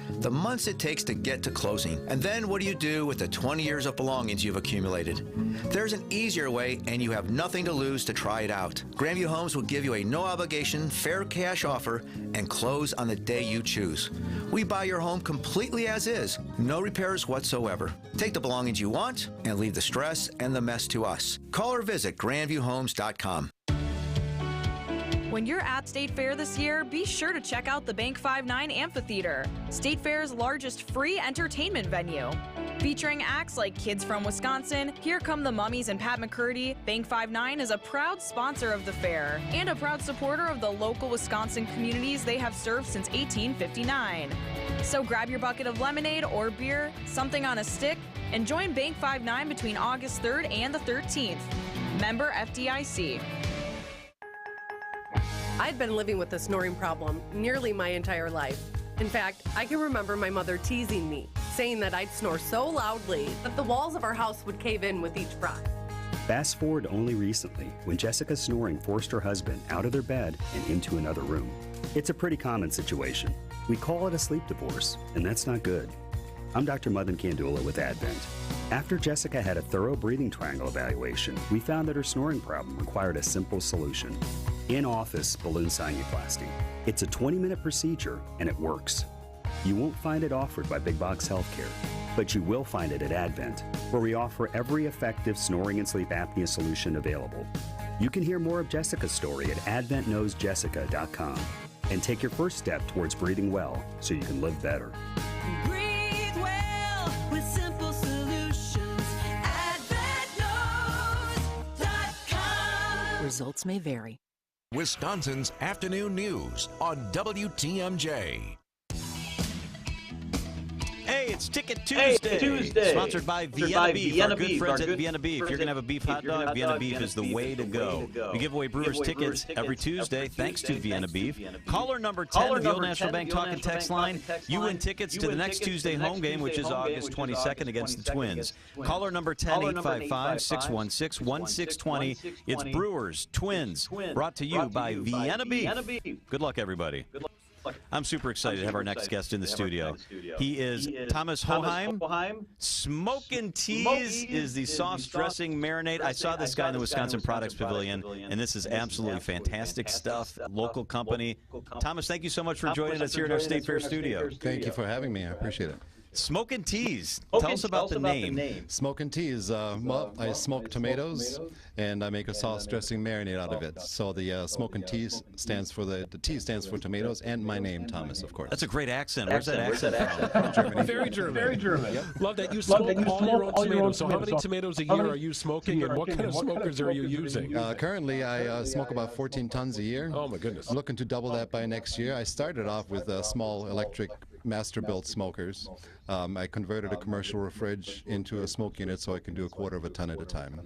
the months it takes to get to closing, and then what do you do with the 20 years of belongings you've accumulated? There's an easier way, and you have nothing to lose to try it out. Grandview Homes will give you a no-obligation, fair cash offer and close on the day you choose. We buy your home completely as is, no repairs whatsoever. Take the belongings you want and leave the stress and the mess to us. Call or visit grandviewhomes.com. When you're at State Fair this year, be sure to check out the Bank 5-9 Amphitheater, State Fair's largest free entertainment venue. Featuring acts like Kids from Wisconsin, Here Come the Mummies, and Pat McCurdy, Bank 5-9 is a proud sponsor of the fair and a proud supporter of the local Wisconsin communities they have served since 1859. So grab your bucket of lemonade or beer, something on a stick, and join Bank 5-9 between August 3rd and the 13th. Member FDIC. I'd been living with a snoring problem nearly my entire life. In fact, I can remember my mother teasing me, saying that I'd snore so loudly that the walls of our house would cave in with each breath. Fast forward only recently, when Jessica's snoring forced her husband out of their bed and into another room. It's a pretty common situation. We call it a sleep divorce, and that's not good. I'm Dr. Madan Kandula with Advent. After Jessica had a thorough breathing triangle evaluation, we found that her snoring problem required a simple solution. In-office balloon sinuplasty. It's a 20-minute procedure, and it works. You won't find it offered by Big Box Healthcare, but you will find it at Advent, where we offer every effective snoring and sleep apnea solution available. You can hear more of Jessica's story at adventknowsjessica.com and take your first step towards breathing well so you can live better. Breathe well with simple solutions. AdventKnows.com. Results may vary. Wisconsin's Afternoon News on WTMJ. Hey, it's Ticket Tuesday. Sponsored by Vienna Beef, our good friends at Vienna Beef. If you're going to have a beef hot dog, Vienna Beef is the way to go. We give away Brewers tickets every Tuesday thanks to Vienna Beef. Caller number 10 of the Old National Bank Talk and Text line. You win tickets to the next Tuesday home game, which is August 22nd against the Twins. Caller number 10, 855-616-1620. It's Brewers, Twins, brought to you by Vienna Beef. Good luck, everybody. I'm super excited to have our next guest in the studio. He is Thomas Hoheim. Smokin' Teas is the sauce dressing marinade. I saw this guy in the Wisconsin Products Pavilion, and this is absolutely fantastic stuff. Local company. Thomas, thank you so much for joining us here in our State Fair studio. Thank you for having me. I appreciate it. Smokin' Teas. Tell us about the name. Smokin' Teas. Well, I smoke tomatoes, and I make a sauce dressing marinade out of it. So the Smokin' Teas stands for the T stands for tomatoes, and my name, Thomas, of course. That's a great accent. Where's that accent from? Germany. Very German. Very German. Yep. Love that you smoke all your own tomatoes. So how many tomatoes a year are you smoking, and what kind of smokers are you using? Currently, I smoke about 14 tons a year. Oh, my goodness. I'm looking to double that by next year. I started off with small electric master-built smokers. I converted a commercial refrige into a smoke unit so I can do a quarter of a ton at a time.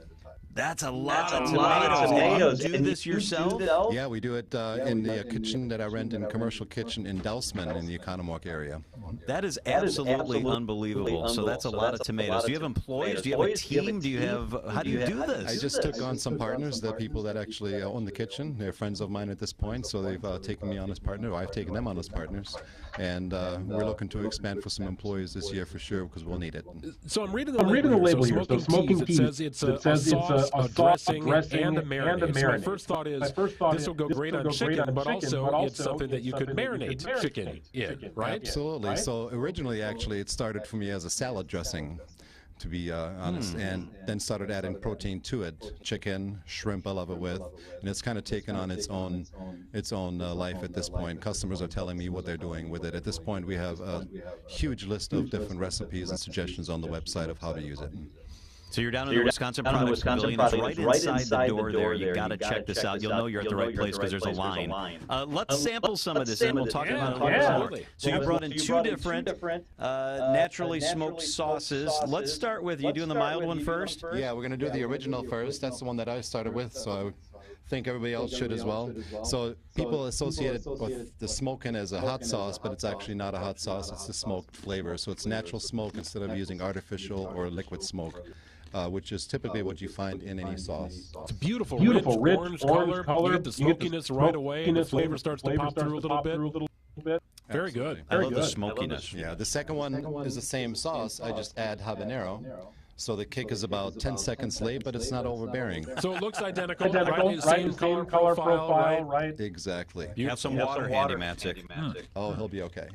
That's a lot of tomatoes. Do you do this yourself? Yeah, we do it in the kitchen that I rent in commercial kitchen in Delsman in the Economock area. That is absolutely unbelievable. So that's a lot of tomatoes. Do you have employees? Do you have a team? Do you have? How do you do this? I just took on some partners, the people that actually own the kitchen. They're friends of mine at this point, so they've taken me on as partner, or I've taken them on as partners. And we're looking to expand for some employees this year for sure, because we'll need it. So I'm reading the label here. So Smokin' Teas, it says it's a sauce, a dressing, and a marinade. So my first thought is this will go great on chicken, but also it's something that you could marinate chicken in, right? Absolutely. So originally, actually, it started for me as a salad dressing, to be honest, and then started adding protein to it. Chicken, shrimp I love it with, and it's kind of taken on its own life at this point. Customers are telling me what they're doing with it. At this point, we have a huge list of different recipes and suggestions on the website of how to use it. So you're down in the Wisconsin Products Pavilion. It's right inside the door there. You got to check this out. You'll know you're at the right place because there's a line. Let's sample some of this, and we'll talk about it a little more. So you brought in two different naturally smoked sauces. Let's start with, you doing the mild one first? Yeah, we're going to do the original first. That's the one that I started with, so I think everybody else should as well. So people associate it with the smoking as a hot sauce, but it's actually not a hot sauce. It's the smoked flavor. So it's natural smoke instead of using artificial or liquid smoke. Which is typically what you find in any sauce. It's beautiful, rich orange color. You get the smokiness right away, and the flavor starts to pop through a little bit. Very good. I love the smokiness. Yeah, the second one is the same sauce. I just add habanero. So the kick is about 10 seconds late, but it's not overbearing. So it looks identical, right? Same color profile, right? Exactly. You have some water handy, Matic. Oh, he'll be okay.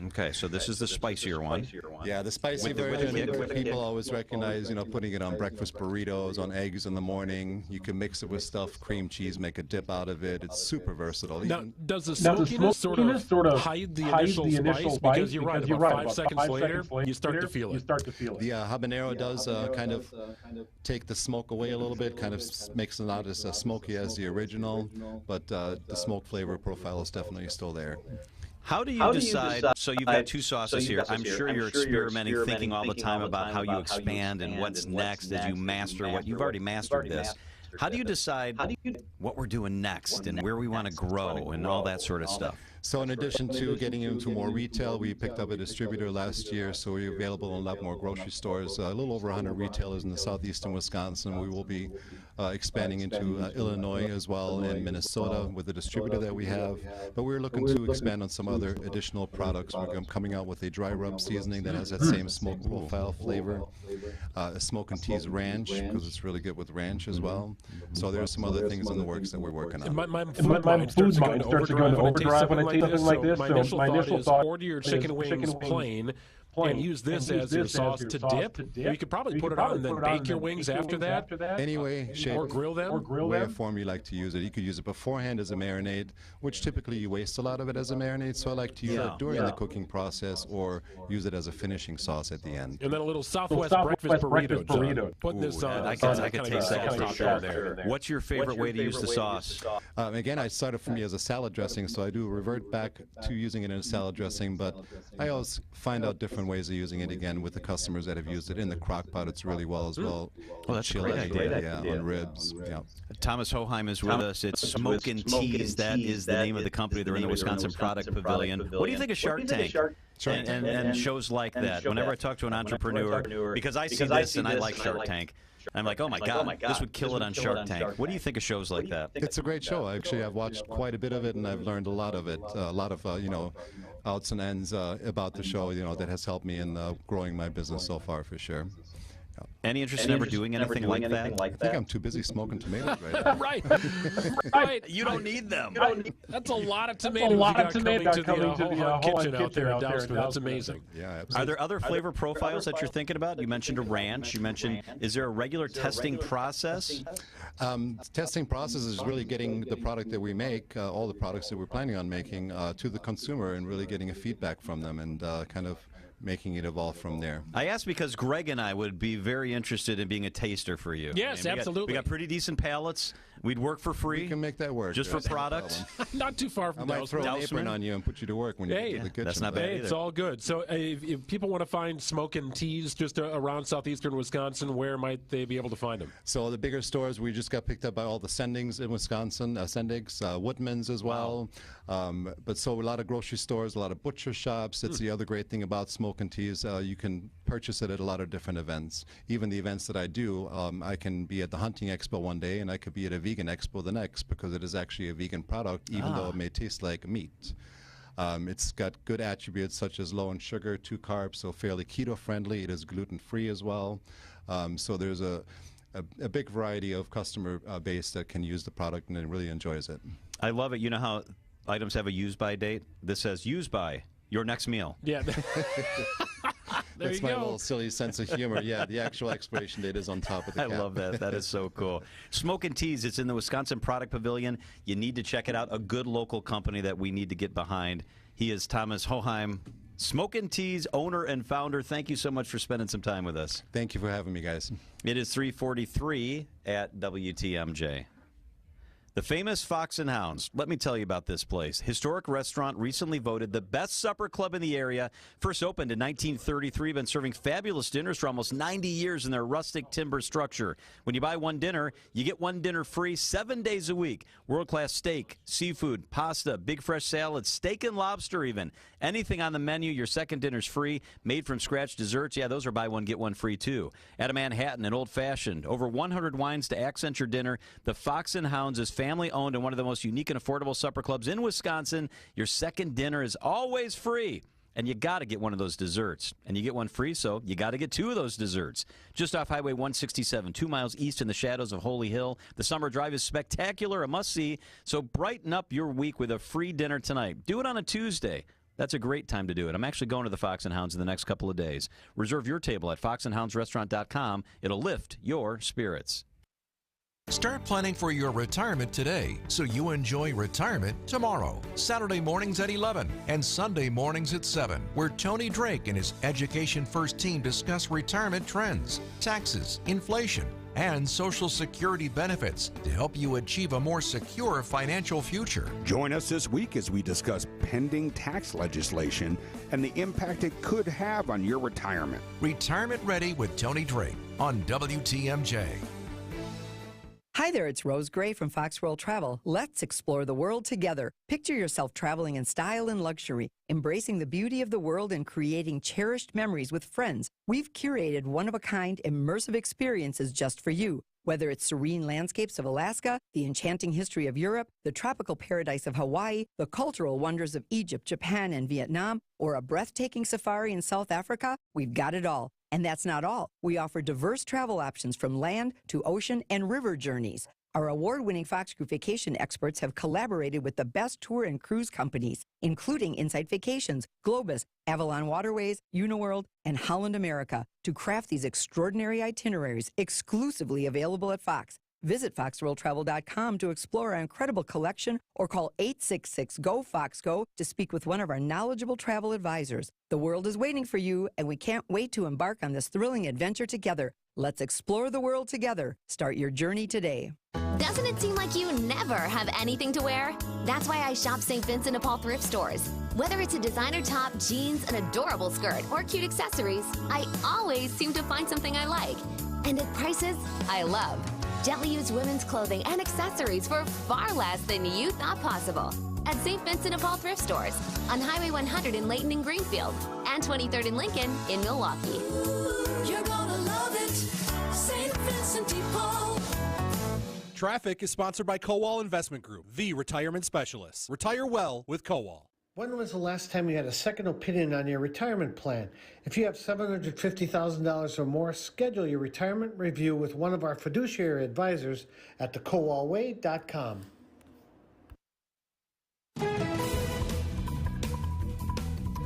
Okay, so this is the spicier one. Yeah, the spicy version, people always recognize, putting it on breakfast burritos, on eggs in the morning. You can mix it with stuffed cream cheese, make a dip out of it. It's super versatile. Now, does the smokiness sort of hide the initial spice? Because you're right, about 5 seconds later, you start to feel it. The habanero does kind of take the smoke away a little bit, kind of makes it not as smoky as the original, but the smoke flavor profile is definitely still there. How do you decide? So you've got two sauces here. I'm sure you're experimenting, thinking all the time about how you expand and what's next as you master what you've already mastered this. How do you decide what we're doing next and where we want to grow and all that sort of stuff? So in addition to getting into more retail, we picked up a distributor last year, so we're available in a lot more grocery stores. A little over 100 retailers in the southeastern Wisconsin. We will be expanding into Illinois as well, and Minnesota with the distributor that we have. But we're looking to expand on some other additional products. We're coming out with a dry rub seasoning that has that same smoke profile flavor. A Smoke and Tease Ranch, because it's really good with ranch as well. So there's some other things in the works that we're working on. My food mind starts to go into overdrive when I taste something like this. So my initial thought is order your chicken wings plain. And use this as your sauce to dip. You could probably put it on and then bake your wings after that. Any way, shape, or grill them. Way or form you like to use it. You could use it beforehand as a marinade, which typically you waste a lot of it as a marinade. So I like to use it during the cooking process or use it as a finishing sauce at the end. And then a little Southwest breakfast burrito. Put this on. I can taste that for sure. What's your favorite way to use the sauce? Again, I started for me as a salad dressing, so I do revert back to using it in a salad dressing, but I always find out different ways of using it again with the customers that have used it in the crock pot. It's really well as well. Well, that's a great idea. Yeah, on ribs. Yeah. Thomas Hoheim is with us. It's Smoke and Tease. That is the name of the company. They're in the Wisconsin Product Pavilion. What do you think of Shark Tank? And shows like that. Whenever I talk to an entrepreneur, because I see this and I like Shark Tank, I'm like, oh my God, this would kill it on Shark Tank. What do you think of shows like that? It's a great show. Actually, I've watched quite a bit of it, and I've learned a lot of it. A lot of, outs and ends about the show, that has helped me in growing my business so far, for sure. Any interest in ever doing anything like that? I think I'm too busy smoking tomatoes right now. Right. You don't need them. That's a lot of tomatoes coming to the kitchen out there in Dousman. That's amazing. Yeah, absolutely. Are there other flavor profiles that you're thinking about? You mentioned a ranch. You mentioned, is there a regular testing process? Testing process is really getting the product that we make, all the products that we're planning on making, to the consumer and really getting a feedback from them and kind of making it evolve from there. I asked because Greg and I would be very interested in being a taster for you. Yes, absolutely. We got pretty decent palates. We'd work for free. We can make that work. Just for product. Not too far from I might throw an apron on you and put you to work when you get to the kitchen. That's not bad either. It's all good. So if people want to find Smoke and Tease just around southeastern Wisconsin, where might they be able to find them? So the bigger stores, we just got picked up by all the Sendings in Wisconsin, Sendings, Woodman's as well. But so a lot of grocery stores, a lot of butcher shops. It's the other great thing about Smoke and Tease. You can purchase it at a lot of different events. Even the events that I do, I can be at the Hunting Expo one day and I could be at a Vegan Expo the next, because it is actually a vegan product, even though it may taste like meat. It's got good attributes such as low in sugar, 2 carbs, so fairly keto friendly. It is gluten free as well. So there's a big variety of customer base that can use the product and really enjoys it. I love it. You know how items have a use by date? This says use by your next meal. Yeah. That's my little silly sense of humor. Yeah, the actual expiration date is on top of the cap. I love that. That is so cool. Smoke and Tease, it's in the Wisconsin Product Pavilion. You need to check it out. A good local company that we need to get behind. He is Thomas Hoheim, Smoke and Tease owner and founder. Thank you so much for spending some time with us. Thank you for having me, guys. It is 3:43 at WTMJ. The famous Fox and Hounds. Let me tell you about this place. Historic restaurant, recently voted the best supper club in the area. First opened in 1933, been serving fabulous dinners for almost 90 years in their rustic timber structure. When you buy one dinner, you get one dinner free 7 days a week. World-class steak, seafood, pasta, big fresh salads, steak and lobster even. Anything on the menu, your second dinner's free. Made from scratch desserts, yeah, those are buy one, get one free too. At a Manhattan and old-fashioned, over 100 wines to accent your dinner. The Fox and Hounds is family-owned and one of the most unique and affordable supper clubs in Wisconsin. Your second dinner is always free. And you got to get one of those desserts. And you get one free, so you got to get two of those desserts. Just off Highway 167, 2 miles east in the shadows of Holy Hill. The summer drive is spectacular, a must-see. So brighten up your week with a free dinner tonight. Do it on a Tuesday. That's a great time to do it. I'm actually going to the Fox and Hounds in the next couple of days. Reserve your table at foxandhoundsrestaurant.com. It'll lift your spirits. Start planning for your retirement today so you enjoy retirement tomorrow. Saturday mornings at 11 and Sunday mornings at 7, where Tony Drake and his Education First team discuss retirement trends, taxes, inflation, and Social Security benefits to help you achieve a more secure financial future. Join us this week as we discuss pending tax legislation and the impact it could have on your retirement. Retirement Ready with Tony Drake on WTMJ. Hi there, it's Rose Gray from Fox World Travel. Let's explore the world together. Picture yourself traveling in style and luxury, embracing the beauty of the world and creating cherished memories with friends. We've curated one-of-a-kind immersive experiences just for you. Whether it's serene landscapes of Alaska, the enchanting history of Europe, the tropical paradise of Hawaii, the cultural wonders of Egypt, Japan, and Vietnam, or a breathtaking safari in South Africa, we've got it all. And that's not all. We offer diverse travel options from land to ocean and river journeys. Our award-winning Fox Group Vacation experts have collaborated with the best tour and cruise companies, including Insight Vacations, Globus, Avalon Waterways, Uniworld, and Holland America, to craft these extraordinary itineraries exclusively available at Fox. Visit foxworldtravel.com to explore our incredible collection or call 866-GO-FOX-GO to speak with one of our knowledgeable travel advisors. The world is waiting for you, and we can't wait to embark on this thrilling adventure together. Let's explore the world together. Start your journey today. Doesn't it seem like you never have anything to wear? That's why I shop St. Vincent de Paul thrift stores. Whether it's a designer top, jeans, an adorable skirt, or cute accessories, I always seem to find something I like. And at prices I love. Gently used women's clothing and accessories for far less than you thought possible. At St. Vincent de Paul thrift stores on Highway 100 in Layton and Greenfield and 23rd and Lincoln in Milwaukee. You're gonna love it, St. Vincent de Paul. Traffic is sponsored by Kowal Investment Group, the retirement specialists. Retire well with Kowal. When was the last time you had a second opinion on your retirement plan? If you have $750,000 or more, schedule your retirement review with one of our fiduciary advisors at thekowalway.com.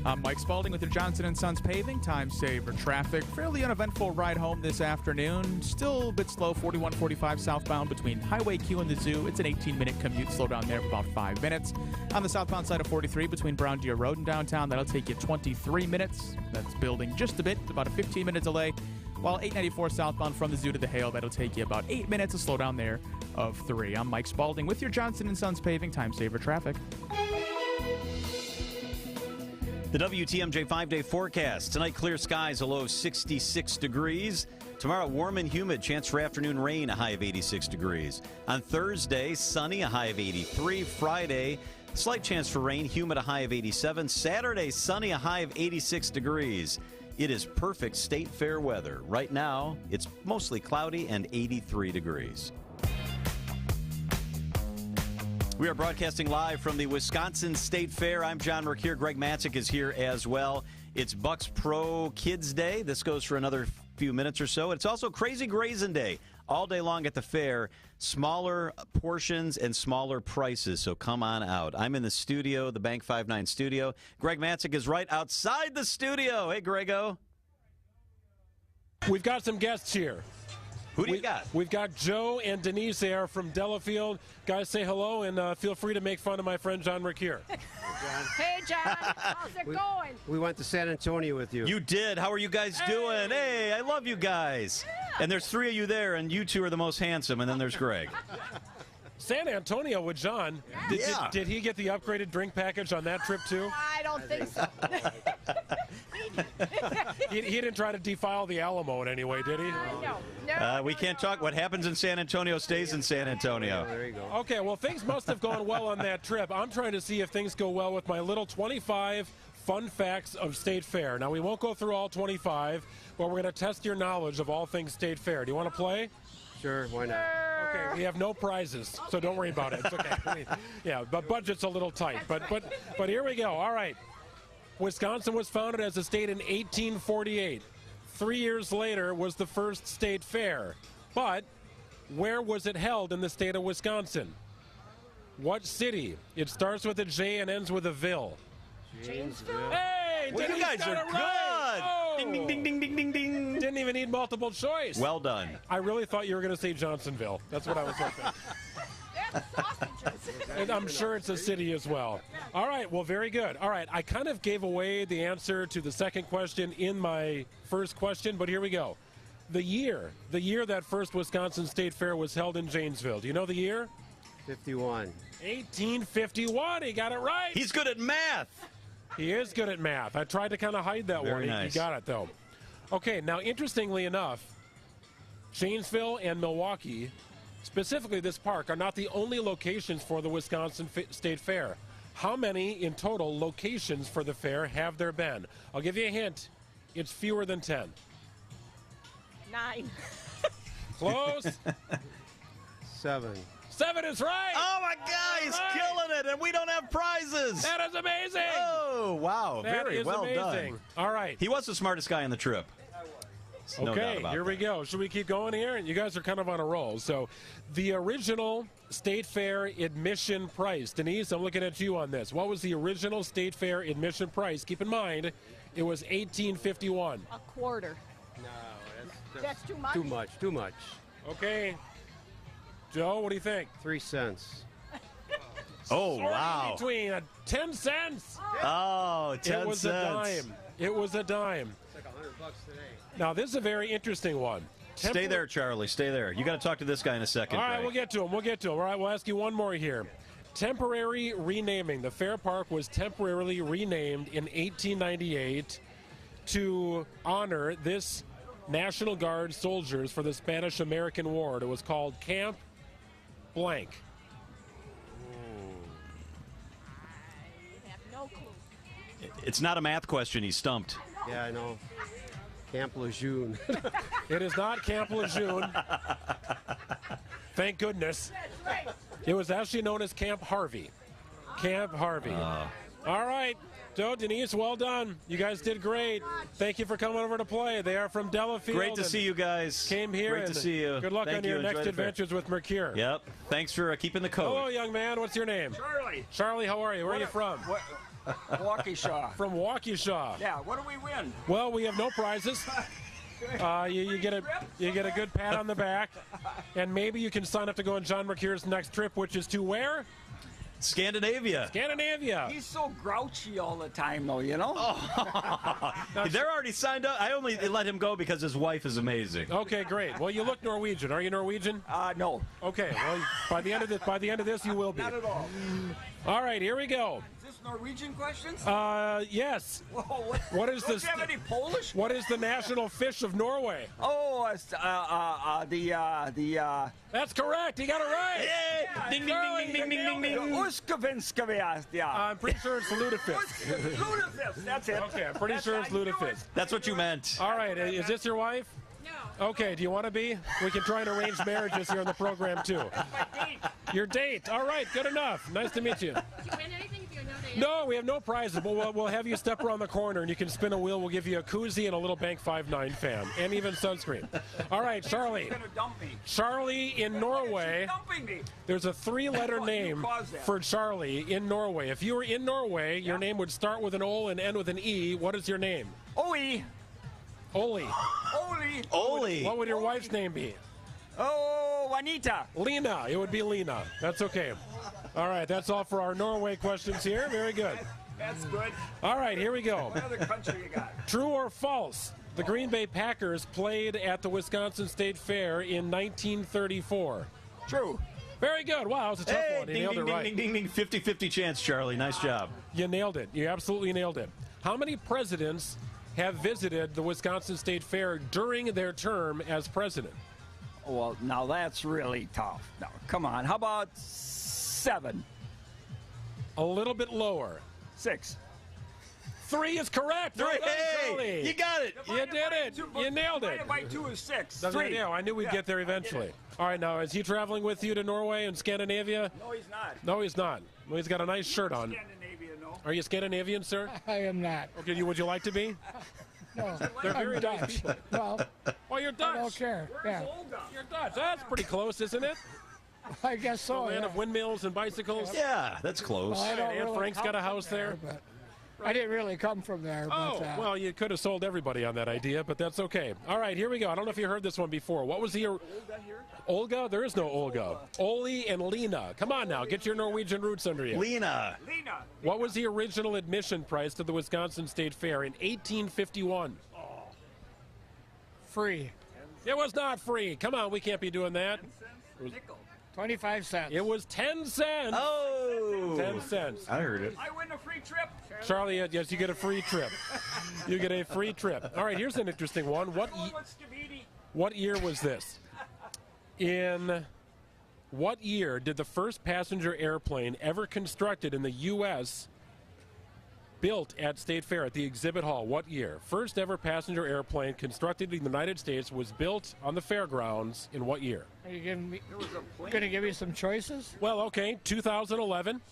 I'm Mike Spalding with your Johnson & Sons Paving. Time saver traffic. Fairly uneventful ride home this afternoon. Still a bit slow, 4145 southbound between Highway Q and the Zoo. It's an 18-minute commute. Slow down there for about 5 minutes. On the southbound side of 43 between Brown Deer Road and downtown, that'll take you 23 minutes. That's building just a bit, about a 15-minute delay. While 894 southbound from the Zoo to the Hale, that'll take you about 8 minutes. A slow down there of 3. I'm Mike Spalding with your Johnson & Sons Paving. Time saver traffic. The WTMJ 5-day forecast. Tonight, clear skies, a low of 66 degrees. Tomorrow, warm and humid. Chance for afternoon rain, a high of 86 degrees. On Thursday, sunny, a high of 83. Friday, slight chance for rain, humid, a high of 87. Saturday, sunny, a high of 86 degrees. It is perfect state fair weather. Right now, it's mostly cloudy and 83 degrees. We are broadcasting live from the Wisconsin State Fair. I'm John Mercure. Greg Matzek is here as well. It's Bucks Pro Kids Day. This goes for another few minutes or so. It's also Crazy Grazing Day. All day long at the fair. Smaller portions and smaller prices, so come on out. I'm in the studio, the Bank 5-9 studio. Greg Matzek is right outside the studio. Hey, Grego. We've got some guests here. Who do you got? We've got Joe and Denise there from Delafield. Guys, say hello and feel free to make fun of my friend John Mercure. Hey, John. How's it going? We went to San Antonio with you. You did. How are you guys doing? Hey, I love you guys. Yeah. And there's 3 of you there, and you 2 are the most handsome, and then there's Greg. San Antonio with John. Did he get the upgraded drink package on that trip, too? I don't think so. He didn't try to defile the Alamo in any way, did he? No. We can't talk. What happens in San Antonio stays in San Antonio. There you go. Okay, well, things must have gone well on that trip. I'm trying to see if things go well with my little 25 fun facts of State Fair. Now, we won't go through all 25, but we're going to test your knowledge of all things State Fair. Do you want to play? Sure, why not? Winner. Okay, we have no prizes, so don't worry about it. It's okay. Yeah, but budget's a little tight. But here we go. All right. Wisconsin was founded as a state in 1848. 3 years later was the first state fair. But where was it held in the state of Wisconsin? What city? It starts with a J and ends with a Ville. Janesville. Hey, well, you guys are good. Oh. Ding, ding, ding, ding, ding, ding, ding. Didn't even need multiple choice. Well done. I really thought you were going to say Johnsonville. That's what I was hoping. And I'm sure it's a city as well. All right, well, very good. All right, I kind of gave away the answer to the second question in my first question, but here we go. The year that first Wisconsin State Fair was held in Janesville. Do you know the year? 51. 1851. He got it right. He's good at math. He is good at math. I tried to kind of hide that Very one. nice. He got it, though. Okay, now, interestingly enough, Janesville and Milwaukee, specifically this park, are not the only locations for the Wisconsin State Fair. How many in total locations for the fair have there been? I'll give you a hint. It's fewer than 10. 9. Close. 7. 7 is right. Oh, my God, he's killing it, and we don't have prizes. That is amazing. Oh, wow. Very well amazing. done. All right. He was the smartest guy on the trip. No doubt Okay, about here we that. go. Should we keep going here? You guys are kind of on a roll. So the original State Fair admission price. Denise, I'm looking at you on this. What was the original State Fair admission price? Keep in mind, it was $18.51. A quarter. No, That's too much. Too much. Too much. Okay. Joe, what do you think? 3 cents. Oh, Somewhere wow. in between 10 cents. Oh, 10 cents. It was a dime. It was a dime. It's like $100 today. Now, this is a very interesting one. Stay there, Charlie. Stay there. You got to talk to this guy in a second. All right, Ray. we'll get to him. We'll get to him. All right, we'll ask you one more here. Temporary renaming. The fair park was temporarily renamed in 1898 to honor this National Guard soldiers for the Spanish-American War. It was called Camp Blank. I have no clue. It's not a math question. He's stumped. Yeah, I know. Camp Lejeune. It is not Camp Lejeune. Thank goodness. It was actually known as Camp Harvey. Camp Harvey. All right. Joe, Denise, well done. You guys did great. Thank you for coming over to play. They are from Delafield. Great to see you guys. Came here. Great to see you. Good luck Thank on you. your Enjoy next the fair. adventures with Mercure. Yep. Thanks for keeping the code. Hello, young man. What's your name? Charlie. Charlie, how are you? Where are you from? Waukesha. From Waukesha. Yeah, what do we win? Well, we have no prizes. You get a good pat on the back, and maybe you can sign up to go on John Mercure's next trip, which is to where? Scandinavia. Scandinavia. He's so grouchy all the time, though, you know? They're already signed up. I only let him go because his wife is amazing. Okay, great. Well, you look Norwegian. Are you Norwegian? No. Okay. Well, by the end of this, you will be. Not at all. All right, here we go. Is this Norwegian questions? Yes. Whoa, What is don't this? you have any Polish? What is the national fish of Norway? Oh, it's, That's correct. He got it right. Yay! Ding, ding, ding, ding, ding, ding, ding. Uskavinskaviast, I'm pretty sure it's lutefisk. Lutefisk, that's it. Okay, I'm pretty sure it's lutefisk. That's what you meant. All right, is this your wife? No. Okay, do you want to be? We can try and arrange marriages here on the program, too. Your date. All right, good enough. Nice to meet you. Do you win anything if you know the No, we have no prizes, but we'll have you step around the corner and you can spin a wheel. We'll give you a koozie and a little Bank 5-9 fan, and even sunscreen. All right, Charlie. He's gonna dump me. Charlie in Norway. She's dumping me. There's a 3-letter name caused that. for Charlie in Norway. If you were in Norway, your name would start with an O and end with an E. What is your name? Oi. Oli. Oli. Oli. What would your wife's name be? Oh, Juanita. Lena. It would be Lena. That's okay. All right, that's all for our Norway questions here. Very good. That's good. All right, here we go. What other country you got? True or false? The Green Bay Packers played at the Wisconsin State Fair in 1934. True. Very good. Wow, that was a tough Hey, one. You ding, nailed ding, it ding, right. ding, ding, ding. 50-50 chance, Charlie. Nice job. You nailed it. You absolutely nailed it. How many presidents have visited the Wisconsin State Fair during their term as president? Well, now that's really tough. Now, come on. How about 7? A little bit lower. 6. 3 is correct. Three. Well done, Hey, Charlie. you got it. You did it. You nailed it. Divided by 2 is 6. Doesn't 3. it? Yeah, I knew we'd get there eventually. All right, now, is he traveling with you to Norway and Scandinavia? No, he's not. No, he's not. Well, he's got a nice shirt on. Scandinavia, no. Are you Scandinavian, sir? I am not. Okay, would you like to be? No, They're very I'm nice Dutch. people. Well, Oh, you're Dutch. I don't care. Yeah, You're Dutch. That's pretty close, isn't it? I guess The so. land Yeah. of windmills and bicycles. Yeah, that's close. Well, I don't Aunt really Frank's come got a from house there. but I didn't really come from there. Oh, but, well, you could have sold everybody on that idea, but that's okay. All right, here we go. I don't know if you heard this one before. What was the... Olga? There is no Olga. Oli and Lena. Come on now, get your Norwegian roots under you. Lena. What was the original admission price to the Wisconsin State Fair in 1851? free. It was not free. Come on, we can't be doing that. 25 cents. It was 10 cents. Oh. 10 cents. I heard it. I win a free trip. Charlie, yes, you get a free trip. You get a free trip. All right, here's an interesting one. What year was this? In what year did the first passenger airplane ever constructed in the U.S. built at State Fair at the exhibit hall? What year? First ever passenger airplane constructed in the United States was built on the fairgrounds in what year? Are you going to give me some choices? Well, okay, 2011,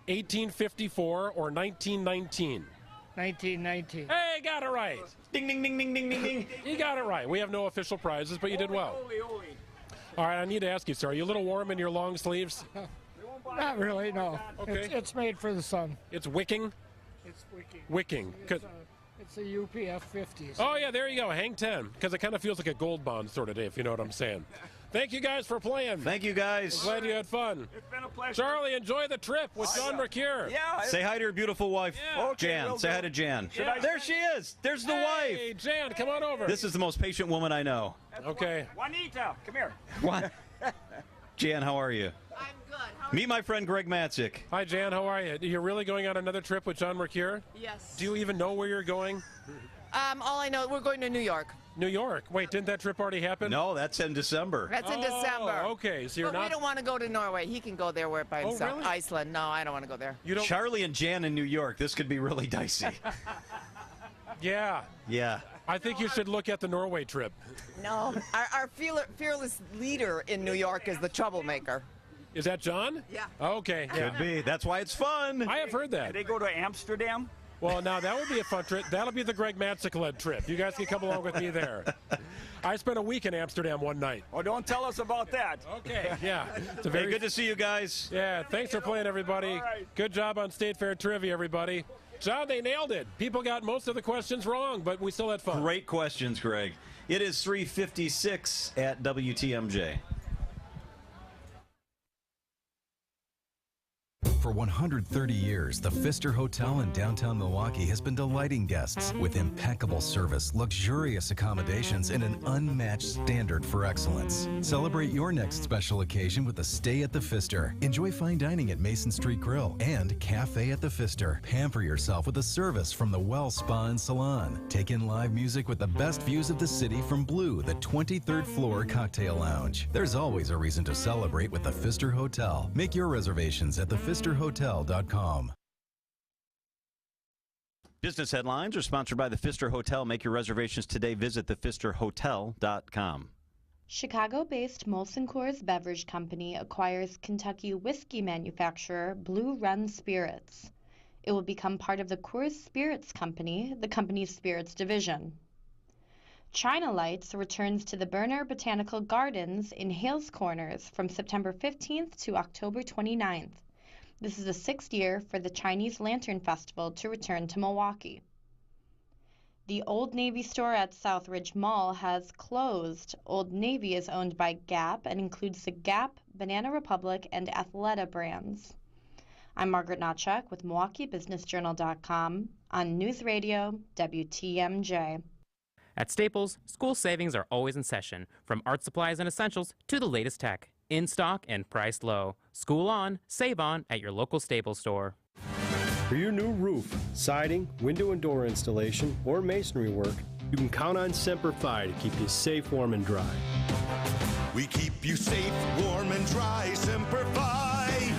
1854, or 1919. 1919. Hey, got it right. Ding, ding, ding, ding, ding, ding, ding. You got it right. We have no official prizes, but you did well. All right, I need to ask you, sir, are you a little warm in your long sleeves? Not really, no. Okay. It's made for the sun. It's wicking? It's wicking. Wicking. It's a UPF 50. Oh, yeah, there you go. Hang 10, because it kind of feels like a gold bond sort of day, if you know what I'm saying. Thank you guys for playing. Thank you, guys. I'm glad you had fun. It's been a pleasure. Charlie, enjoy the trip with John Mercure. Yeah. Say hi to your beautiful wife, Yeah. Jan. will Say do. hi to Jan. Yeah. There she is. There's the Hey, wife. Jan, come on over. This is the most patient woman I know. Okay. Juanita, come here. What? Jan, how are you? I'm good. Meet my friend Greg Matzik. Hi, Jan. How are you? You're really going on another trip with John Mercure? Yes. Do you even know where you're going? All I know, we're going to New York. New York. Wait, didn't that trip already happen? No, that's in December. That's in December. Okay, so you're But we not. don't want to go to Norway. He can go there by Oh, himself. really? Iceland. No, I don't want to go there. You don't. Charlie and Jan in New York. This could be really dicey. Yeah. Yeah. I think you should look at the Norway trip. No. Our fearless leader in New York is the troublemaker. Is that John? Yeah. Okay. Yeah. Could be. That's why it's fun. I have heard that. They go to Amsterdam. Well, now that would be a fun trip. That'll be the Greg Matzik-led trip. You guys can come along with me there. I spent a week in Amsterdam one night. Oh, don't tell us about that. Okay. Yeah. It's a Very very good to see you guys. Yeah. Thanks for playing, everybody. All right. Good job on State Fair trivia, everybody. John, they nailed it. People got most of the questions wrong, but we still had fun. Great questions, Greg. It is 3:56 at WTMJ. For 130 years, the Pfister Hotel in downtown Milwaukee has been delighting guests with impeccable service, luxurious accommodations, and an unmatched standard for excellence. Celebrate your next special occasion with a stay at the Pfister. Enjoy fine dining at Mason Street Grill and Cafe at the Pfister. Pamper yourself with a service from the Well Spa and Salon. Take in live music with the best views of the city from Blue, the 23rd floor cocktail lounge. There's always a reason to celebrate with the Pfister Hotel. Make your reservations at thepfisterhotel.com. Business headlines are sponsored by the Pfister Hotel. Make your reservations today. Visit thepfisterhotel.com. Chicago-based Molson Coors Beverage Company acquires Kentucky whiskey manufacturer Blue Run Spirits. It will become part of the Coors Spirits Company, the company's spirits division. China Lights returns to the Berner Botanical Gardens in Hales Corners from September 15th to October 29th. This is the 6th year for the Chinese Lantern Festival to return to Milwaukee. The Old Navy store at Southridge Mall has closed. Old Navy is owned by Gap and includes the Gap, Banana Republic, and Athleta brands. I'm Margaret Knotchuk with MilwaukeeBusinessJournal.com on News Radio WTMJ. At Staples, school savings are always in session, from art supplies and essentials to the latest tech. In stock and priced low. School on, save on at your local Staples store. For your new roof, siding, window and door installation, or masonry work, you can count on Semper Fi to keep you safe, warm, and dry. We keep you safe, warm, and dry. Semper Fi.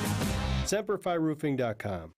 SemperFiRoofing.com.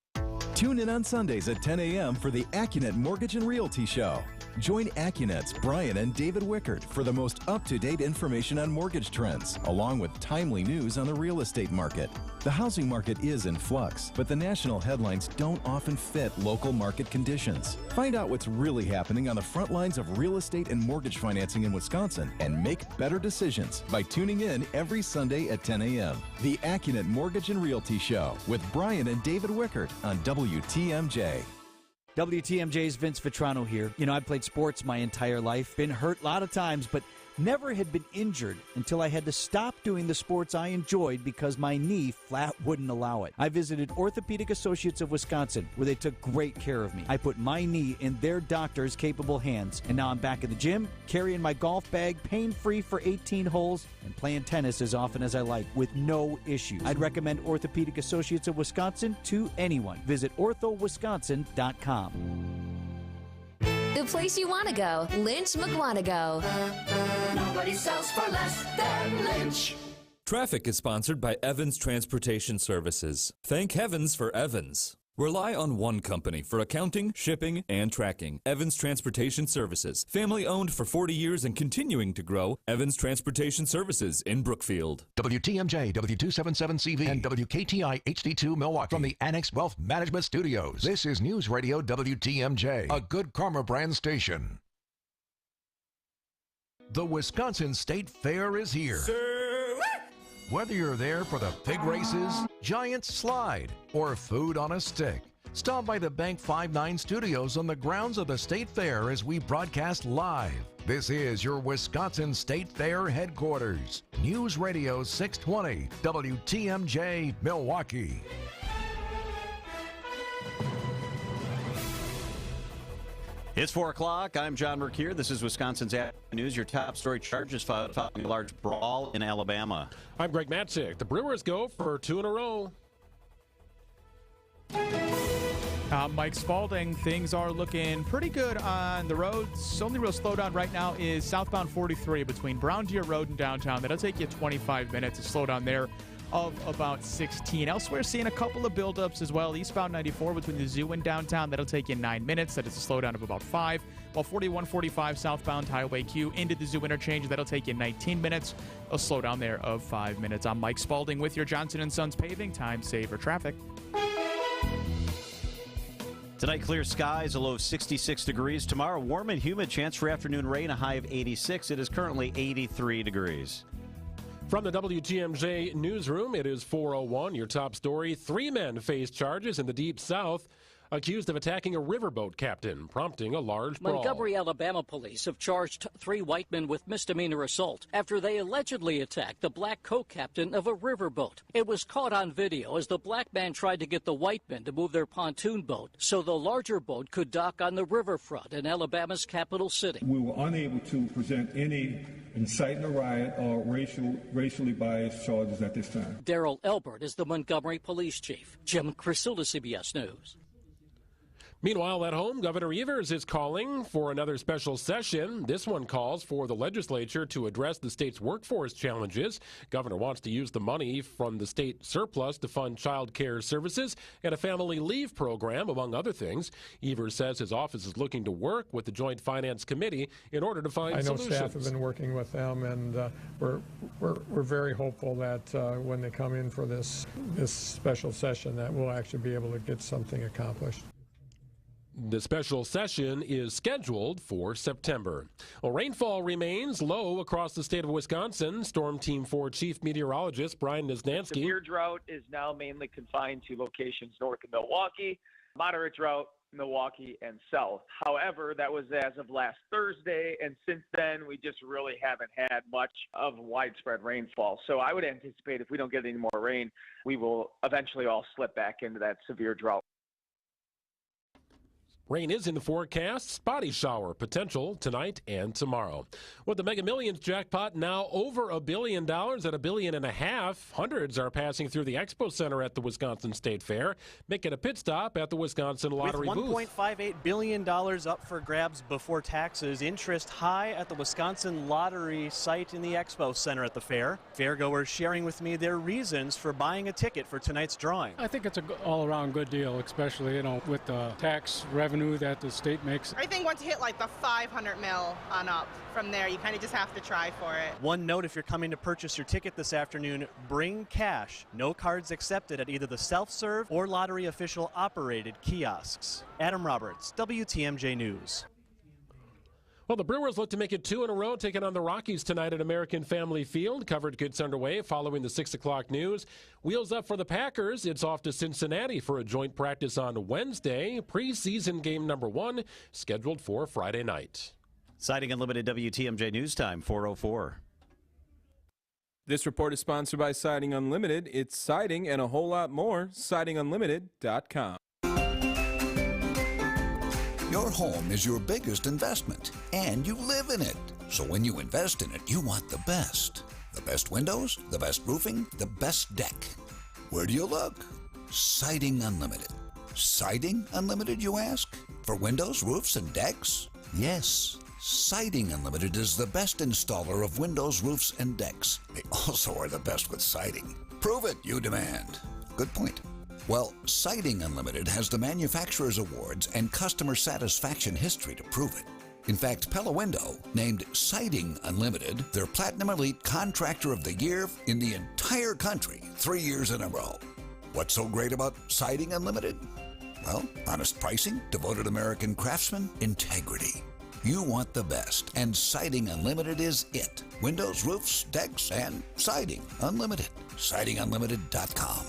Tune in on Sundays at 10 a.m. for the AccuNet Mortgage and Realty Show. Join AccuNet's Brian and David Wickert for the most up-to-date information on mortgage trends, along with timely news on the real estate market. The housing market is in flux, but the national headlines don't often fit local market conditions. Find out what's really happening on the front lines of real estate and mortgage financing in Wisconsin and make better decisions by tuning in every Sunday at 10 a.m. The AccuNet Mortgage and Realty Show with Brian and David Wickert on WTMJ. WTMJ's Vince Vitrano here. You know, I've played sports my entire life, been hurt a lot of times, but never had been injured until I had to stop doing the sports I enjoyed because my knee flat wouldn't allow it. I visited Orthopedic Associates of Wisconsin, where they took great care of me. I put my knee in their doctors' capable hands, and now I'm back in the gym, carrying my golf bag, pain-free for 18 holes, and playing tennis as often as I like with no issues. I'd recommend Orthopedic Associates of Wisconsin to anyone. Visit orthowisconsin.com. The place you want to go, Lynch McWanago. Nobody sells for less than Lynch. Traffic is sponsored by Evans Transportation Services. Thank heavens for Evans. Rely on one company for accounting, shipping, and tracking. Evans Transportation Services. Family owned for 40 years and continuing to grow. Evans Transportation Services in Brookfield. WTMJ, W277CV, and WKTI HD2 Milwaukee from the Annex Wealth Management Studios. This is News Radio WTMJ, a Good Karma brand station. The Wisconsin State Fair is here. Whether you're there for the pig races, giant slide, or food on a stick, stop by the Bank 59 studios on the grounds of the State Fair as we broadcast live. This is your Wisconsin State Fair headquarters. News Radio 620, WTMJ, Milwaukee. It's 4 o'clock. I'm John Mercure. This is Wisconsin's Afternoon News. Your top story: charges following a large brawl in Alabama. I'm Greg Matzik. The Brewers go for 2 in a row. Mike Spalding, things are looking pretty good on the roads. Only real slowdown right now is southbound 43 between Brown Deer Road and downtown. That'll take you 25 minutes. A slowdown there of about 16. Elsewhere, seeing a couple of buildups as well. Eastbound 94 between the zoo and downtown. That'll take you 9 minutes. That is a slowdown of about 5. While 4145 southbound Highway Q into the zoo interchange. That'll take you 19 minutes. A slowdown there of 5 minutes. I'm Mike Spalding with your Johnson & Sons Paving Time Saver Traffic. Tonight, clear skies, a low of 66 degrees. Tomorrow, warm and humid, chance for afternoon rain, a high of 86. It is currently 83 degrees. From the WTMJ newsroom, it is 4:01. Your top story: 3 men face charges in the Deep South, accused of attacking a riverboat captain, prompting a large brawl. Montgomery, Alabama police have charged 3 white men with misdemeanor assault after they allegedly attacked the black co-captain of a riverboat. It was caught on video as the black man tried to get the white men to move their pontoon boat so the larger boat could dock on the riverfront in Alabama's capital city. We were unable to present any inciting a riot or racially biased charges at this time. Daryl Elbert is the Montgomery police chief. Jim Crisilda, CBS News. Meanwhile, at home, Governor Evers is calling for another special session. This one calls for the legislature to address the state's workforce challenges. Governor wants to use the money from the state surplus to fund child care services and a family leave program, among other things. Evers says his office is looking to work with the Joint Finance Committee in order to find solutions. I know staff have been working with them, and we're very hopeful that when they come in for this special session, that we'll actually be able to get something accomplished. The special session is scheduled for September. Well, rainfall remains low across the state of Wisconsin. Storm Team 4 Chief Meteorologist Brian Niznansky. Severe drought is now mainly confined to locations north of Milwaukee. Moderate drought, Milwaukee and south. However, that was as of last Thursday, and since then we just really haven't had much of widespread rainfall. So I would anticipate if we don't get any more rain, we will eventually all slip back into that severe drought. Rain is in the forecast. Spotty shower potential tonight and tomorrow. With the Mega Millions jackpot now over $1 billion at $1.5 billion, hundreds are passing through the Expo Center at the Wisconsin State Fair, making a pit stop at the Wisconsin Lottery booth. With $1.58 billion up for grabs before taxes, interest high at the Wisconsin Lottery site in the Expo Center at the fair. Fairgoers sharing with me their reasons for buying a ticket for tonight's drawing. I think it's an all-around good deal, especially, with the tax revenue that the state makes. I think once you hit like the 500 mil on up, from there you kind of just have to try for it. One note, if you're coming to purchase your ticket this afternoon, bring cash. No cards accepted at either the self-serve or lottery official operated kiosks. Adam Roberts, WTMJ News. Well, the Brewers look to make it 2 in a row, taking on the Rockies tonight at American Family Field. Coverage gets underway following the 6 o'clock news. Wheels up for the Packers. It's off to Cincinnati for a joint practice on Wednesday. Preseason game number 1 scheduled for Friday night. Siding Unlimited WTMJ News Time, 4:04. This report is sponsored by Siding Unlimited. It's siding and a whole lot more. SidingUnlimited.com. Your home is your biggest investment, and you live in it. So when you invest in it, you want the best. The best windows, the best roofing, the best deck. Where do you look? Siding Unlimited. Siding Unlimited, you ask? For windows, roofs, and decks? Yes. Siding Unlimited is the best installer of windows, roofs, and decks. They also are the best with siding. Prove it, you demand. Good point. Well, Siding Unlimited has the manufacturer's awards and customer satisfaction history to prove it. In fact, Pella Window named Siding Unlimited their Platinum Elite Contractor of the Year in the entire country 3 years in a row. What's so great about Siding Unlimited? Well, honest pricing, devoted American craftsmen, integrity. You want the best, and Siding Unlimited is it. Windows, roofs, decks, and Siding Unlimited. SidingUnlimited.com.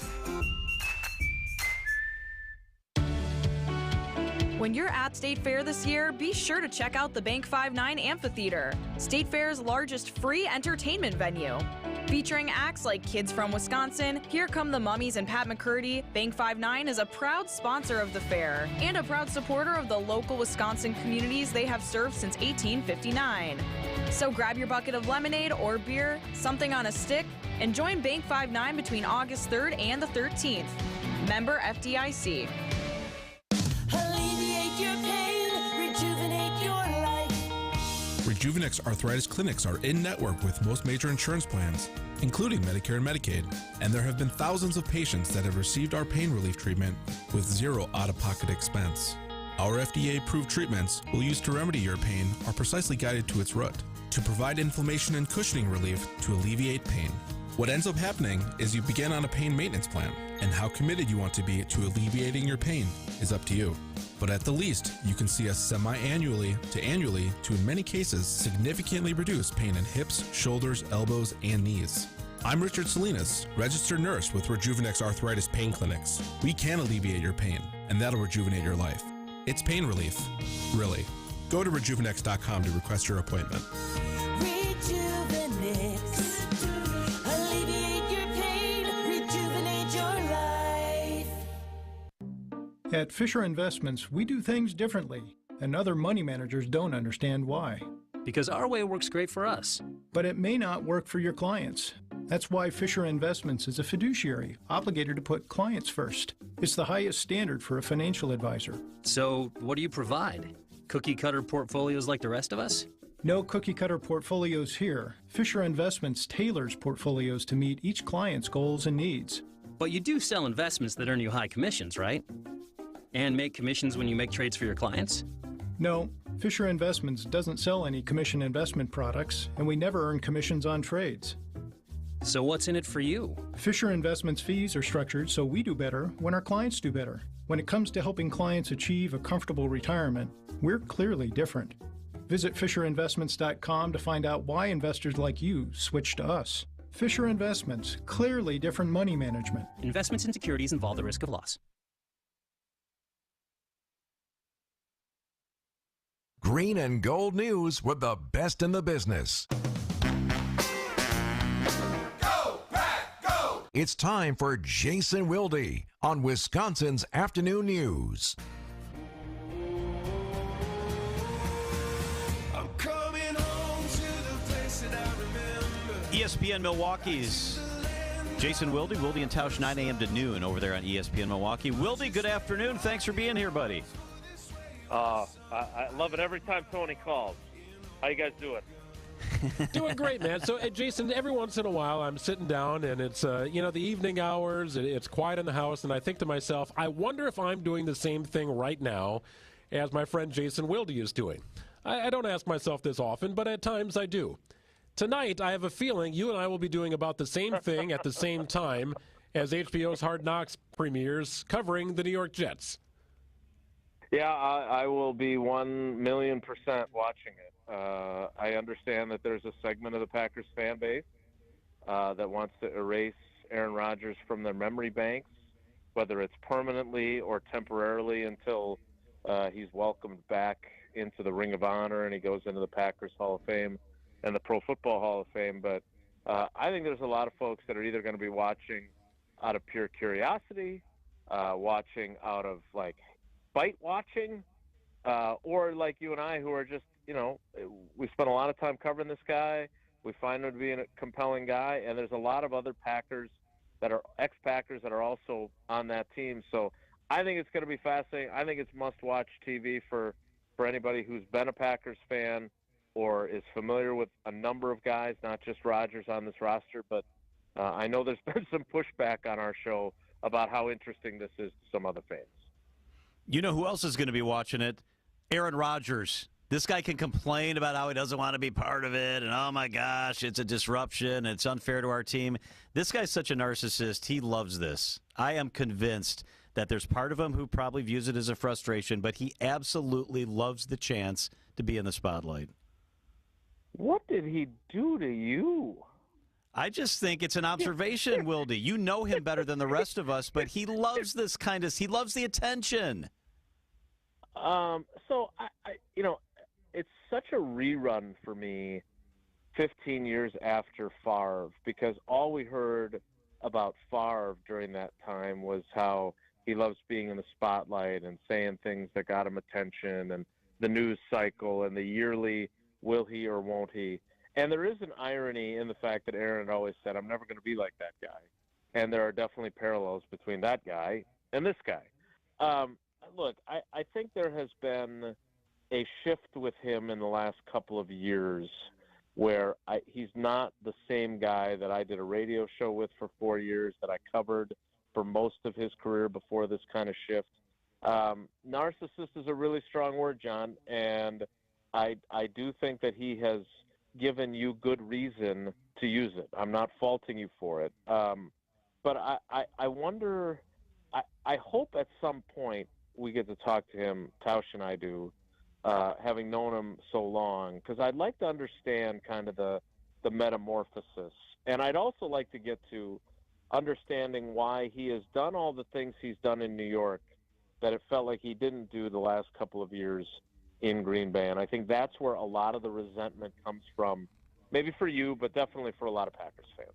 When you're at State Fair this year, be sure to check out the Bank 5-9 Amphitheater, State Fair's largest free entertainment venue. Featuring acts like Kids from Wisconsin, Here Come the Mummies, and Pat McCurdy, Bank 5-9 is a proud sponsor of the fair and a proud supporter of the local Wisconsin communities they have served since 1859. So grab your bucket of lemonade or beer, something on a stick, and join Bank 5-9 between August 3rd and the 13th. Member FDIC. Rejuvenex Arthritis Clinics are in-network with most major insurance plans, including Medicare and Medicaid, and there have been thousands of patients that have received our pain relief treatment with zero out-of-pocket expense. Our FDA-approved treatments we'll use to remedy your pain are precisely guided to its root, to provide inflammation and cushioning relief to alleviate pain. What ends up happening is you begin on a pain maintenance plan, and how committed you want to be to alleviating your pain is up to you. But at the least, you can see us semi-annually to annually to, in many cases, significantly reduce pain in hips, shoulders, elbows, and knees. I'm Richard Salinas, registered nurse with Rejuvenex Arthritis Pain Clinics. We can alleviate your pain, and that'll rejuvenate your life. It's pain relief, really. Go to rejuvenex.com to request your appointment. Rejuvenex. Alleviate your pain, rejuvenate your life. At Fisher Investments, we do things differently, and other money managers don't understand why. Because our way works great for us. But it may not work for your clients. That's why Fisher Investments is a fiduciary, obligated to put clients first. It's the highest standard for a financial advisor. So, what do you provide? Cookie-cutter portfolios like the rest of us? No cookie-cutter portfolios here. Fisher Investments tailors portfolios to meet each client's goals and needs. But you do sell investments that earn you high commissions, right? And make commissions when you make trades for your clients? No, Fisher Investments doesn't sell any commission investment products, and we never earn commissions on trades. So what's in it for you? Fisher Investments fees are structured so we do better when our clients do better. When it comes to helping clients achieve a comfortable retirement, we're clearly different. Visit FisherInvestments.com to find out why investors like you switch to us. Fisher Investments, clearly different money management. Investments in securities involve the risk of loss. Green and Gold News with the best in the business. Go, Pack, go! It's time for Jason Wilde on Wisconsin's Afternoon News. ESPN Milwaukee's Jason Wilde and Tausch, 9 a.m. to noon over there on ESPN Milwaukee. Wilde, good afternoon. Thanks for being here, buddy. I love it every time Tony calls. How you guys doing? Doing great, man. So, Jason, every once in a while I'm sitting down and it's, the evening hours, it's quiet in the house, and I think to myself, I wonder if I'm doing the same thing right now as my friend Jason Wilde is doing. I don't ask myself this often, but at times I do. Tonight, I have a feeling you and I will be doing about the same thing at the same time as HBO's Hard Knocks premieres covering the New York Jets. Yeah, I will be 1,000,000% watching it. I understand that there's a segment of the Packers fan base that wants to erase Aaron Rodgers from their memory banks, whether it's permanently or temporarily until he's welcomed back into the Ring of Honor and he goes into the Packers Hall of Fame and the Pro Football Hall of Fame. But I think there's a lot of folks that are either going to be watching out of pure curiosity, watching out of, like, bite watching, or like you and I who are just, we spent a lot of time covering this guy. We find him to be a compelling guy, and there's a lot of other Packers that are ex-Packers that are also on that team. So I think it's going to be fascinating. I think it's must-watch TV for anybody who's been a Packers fan or is familiar with a number of guys, not just Rodgers on this roster. But I know there's been some pushback on our show about how interesting this is to some other fans. You know who else is going to be watching it? Aaron Rodgers. This guy can complain about how he doesn't want to be part of it, and oh my gosh, it's a disruption, it's unfair to our team. This guy's such a narcissist. He loves this. I am convinced that there's part of him who probably views it as a frustration, but he absolutely loves the chance to be in the spotlight. What did he do to you? I just think it's an observation, Wilde. You know him better than the rest of us, but he loves this kind of, he loves the attention. So it's such a rerun for me 15 years after Favre, because all we heard about Favre during that time was how he loves being in the spotlight and saying things that got him attention, and the news cycle and the yearly will he or won't he. And there is an irony in the fact that Aaron had always said, I'm never going to be like that guy. And there are definitely parallels between that guy and this guy. Look, I think there has been a shift with him in the last couple of years where he's not the same guy that I did a radio show with for 4 years, that I covered for most of his career before this kind of shift. Narcissist is a really strong word, John, and I do think that he has given you good reason to use it. I'm not faulting you for it. But I wonder, I hope at some point we get to talk to him, Tausch and I do, having known him so long, because I'd like to understand kind of the metamorphosis. And I'd also like to get to understanding why he has done all the things he's done in New York that it felt like he didn't do the last couple of years in Green Bay. And I think that's where a lot of the resentment comes from, maybe for you, but definitely for a lot of Packers fans.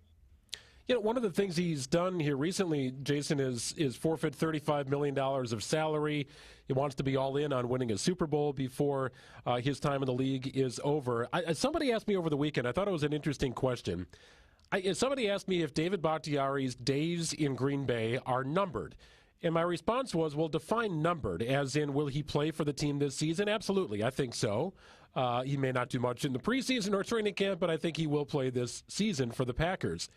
One of the things he's done here recently, Jason, is forfeit $35 million of salary. He wants to be all in on winning a Super Bowl before his time in the league is over. Somebody asked me over the weekend, I thought it was an interesting question. Somebody asked me if David Bakhtiari's days in Green Bay are numbered. And my response was, well, define numbered, as in, will he play for the team this season? Absolutely, I think so. He may not do much in the preseason or training camp, but I think he will play this season for the Packers.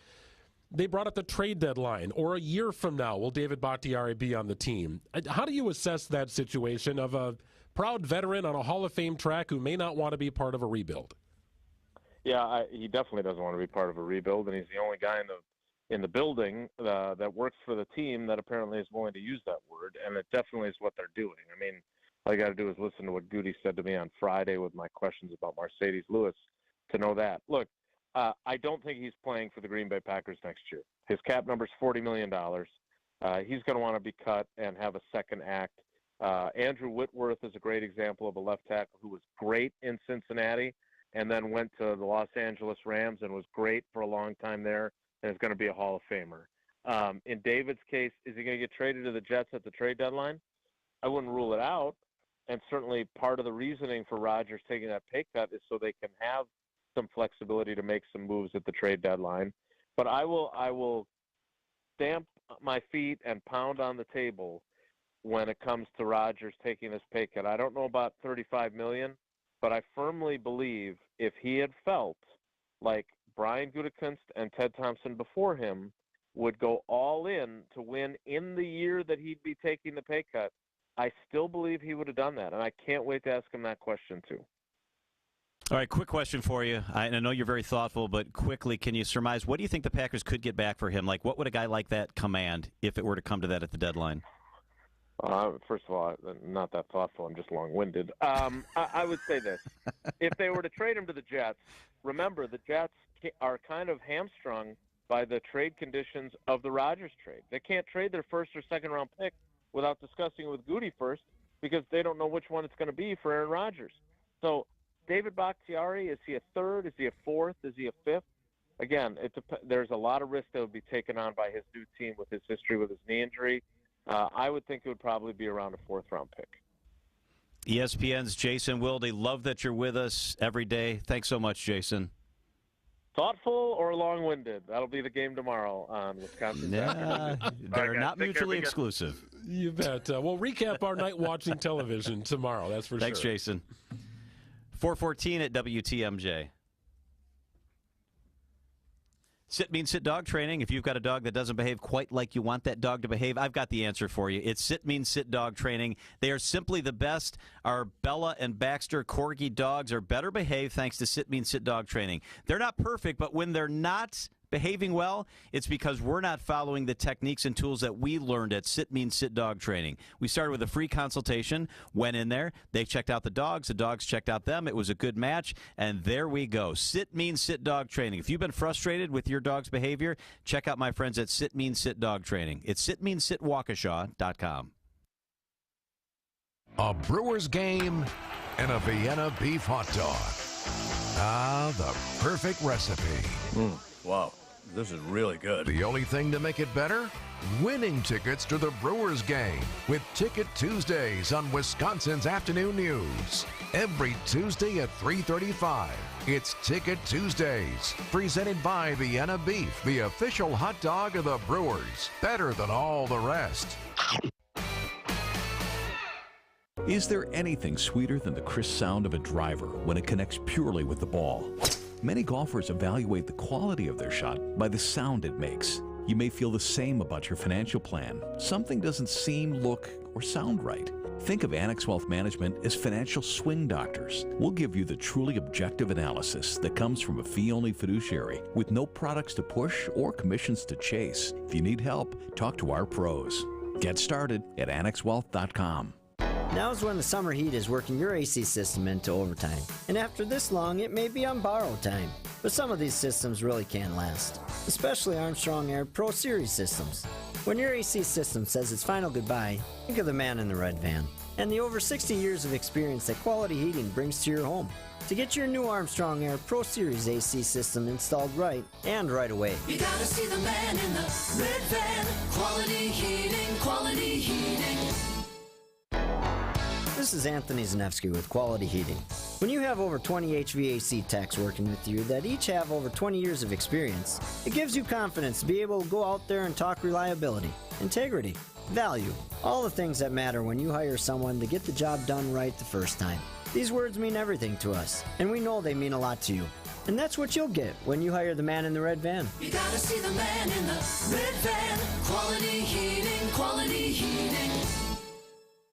They brought up the trade deadline, or a year from now, will David Bakhtiari be on the team? How do you assess that situation of a proud veteran on a Hall of Fame track who may not want to be part of a rebuild? Yeah, he definitely doesn't want to be part of a rebuild, and he's the only guy in the building that works for the team that apparently is willing to use that word, and it definitely is what they're doing. I mean, all you got to do is listen to what Goody said to me on Friday with my questions about Mercedes Lewis to know that. Look, I don't think he's playing for the Green Bay Packers next year. His cap number is $40 million. He's going to want to be cut and have a second act. Andrew Whitworth is a great example of a left tackle who was great in Cincinnati and then went to the Los Angeles Rams and was great for a long time there and is going to be a Hall of Famer. In David's case, is he going to get traded to the Jets at the trade deadline? I wouldn't rule it out. And certainly part of the reasoning for Rodgers taking that pay cut is so they can have some flexibility to make some moves at the trade deadline. But I will stamp my feet and pound on the table when it comes to Rodgers taking this pay cut. I don't know about $35 million, but I firmly believe if he had felt like Brian Gutekunst and Ted Thompson before him would go all in to win in the year that he'd be taking the pay cut, I still believe he would have done that, and I can't wait to ask him that question too. All right, quick question for you. I know you're very thoughtful, but quickly, can you surmise, what do you think the Packers could get back for him? Like, what would a guy like that command if it were to come to that at the deadline? First of all, I'm not that thoughtful. I'm just long-winded. I would say this. If they were to trade him to the Jets, remember, the Jets are kind of hamstrung by the trade conditions of the Rodgers trade. They can't trade their first or second round pick without discussing it with Goody first because they don't know which one it's going to be for Aaron Rodgers. So David Bakhtiari, is he a third? Is he a fourth? Is he a fifth? Again, there's a lot of risk that would be taken on by his new team with his history with his knee injury. I would think it would probably be around a fourth-round pick. ESPN's Jason Wilde. Love that you're with us every day. Thanks so much, Jason. Thoughtful or long-winded? That'll be the game tomorrow on Wisconsin. They're not mutually exclusive. You bet. We'll recap our night watching television tomorrow. That's for sure. Thanks, Jason. 4:14 at WTMJ. Sit means sit dog training. If you've got a dog that doesn't behave quite like you want that dog to behave, I've got the answer for you. It's sit means sit dog training. They are simply the best. Our Bella and Baxter Corgi dogs are better behaved thanks to sit means sit dog training. They're not perfect, but when they're not behaving well, it's because we're not following the techniques and tools that we learned at Sit Means Sit Dog Training. We started with a free consultation, went in there, they checked out the dogs checked out them, it was a good match, and there we go. Sit Means Sit Dog Training. If you've been frustrated with your dog's behavior, check out my friends at Sit Means Sit Dog Training. It's sitmeanssitwaukesha.com. A Brewers game and a Vienna beef hot dog. Ah, the perfect recipe. Wow. This is really good. The only thing to make it better? Winning tickets to the Brewers game with Ticket Tuesdays on Wisconsin's Afternoon News. Every Tuesday at 3:35, it's Ticket Tuesdays, presented by Vienna Beef, the official hot dog of the Brewers. Better than all the rest. Is there anything sweeter than the crisp sound of a driver when it connects purely with the ball? Many golfers evaluate the quality of their shot by the sound it makes. You may feel the same about your financial plan. Something doesn't seem, look, or sound right. Think of Annex Wealth Management as financial swing doctors. We'll give you the truly objective analysis that comes from a fee-only fiduciary with no products to push or commissions to chase. If you need help, talk to our pros. Get started at annexwealth.com. Now's when the summer heat is working your AC system into overtime. And after this long, it may be on borrowed time. But some of these systems really can last, especially Armstrong Air Pro Series systems. When your AC system says its final goodbye, think of the man in the red van and the over 60 years of experience that Quality Heating brings to your home. To get your new Armstrong Air Pro Series AC system installed right and right away. You gotta see the man in the red van. Quality Heating, Quality Heating. This is Anthony Zanevsky with Quality Heating. When you have over 20 HVAC techs working with you that each have over 20 years of experience, it gives you confidence to be able to go out there and talk reliability, integrity, value, all the things that matter when you hire someone to get the job done right the first time. These words mean everything to us, and we know they mean a lot to you. And that's what you'll get when you hire the man in the red van. You gotta see the man in the red van. Quality Heating, Quality Heating.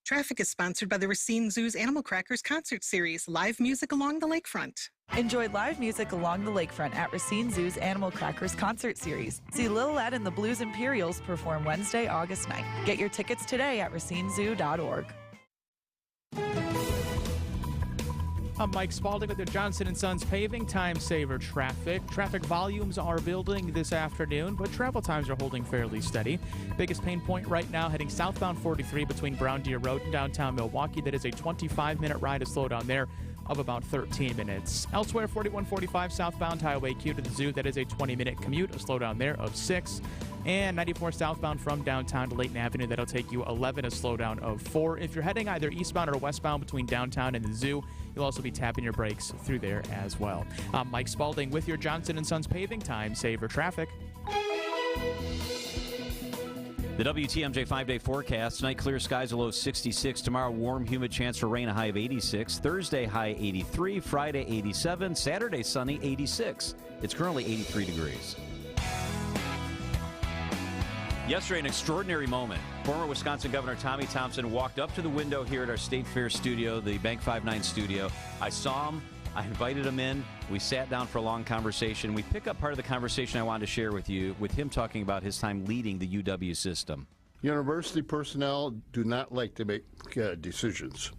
Traffic is sponsored by the Racine Zoo's Animal Crackers Concert Series, live music along the lakefront. Enjoy live music along the lakefront at Racine Zoo's Animal Crackers Concert Series. See Lil Ed and the Blues Imperials perform Wednesday, August 9th. Get your tickets today at racinezoo.org. I'm Mike Spalding with the Johnson & Sons Paving Time Saver Traffic. Traffic volumes are building this afternoon, but travel times are holding fairly steady. Biggest pain point right now heading southbound 43 between Brown Deer Road and downtown Milwaukee. That is a 25-minute ride to slow down there. of about 13 minutes. Elsewhere, 4145 southbound Highway Q to the Zoo, that is a 20-minute commute, a slowdown there of 6. And 94 southbound from downtown to Layton Avenue, that'll take you 11, a slowdown of 4. If you're heading either eastbound or westbound between downtown and the Zoo, you'll also be tapping your brakes through there as well. I'm Mike Spalding with your Johnson & Sons Paving Time Saver Traffic. The WTMJ 5-day forecast. Tonight, clear skies, a low 66. Tomorrow, warm, humid, chance for rain, a high of 86. Thursday, high 83. Friday, 87. Saturday, sunny, 86. It's currently 83 degrees. Yesterday, an extraordinary moment. Former Wisconsin Governor Tommy Thompson walked up to the window here at our State Fair studio, the Bank 5-9 studio. I saw him. I invited him in. We sat down for a long conversation. We pick up part of the conversation I wanted to share with you, with him talking about his time leading the UW system. University personnel do not like to make decisions.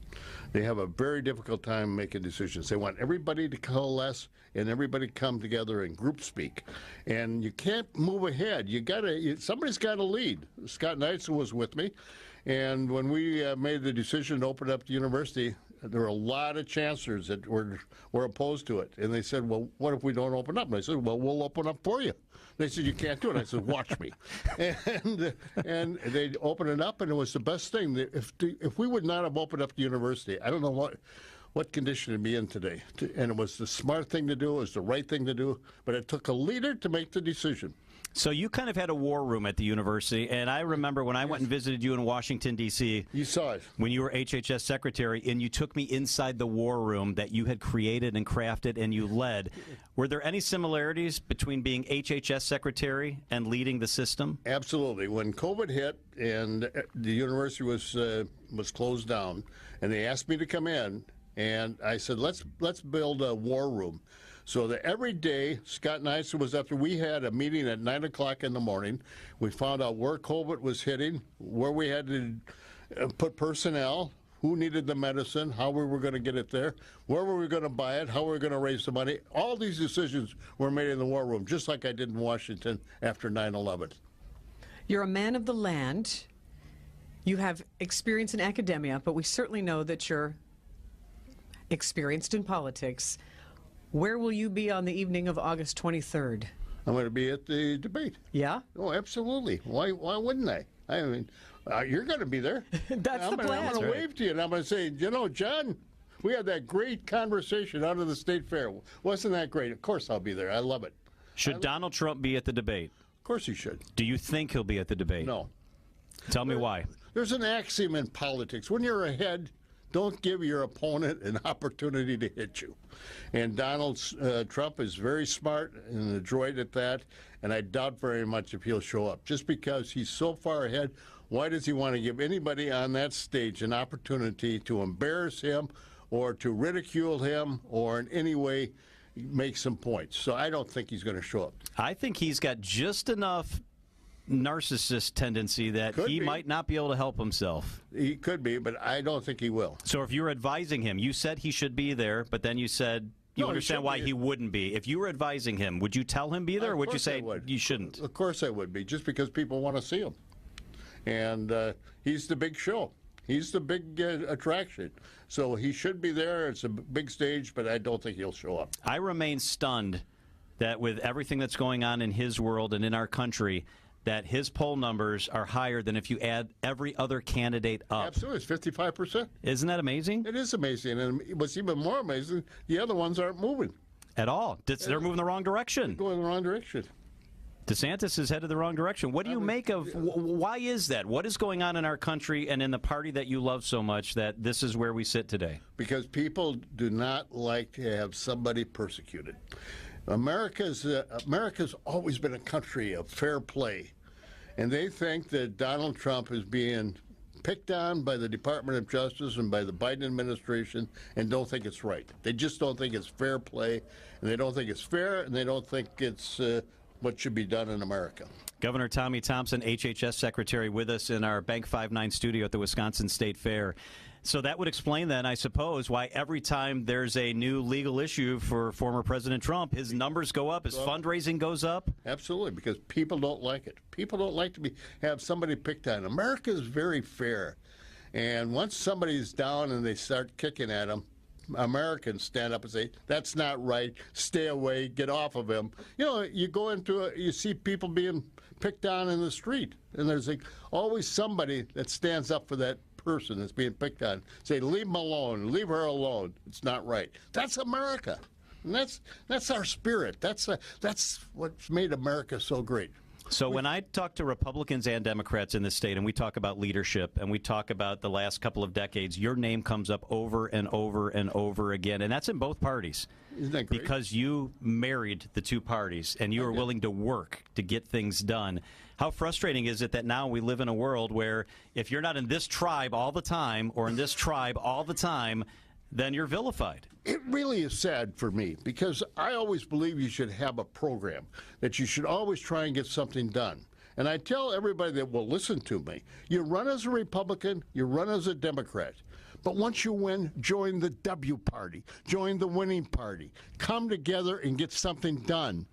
They have a very difficult time making decisions. They want everybody to coalesce and everybody come together and group speak. And you can't move ahead. Somebody's got to lead. Scott Knightson was with me. And when we made the decision to open up the university, there were a lot of chancellors that were opposed to it. And they said, well, what if we don't open up? And I said, well, we'll open up for you. They said, you can't do it. I said, watch me. And they opened it up, and it was the best thing. If we would not have opened up the university, I don't know what condition it'd be in today. And it was the smart thing to do. It was the right thing to do. But it took a leader to make the decision. So you kind of had a war room at the university, and I remember when I went and visited you in Washington, D.C. You saw it. When you were HHS secretary, and you took me inside the war room that you had created and crafted and you led. Were there any similarities between being HHS secretary and leading the system? Absolutely. When COVID hit and the university was closed down, and they asked me to come in, and I said, let's build a war room. So that every day, Scott Knightson was up there. We had a meeting at 9 o'clock in the morning. We found out where COVID was hitting, where we had to put personnel, who needed the medicine, how we were going to get it there, where were we going to buy it, how we were going to raise the money. All these decisions were made in the war room, just like I did in Washington after 9/11. You're a man of the land. You have experience in academia, but we certainly know that you're experienced in politics. Where will you be on the evening of August 23rd? I'm going to be at the debate. Yeah? Oh, absolutely. Why wouldn't I? I mean, you're going to be there. That's the plan. I'm going to wave to you, and I'm going to say, John, we had that great conversation out of the State Fair. Wasn't that great? Of course I'll be there. I love it. Should Donald Trump be at the debate? Of course he should. Do you think he'll be at the debate? No. Tell me why. There's an axiom in politics. When you're ahead, don't give your opponent an opportunity to hit you. And Donald Trump is very smart and adroit at that, and I doubt very much if he'll show up. Just because he's so far ahead, why does he want to give anybody on that stage an opportunity to embarrass him or to ridicule him or in any way make some points? So I don't think he's going to show up. I think he's got just enough narcissist tendency that he might not be able to help himself. He could be, but I don't think he will. So if you're advising him, you said he should be there, but then you said you understand why he wouldn't be. If you were advising him, would you tell him be there, or would you say you shouldn't? Of course I would be, just because people want to see him. And he's the big show. He's the big attraction. So he should be there. It's a big stage, but I don't think he'll show up. I remain stunned that with everything that's going on in his world and in our country, that his poll numbers are higher than if you add every other candidate up. Absolutely. It's 55%. Isn't that amazing? It is amazing. And what's even more amazing, the other ones aren't moving. At all. They're moving the wrong direction. They're going the wrong direction. DeSantis is headed the wrong direction. What do you make of, why is that? What is going on in our country and in the party that you love so much that this is where we sit today? Because people do not like to have somebody persecuted. America's always been a country of fair play, and they think that Donald Trump is being picked on by the Department of Justice and by the Biden administration and don't think it's right. They just don't think it's fair play, and they don't think it's fair, and they don't think it's what should be done in America. Governor Tommy Thompson, HHS Secretary, with us in our Bank 5-9 studio at the Wisconsin State Fair. So that would explain then, I suppose, why every time there's a new legal issue for former President Trump, his numbers go up, his fundraising goes up? Absolutely, because people don't like it. People don't like to have somebody picked on. America is very fair. And once somebody's down and they start kicking at them, Americans stand up and say, that's not right, stay away, get off of him. You know, you go into you see people being picked on in the street, and there's always somebody that stands up for that person that's being picked on. Say, leave him alone, leave her alone. It's not right. That's America. And that's our spirit. That's what's made America so great. So when I talk to Republicans and Democrats in this state, and we talk about leadership, and we talk about the last couple of decades, your name comes up over and over and over again, and that's in both parties. Isn't that great? Because you married the two parties, and you are willing to work to get things done. How frustrating is it that now we live in a world where if you're not in this tribe all the time, or in this tribe all the time, then you're vilified? It really is sad for me, because I always believe you should have a program, that you should always try and get something done. And I tell everybody that will listen to me, you run as a Republican, you run as a Democrat. But once you win, join the W party, join the winning party. Come together and get something done.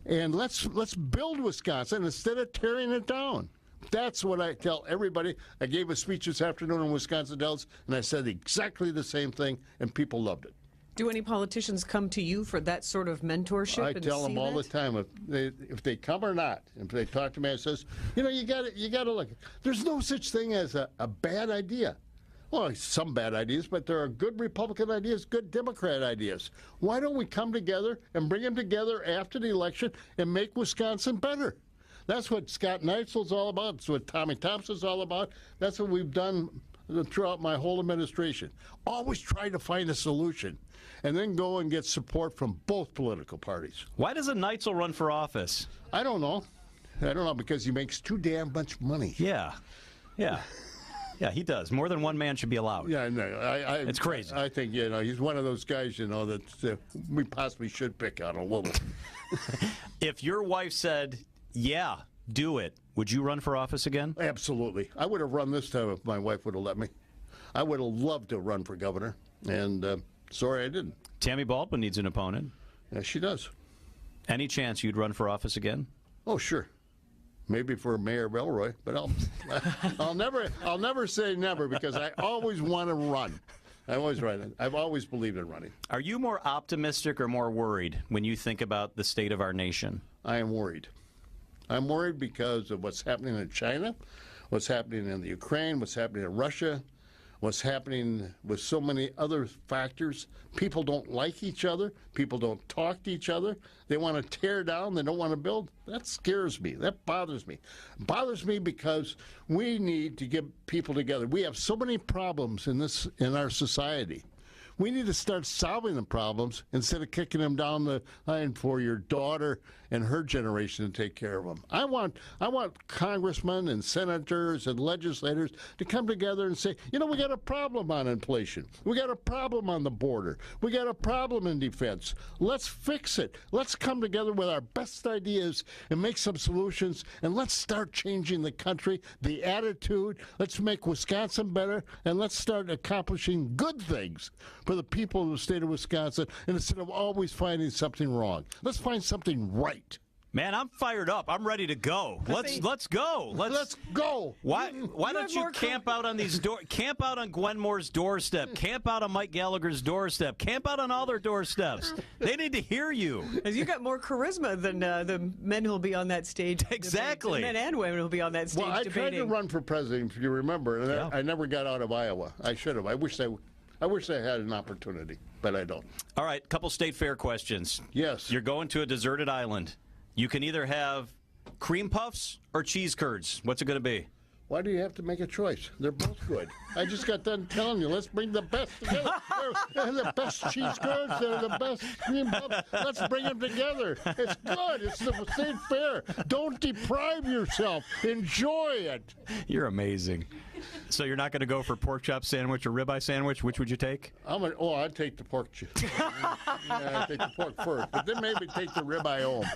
And let's build Wisconsin instead of tearing it down. That's what I tell everybody. I gave a speech this afternoon in Wisconsin Dells, and I said exactly the same thing, and people loved it. Do any politicians come to you for that sort of mentorship? I tell them all the time, if they come or not, if they talk to me, I says, you know, you got to look. There's no such thing as a bad idea. Well, some bad ideas, but there are good Republican ideas, good Democrat ideas. Why don't we come together and bring them together after the election and make Wisconsin better? That's what Scott Neitzel's all about. That's what Tommy Thompson's all about. That's what we've done throughout my whole administration. Always try to find a solution, and then go and get support from both political parties. Why doesn't Neitzel run for office? I don't know. Because he makes too damn much money. Yeah. Yeah, he does. More than one man should be allowed. Yeah, no, it's crazy. I think, he's one of those guys, that we possibly should pick on a little. If your wife said, yeah, do it, would you run for office again? Absolutely. I would have run this time if my wife would have let me. I would have loved to run for governor, and sorry I didn't. Tammy Baldwin needs an opponent. Yeah, she does. Any chance you'd run for office again? Oh, sure. Maybe for Mayor of Elroy, but I'll never say never, because I always want to run. I've always believed in running. Are you more optimistic or more worried when you think about the state of our nation? I am worried. I'm worried because of what's happening in China, what's happening in the Ukraine, what's happening in Russia, what's happening with so many other factors. People don't like each other. People don't talk to each other. They want to tear down. They don't want to build. That scares me. That bothers me. It bothers me because we need to get people together. We have so many problems in our society. We need to start solving the problems instead of kicking them down the line for your daughter and her generation to take care of them. I want congressmen and senators and legislators to come together and say, we got a problem on inflation. We got a problem on the border. We got a problem in defense. Let's fix it. Let's come together with our best ideas and make some solutions, and let's start changing the country, the attitude. Let's make Wisconsin better, and let's start accomplishing good things for the people of the state of Wisconsin, and instead of always finding something wrong. Let's find something right. Man, I'm fired up. I'm ready to go. Let's go. Let's go. Why don't you camp out on camp out on Gwen Moore's doorstep, camp out on Mike Gallagher's doorstep, camp out on all their doorsteps. They need to hear you. Because you got more charisma than the men who'll be on that stage. Exactly. Men and women who'll be on that stage debating. Well, I tried to run for president, if you remember, and I never got out of Iowa. I should have. I wish I had an opportunity, but I don't. All right, couple state fair questions. Yes. You're going to a deserted island. You can either have cream puffs or cheese curds. What's it going to be? Why do you have to make a choice? They're both good. I just got done telling you, let's bring the best together. They're the best cheese curds. They're the best cream puffs. Let's bring them together. It's good. It's the state fair. Don't deprive yourself. Enjoy it. You're amazing. So you're not going to go for pork chop sandwich or ribeye sandwich? Which would you take? I'd take the pork chop. I'd take the pork first, but then maybe take the ribeye home.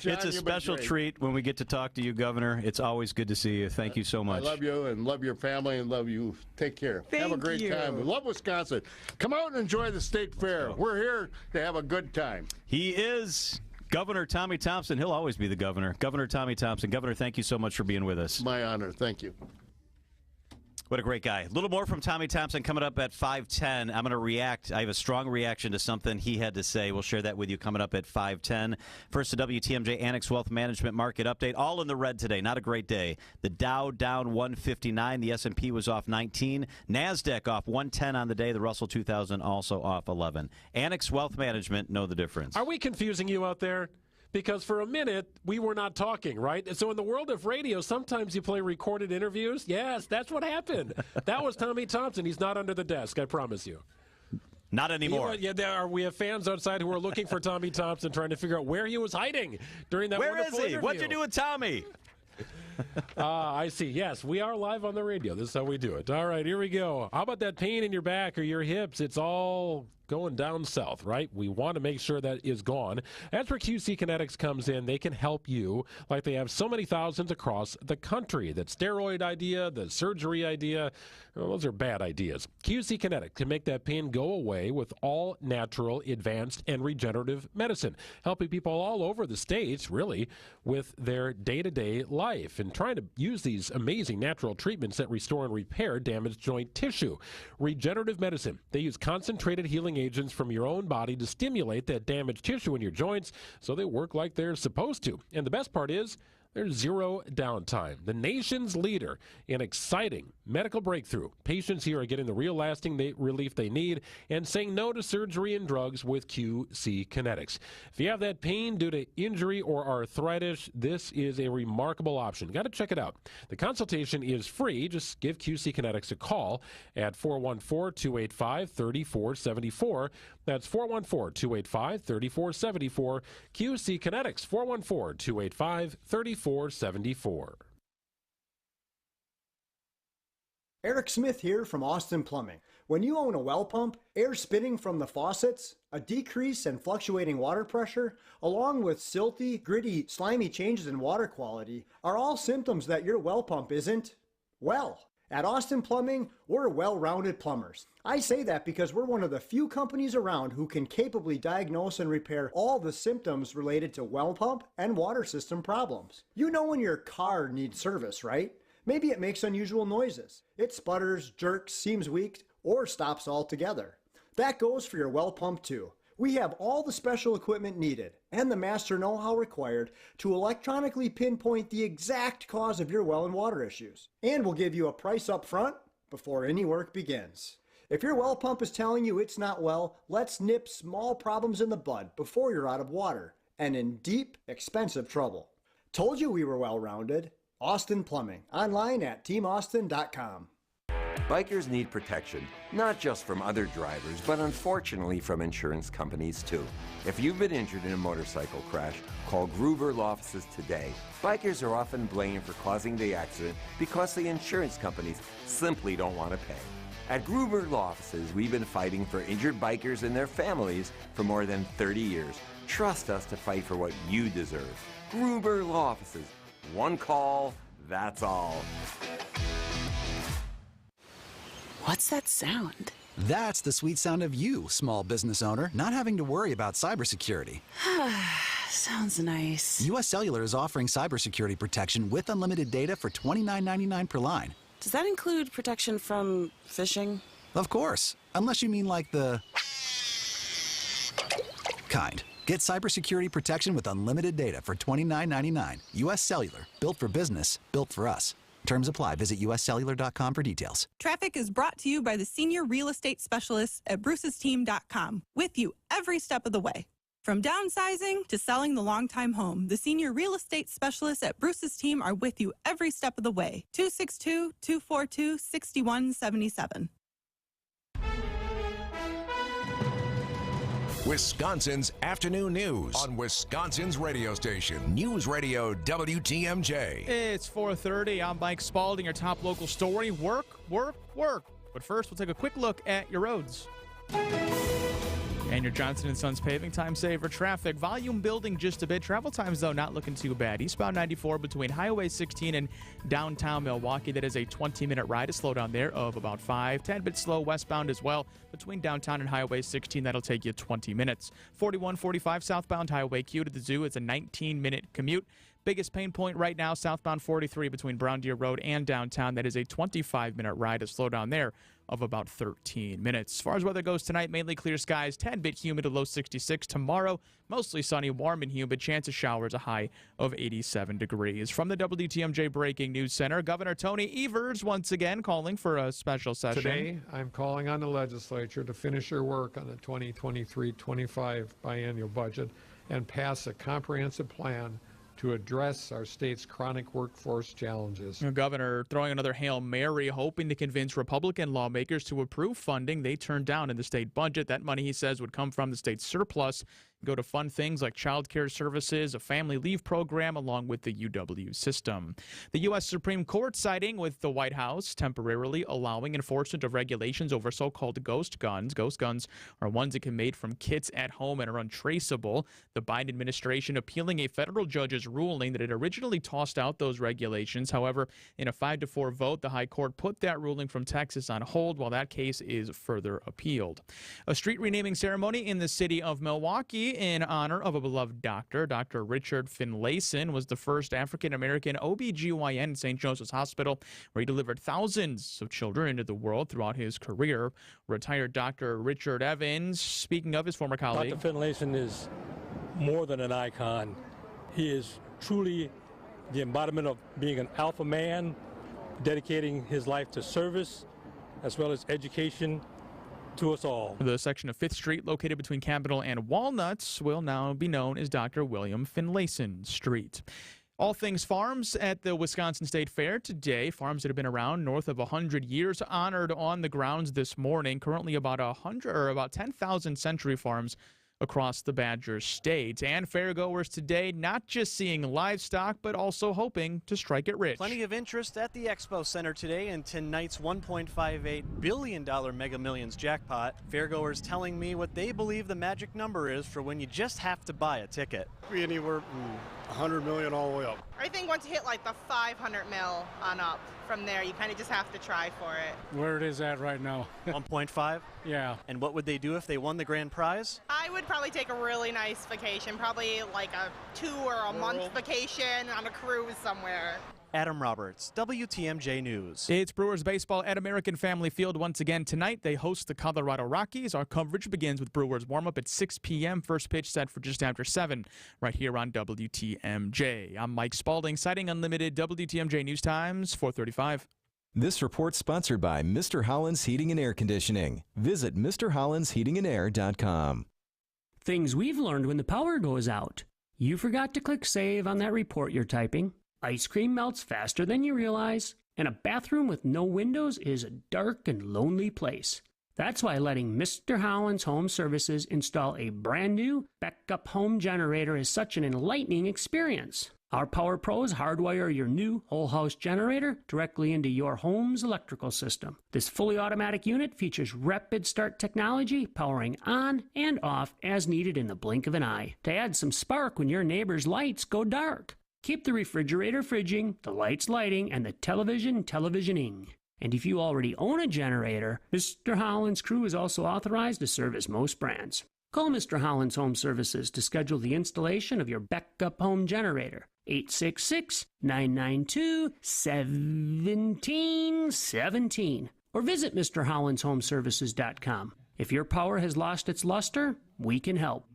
It's a special treat when we get to talk to you, Governor. It's always good to see you. Thank you so much. I love you and love your family and love you. Take care. Have a great time. We love Wisconsin. Come out and enjoy the state fair. We're here to have a good time. He is Governor Tommy Thompson. He'll always be the governor. Governor Tommy Thompson. Governor, thank you so much for being with us. My honor. Thank you. What a great guy. A little more from Tommy Thompson coming up at 5:10. I'm going to react. I have a strong reaction to something he had to say. We'll share that with you coming up at 5:10. First, the WTMJ Annex Wealth Management Market Update. All in the red today. Not a great day. The Dow down 159. The S&P was off 19. NASDAQ off 110 on the day. The Russell 2000 also off 11. Annex Wealth Management know the difference. Are we confusing you out there? Because for a minute, we were not talking, right? So in the world of radio, sometimes you play recorded interviews. Yes, that's what happened. That was Tommy Thompson. He's not under the desk, I promise you. Not anymore. We have fans outside who are looking for Tommy Thompson, trying to figure out where he was hiding during that wonderful interview. Where is he? What'd you do with Tommy? I see. Yes, we are live on the radio. This is how we do it. All right, here we go. How about that pain in your back or your hips? It's all going down south, right? We want to make sure that is gone. That's where QC Kinetics comes in. They can help you like they have so many thousands across the country. That steroid idea, the surgery idea, well, those are bad ideas. QC Kinetics can make that pain go away with all natural, advanced, and regenerative medicine, helping people all over the states, really, with their day-to-day life and trying to use these amazing natural treatments that restore and repair damaged joint tissue. Regenerative medicine. They use concentrated healing agents from your own body to stimulate that damaged tissue in your joints so they work like they're supposed to. And the best part is, there's zero downtime. The nation's leader in exciting medical breakthrough. Patients here are getting the real lasting relief they need and saying no to surgery and drugs with QC Kinetics. If you have that pain due to injury or arthritis, this is a remarkable option. Got to check it out. The consultation is free. Just give QC Kinetics a call at 414-285-3474. That's 414-285-3474. QC Kinetics, 414-285-3474. Eric Smith here from Austin Plumbing. When you own a well pump, air spitting from the faucets, a decrease in fluctuating water pressure, along with silty, gritty, slimy changes in water quality, are all symptoms that your well pump isn't well. At Austin Plumbing, we're well-rounded plumbers. I say that because we're one of the few companies around who can capably diagnose and repair all the symptoms related to well pump and water system problems. You know when your car needs service, right? Maybe it makes unusual noises. It sputters, jerks, seems weak, or stops altogether. That goes for your well pump too. We have all the special equipment needed and the master know-how required to electronically pinpoint the exact cause of your well and water issues. And we'll give you a price up front before any work begins. If your well pump is telling you it's not well, let's nip small problems in the bud before you're out of water and in deep, expensive trouble. Told you we were well-rounded. Austin Plumbing. Online at teamaustin.com. Bikers need protection, not just from other drivers, but unfortunately from insurance companies too. If you've been injured in a motorcycle crash, call Gruber Law Offices today. Bikers are often blamed for causing the accident because the insurance companies simply don't want to pay. At Gruber Law Offices, we've been fighting for injured bikers and their families for more than 30 years. Trust us to fight for what you deserve. Gruber Law Offices. One call, that's all. What's that sound? That's the sweet sound of you, small business owner, not having to worry about cybersecurity. Sounds nice. U.S. Cellular is offering cybersecurity protection with unlimited data for $29.99 per line. Does that include protection from phishing? Of course, unless you mean like the kind. Get cybersecurity protection with unlimited data for $29.99. U.S. Cellular, built for business, built for us. Terms apply. Visit uscellular.com for details. Traffic is brought to you by the senior real estate specialists at brucesteam.com, with you every step of the way. From downsizing to selling the long-time home, the senior real estate specialists at Bruce's Team are with you every step of the way. 262-242-6177. Wisconsin's afternoon news on Wisconsin's radio station, News Radio WTMJ. It's 4:30. I'm Mike Spalding. Your top local story: work, work, work. But first, we'll take a quick look at your roads. And your Johnson & Sons paving time saver traffic. Volume building just a bit. Travel times, though, not looking too bad. Eastbound 94 between Highway 16 and downtown Milwaukee. That is a 20-minute ride. A slowdown there of about 5. 10-bit slow westbound as well. Between downtown and Highway 16, that'll take you 20 minutes. 4145 southbound Highway Q to the Zoo. It's a 19-minute commute. Biggest pain point right now, southbound 43 between Brown Deer Road and downtown. That is a 25-minute ride. A slowdown there of about 13 minutes. As far as weather goes tonight, mainly clear skies, 10-bit humid, a low 66. Tomorrow, mostly sunny, warm and humid, chance of showers, a high of 87 degrees. From the WTMJ Breaking News Center, Governor Tony Evers once again calling for a special session. Today, I'm calling on the legislature to finish their work on the 2023-25 biennial budget and pass a comprehensive plan to address our state's chronic workforce challenges. The governor throwing another Hail Mary, hoping to convince Republican lawmakers to approve funding they turned down in the state budget. That money, he says, would come from the state surplus, go to fund things like child care services, a family leave program, along with the UW system. The U.S. Supreme Court siding with the White House, temporarily allowing enforcement of regulations over so-called ghost guns. Ghost guns are ones that can be made from kits at home and are untraceable. The Biden administration appealing a federal judge's ruling that had originally tossed out those regulations. However, in a 5-4 vote, the High Court put that ruling from Texas on hold while that case is further appealed. A street renaming ceremony in the city of Milwaukee in honor of a beloved doctor. Dr. Richard Finlayson was the first African-American OBGYN in St. Joseph's Hospital, where he delivered thousands of children into the world throughout his career. Retired Dr. Richard Evans, speaking of his former colleague. Dr. Finlayson is more than an icon. He is truly the embodiment of being an alpha man, dedicating his life to service as well as education to us all. The section of 5th Street located between Capitol and Walnuts will now be known as Dr. William Finlayson Street. All things farms at the Wisconsin State Fair today. Farms that have been around north of 100 years honored on the grounds this morning. Currently about 10,000 Century Farms across the Badger State. And fairgoers today not just seeing livestock, but also hoping to strike it rich. Plenty of interest at the Expo Center today in tonight's $1.58 billion Mega Millions jackpot. Fairgoers telling me what they believe the magic number is for when you just have to buy a ticket. Anywhere from 100 million all the way up. I think once you hit like the 500 mil on up, from there you kind of just have to try for it. Where it is at right now. 1.5? Yeah. And what would they do if they won the grand prize? I would probably take a really nice vacation, probably like a 2 or a month vacation on a cruise somewhere. Adam Roberts, WTMJ News. It's Brewers baseball at American Family Field once again tonight. They host the Colorado Rockies. Our coverage begins with Brewers warm-up at 6 p.m. First pitch set for just after 7 right here on WTMJ. I'm Mike Spalding, citing Unlimited WTMJ News Times, 4:35. This report sponsored by Mr. Holland's Heating and Air Conditioning. Visit MrHollandsHeatingandAir.com. Things we've learned when the power goes out. You forgot to click save on that report you're typing. Ice cream melts faster than you realize, and a bathroom with no windows is a dark and lonely place. That's why letting Mr. Holland's Home Services install a brand new backup home generator is such an enlightening experience. Our Power Pros hardwire your new whole house generator directly into your home's electrical system. This fully automatic unit features rapid start technology, powering on and off as needed in the blink of an eye, to add some spark when your neighbor's lights go dark. Keep the refrigerator fridging, the lights lighting, and the television televisioning. And if you already own a generator, Mr. Holland's crew is also authorized to service most brands. Call Mr. Holland's Home Services to schedule the installation of your backup home generator. 866-992-1717. Or visit MrHollandsHomeservices.com. If your power has lost its luster, we can help.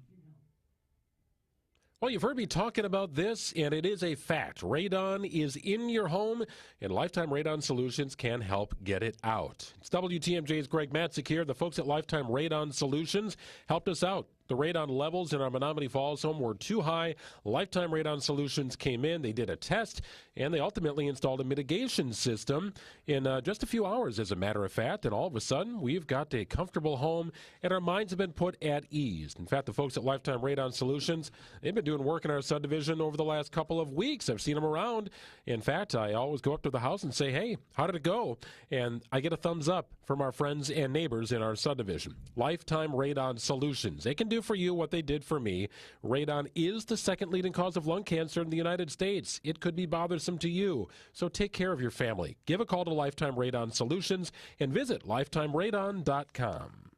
Well, you've heard me talking about this, and it is a fact. Radon is in your home, and Lifetime Radon Solutions can help get it out. It's WTMJ's Greg Matzik here. The folks at Lifetime Radon Solutions helped us out. The radon levels in our Menominee Falls home were too high. Lifetime Radon Solutions came in, they did a test, and they ultimately installed a mitigation system in just a few hours, as a matter of fact. And all of a sudden, we've got a comfortable home, and our minds have been put at ease. In fact, the folks at Lifetime Radon Solutions, they've been doing work in our subdivision over the last couple of weeks. I've seen them around. In fact, I always go up to the house and say, hey, how did it go? And I get a thumbs up from our friends and neighbors in our subdivision. Lifetime Radon Solutions. They can do for you what they did for me. Radon is the second leading cause of lung cancer in the United States. It could be bothersome to you, so take care of your family. Give a call to Lifetime Radon Solutions and visit lifetimeradon.com.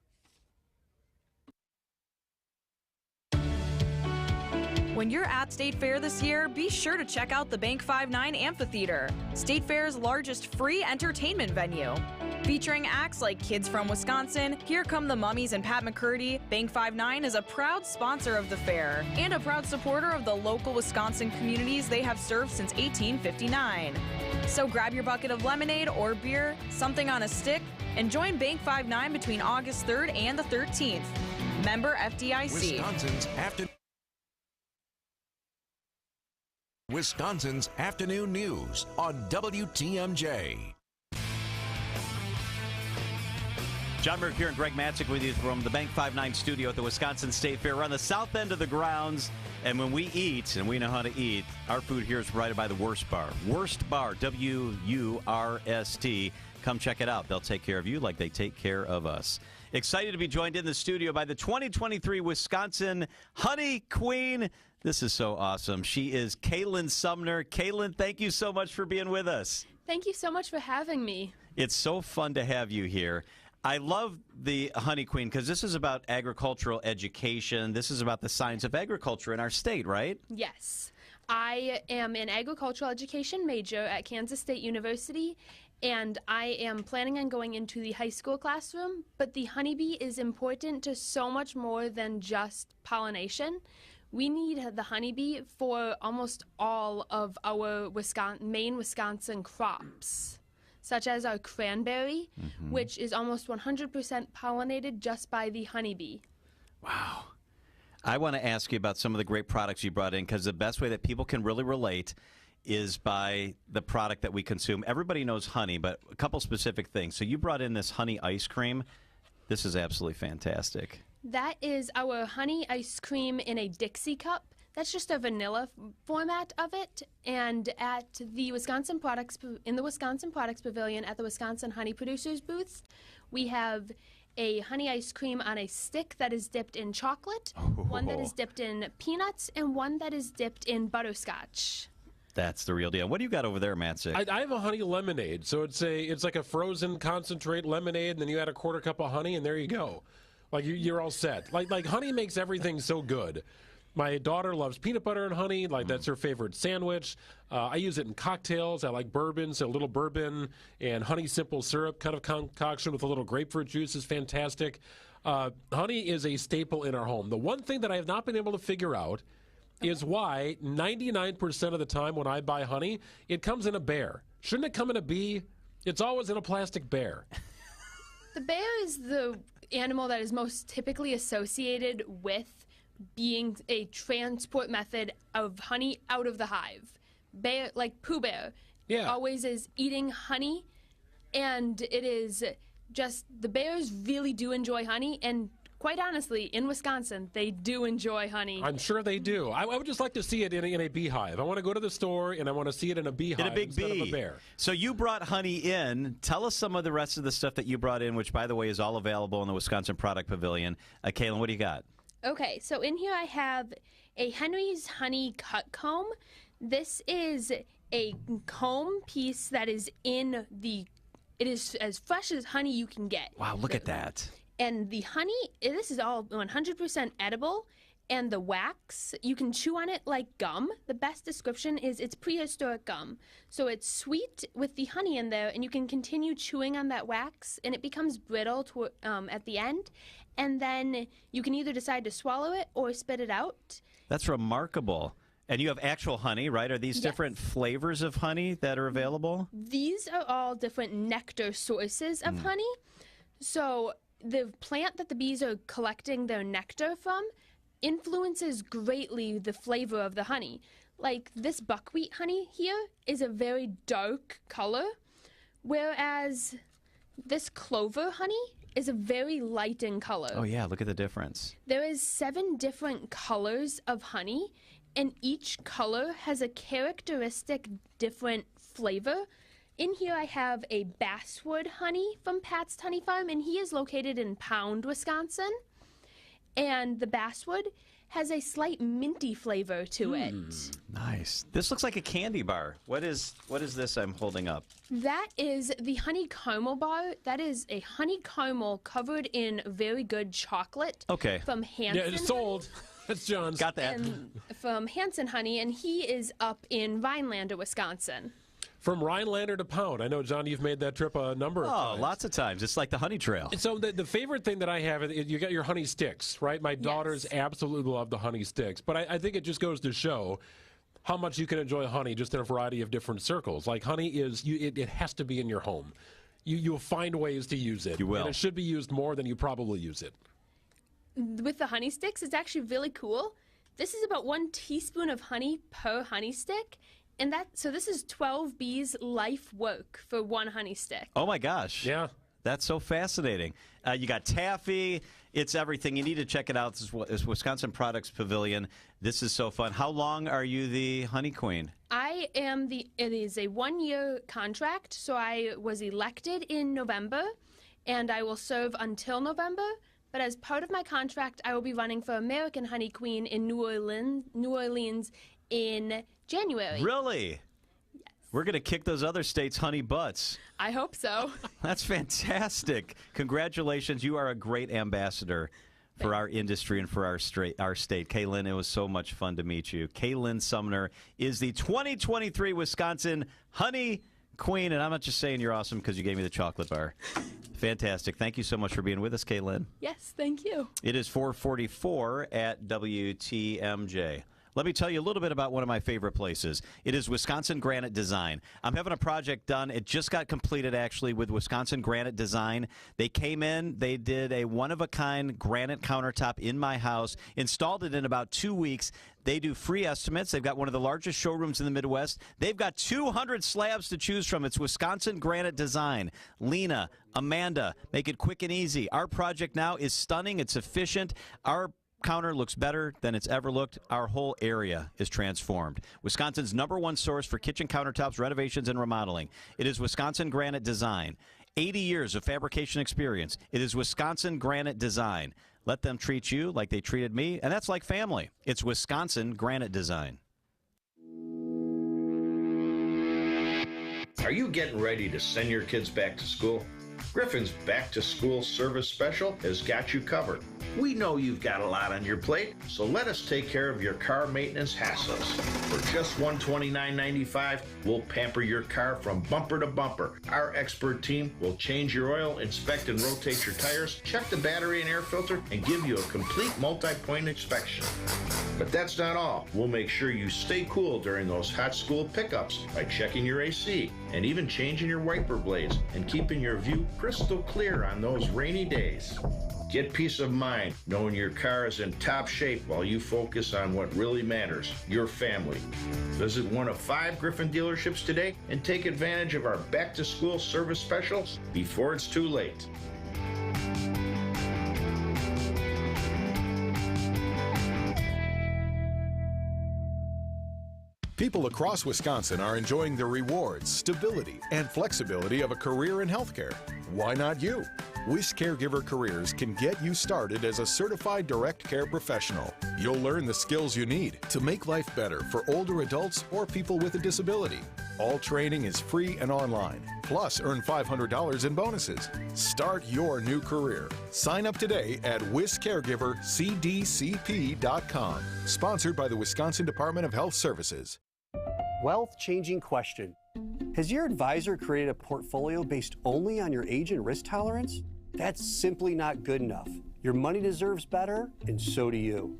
When you're at State Fair this year, be sure to check out the Bank 5-9 Amphitheater, State Fair's largest free entertainment venue. Featuring acts like Kids from Wisconsin, Here Come the Mummies, and Pat McCurdy, Bank 5-9 is a proud sponsor of the fair and a proud supporter of the local Wisconsin communities they have served since 1859. So grab your bucket of lemonade or beer, something on a stick, and join Bank 5-9 between August 3rd and the 13th. Member FDIC. Wisconsin's Afternoon News on WTMJ. John Merck here and Greg Matzik with you from the Bank 5-9 studio at the Wisconsin State Fair. We're on the south end of the grounds, and when we eat, and we know how to eat, our food here is provided by the Worst Bar. Worst Bar, W-U-R-S-T. Come check it out. They'll take care of you like they take care of us. Excited to be joined in the studio by the 2023 Wisconsin Honey Queen. This is so awesome. She is Kaylin Sumner. Kaylin, thank you so much for being with us. Thank you so much for having me. It's so fun to have you here. I love the Honey Queen because this is about agricultural education. This is about the science of agriculture in our state, right? Yes. I am an agricultural education major at Kansas State University, and I am planning on going into the high school classroom, but the honeybee is important to so much more than just pollination. We need the honeybee for almost all of our main Wisconsin crops, such as our cranberry, which is almost 100% pollinated just by the honeybee. Wow. I want to ask you about some of the great products you brought in, because the best way that people can really relate is by the product that we consume. Everybody knows honey, but a couple specific things. So you brought in this honey ice cream. This is absolutely fantastic. That is our honey ice cream in a Dixie cup. That's just a vanilla format of it. And at the Wisconsin Products Pavilion at the Wisconsin Honey Producers booth, we have a honey ice cream on a stick that is dipped in chocolate, one that is dipped in peanuts, and one that is dipped in butterscotch. That's the real deal. What do you got over there, Matzik? I have a honey lemonade. So it's like a frozen concentrate lemonade, and then you add a quarter cup of honey, and there you go. Like you're all set. Like honey makes everything so good. My daughter loves peanut butter and honey. Like that's her favorite sandwich. I use it in cocktails. I like bourbon, so a little bourbon and honey simple syrup kind of concoction with a little grapefruit juice is fantastic. Honey is a staple in our home. The one thing that I have not been able to figure out is why 99% of the time when I buy honey, it comes in a bear. Shouldn't it come in a bee? It's always in a plastic bear. The bear is the animal that is most typically associated with being a transport method of honey out of the hive. Bear, like Pooh Bear, always is eating honey, and it is just, the bears really do enjoy honey, and quite honestly, in Wisconsin, they do enjoy honey. I'm sure they do. I would just like to see it in a beehive. I want to go to the store, and I want to see it in a beehive in a big instead bee. of a bear. So you brought honey in. Tell us some of the rest of the stuff that you brought in, which, by the way, is all available in the Wisconsin Product Pavilion. Kaylin, what do you got? Okay, so in here I have a Henry's Honey Cut Comb. This is a comb piece that is it is as fresh as honey you can get. Wow, look at that. And the honey, this is all 100% edible, and the wax, you can chew on it like gum. The best description is it's prehistoric gum. So it's sweet with the honey in there, and you can continue chewing on that wax, and it becomes brittle at the end. And then you can either decide to swallow it or spit it out. That's remarkable. And you have actual honey, right? Are these different flavors of honey that are available? These are all different nectar sources of honey. So the plant that the bees are collecting their nectar from influences greatly the flavor of the honey. Like this buckwheat honey here is a very dark color, whereas this clover honey is a very light in color. Oh yeah, look at the difference. There is 7 different colors of honey, and each color has a characteristic different flavor. In here I have a basswood honey from Pat's Honey Farm, and he is located in Pound, Wisconsin. And the basswood has a slight minty flavor to it. Nice. This looks like a candy bar. What is this I'm holding up? That is the honey caramel bar. That is a honey caramel covered in very good chocolate. Okay. From Hanson. Yeah, it's sold. That's John's. Got that. And from Hanson Honey, and he is up in Rhinelander, Wisconsin. From Rhinelander to Pound. I know, John, you've made that trip a number of times. Oh, lots of times. It's like the honey trail. So the favorite thing that I have, you got your honey sticks, right? My daughters absolutely love the honey sticks. But I think it just goes to show how much you can enjoy honey just in a variety of different circles. Like honey it has to be in your home. You'll find ways to use it. You will. And it should be used more than you probably use it. With the honey sticks, it's actually really cool. This is about 1 teaspoon of honey per honey stick. And so this is 12 bees' life work for 1 honey stick. Oh, my gosh. Yeah. That's so fascinating. You got taffy. It's everything. You need to check it out. This is Wisconsin Products Pavilion. This is so fun. How long are you the honey queen? It is a 1-year contract, so I was elected in November, and I will serve until November. But as part of my contract, I will be running for American Honey Queen in New Orleans in January. Really? Yes. We're going to kick those other states' honey butts. I hope so. That's fantastic. Congratulations. You are a great ambassador for our industry and for our state. Kaylin, it was so much fun to meet you. Kaylin Sumner is the 2023 Wisconsin Honey Queen, and I'm not just saying you're awesome because you gave me the chocolate bar. Fantastic. Thank you so much for being with us, Kaylin. Yes, thank you. It is 4:44 at WTMJ. Let me tell you a little bit about one of my favorite places. It is Wisconsin Granite Design. I'm having a project done. It just got completed, actually, with Wisconsin Granite Design. They came in. They did a one-of-a-kind granite countertop in my house, installed it in about 2 weeks. They do free estimates. They've got one of the largest showrooms in the Midwest. They've got 200 slabs to choose from. It's Wisconsin Granite Design. Lena, Amanda, make it quick and easy. Our project now is stunning. It's efficient. Our counter looks better than it's ever looked. Our whole area is transformed. Wisconsin's #1 source for kitchen countertops, renovations, and remodeling. It is Wisconsin Granite Design. 80 years of fabrication experience. It is Wisconsin Granite Design. Let them treat you like they treated me, and that's like family. It's Wisconsin Granite Design. Are you getting ready to send your kids back to school? Griffin's Back to School Service Special has got you covered. We know you've got a lot on your plate, so let us take care of your car maintenance hassles. For just $129.95, we'll pamper your car from bumper to bumper. Our expert team will change your oil, inspect and rotate your tires, check the battery and air filter, and give you a complete multi-point inspection. But that's not all. We'll make sure you stay cool during those hot school pickups by checking your AC and even changing your wiper blades and keeping your view crystal clear on those rainy days. Get peace of mind knowing your car is in top shape while you focus on what really matters, your family. Visit one of 5 Griffin dealerships today and take advantage of our back-to-school service specials before it's too late. People across Wisconsin are enjoying the rewards, stability, and flexibility of a career in healthcare. Why not you? Wish Caregiver Careers can get you started as a certified direct care professional. You'll learn the skills you need to make life better for older adults or people with a disability. All training is free and online. Plus, earn $500 in bonuses. Start your new career. Sign up today at WishCaregiverCDCP.com. Sponsored by the Wisconsin Department of Health Services. Wealth-changing question. Has your advisor created a portfolio based only on your age and risk tolerance? That's simply not good enough. Your money deserves better, and so do you.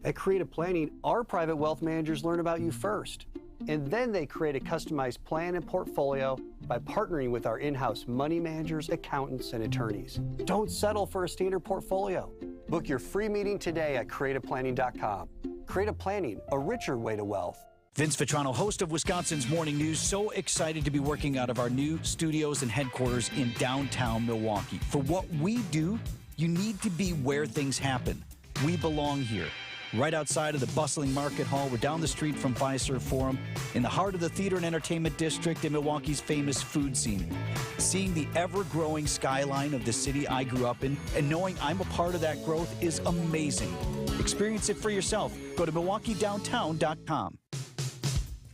At Creative Planning, our private wealth managers learn about you first, and then they create a customized plan and portfolio by partnering with our in-house money managers, accountants, and attorneys. Don't settle for a standard portfolio. Book your free meeting today at creativeplanning.com. Creative Planning, a richer way to wealth. Vince Vitrano, host of Wisconsin's Morning News, so excited to be working out of our new studios and headquarters in downtown Milwaukee. For what we do, you need to be where things happen. We belong here. Right outside of the bustling Market Hall, we're down the street from Fiserv Forum, in the heart of the theater and entertainment district in Milwaukee's famous food scene. Seeing the ever-growing skyline of the city I grew up in and knowing I'm a part of that growth is amazing. Experience it for yourself. Go to MilwaukeeDowntown.com.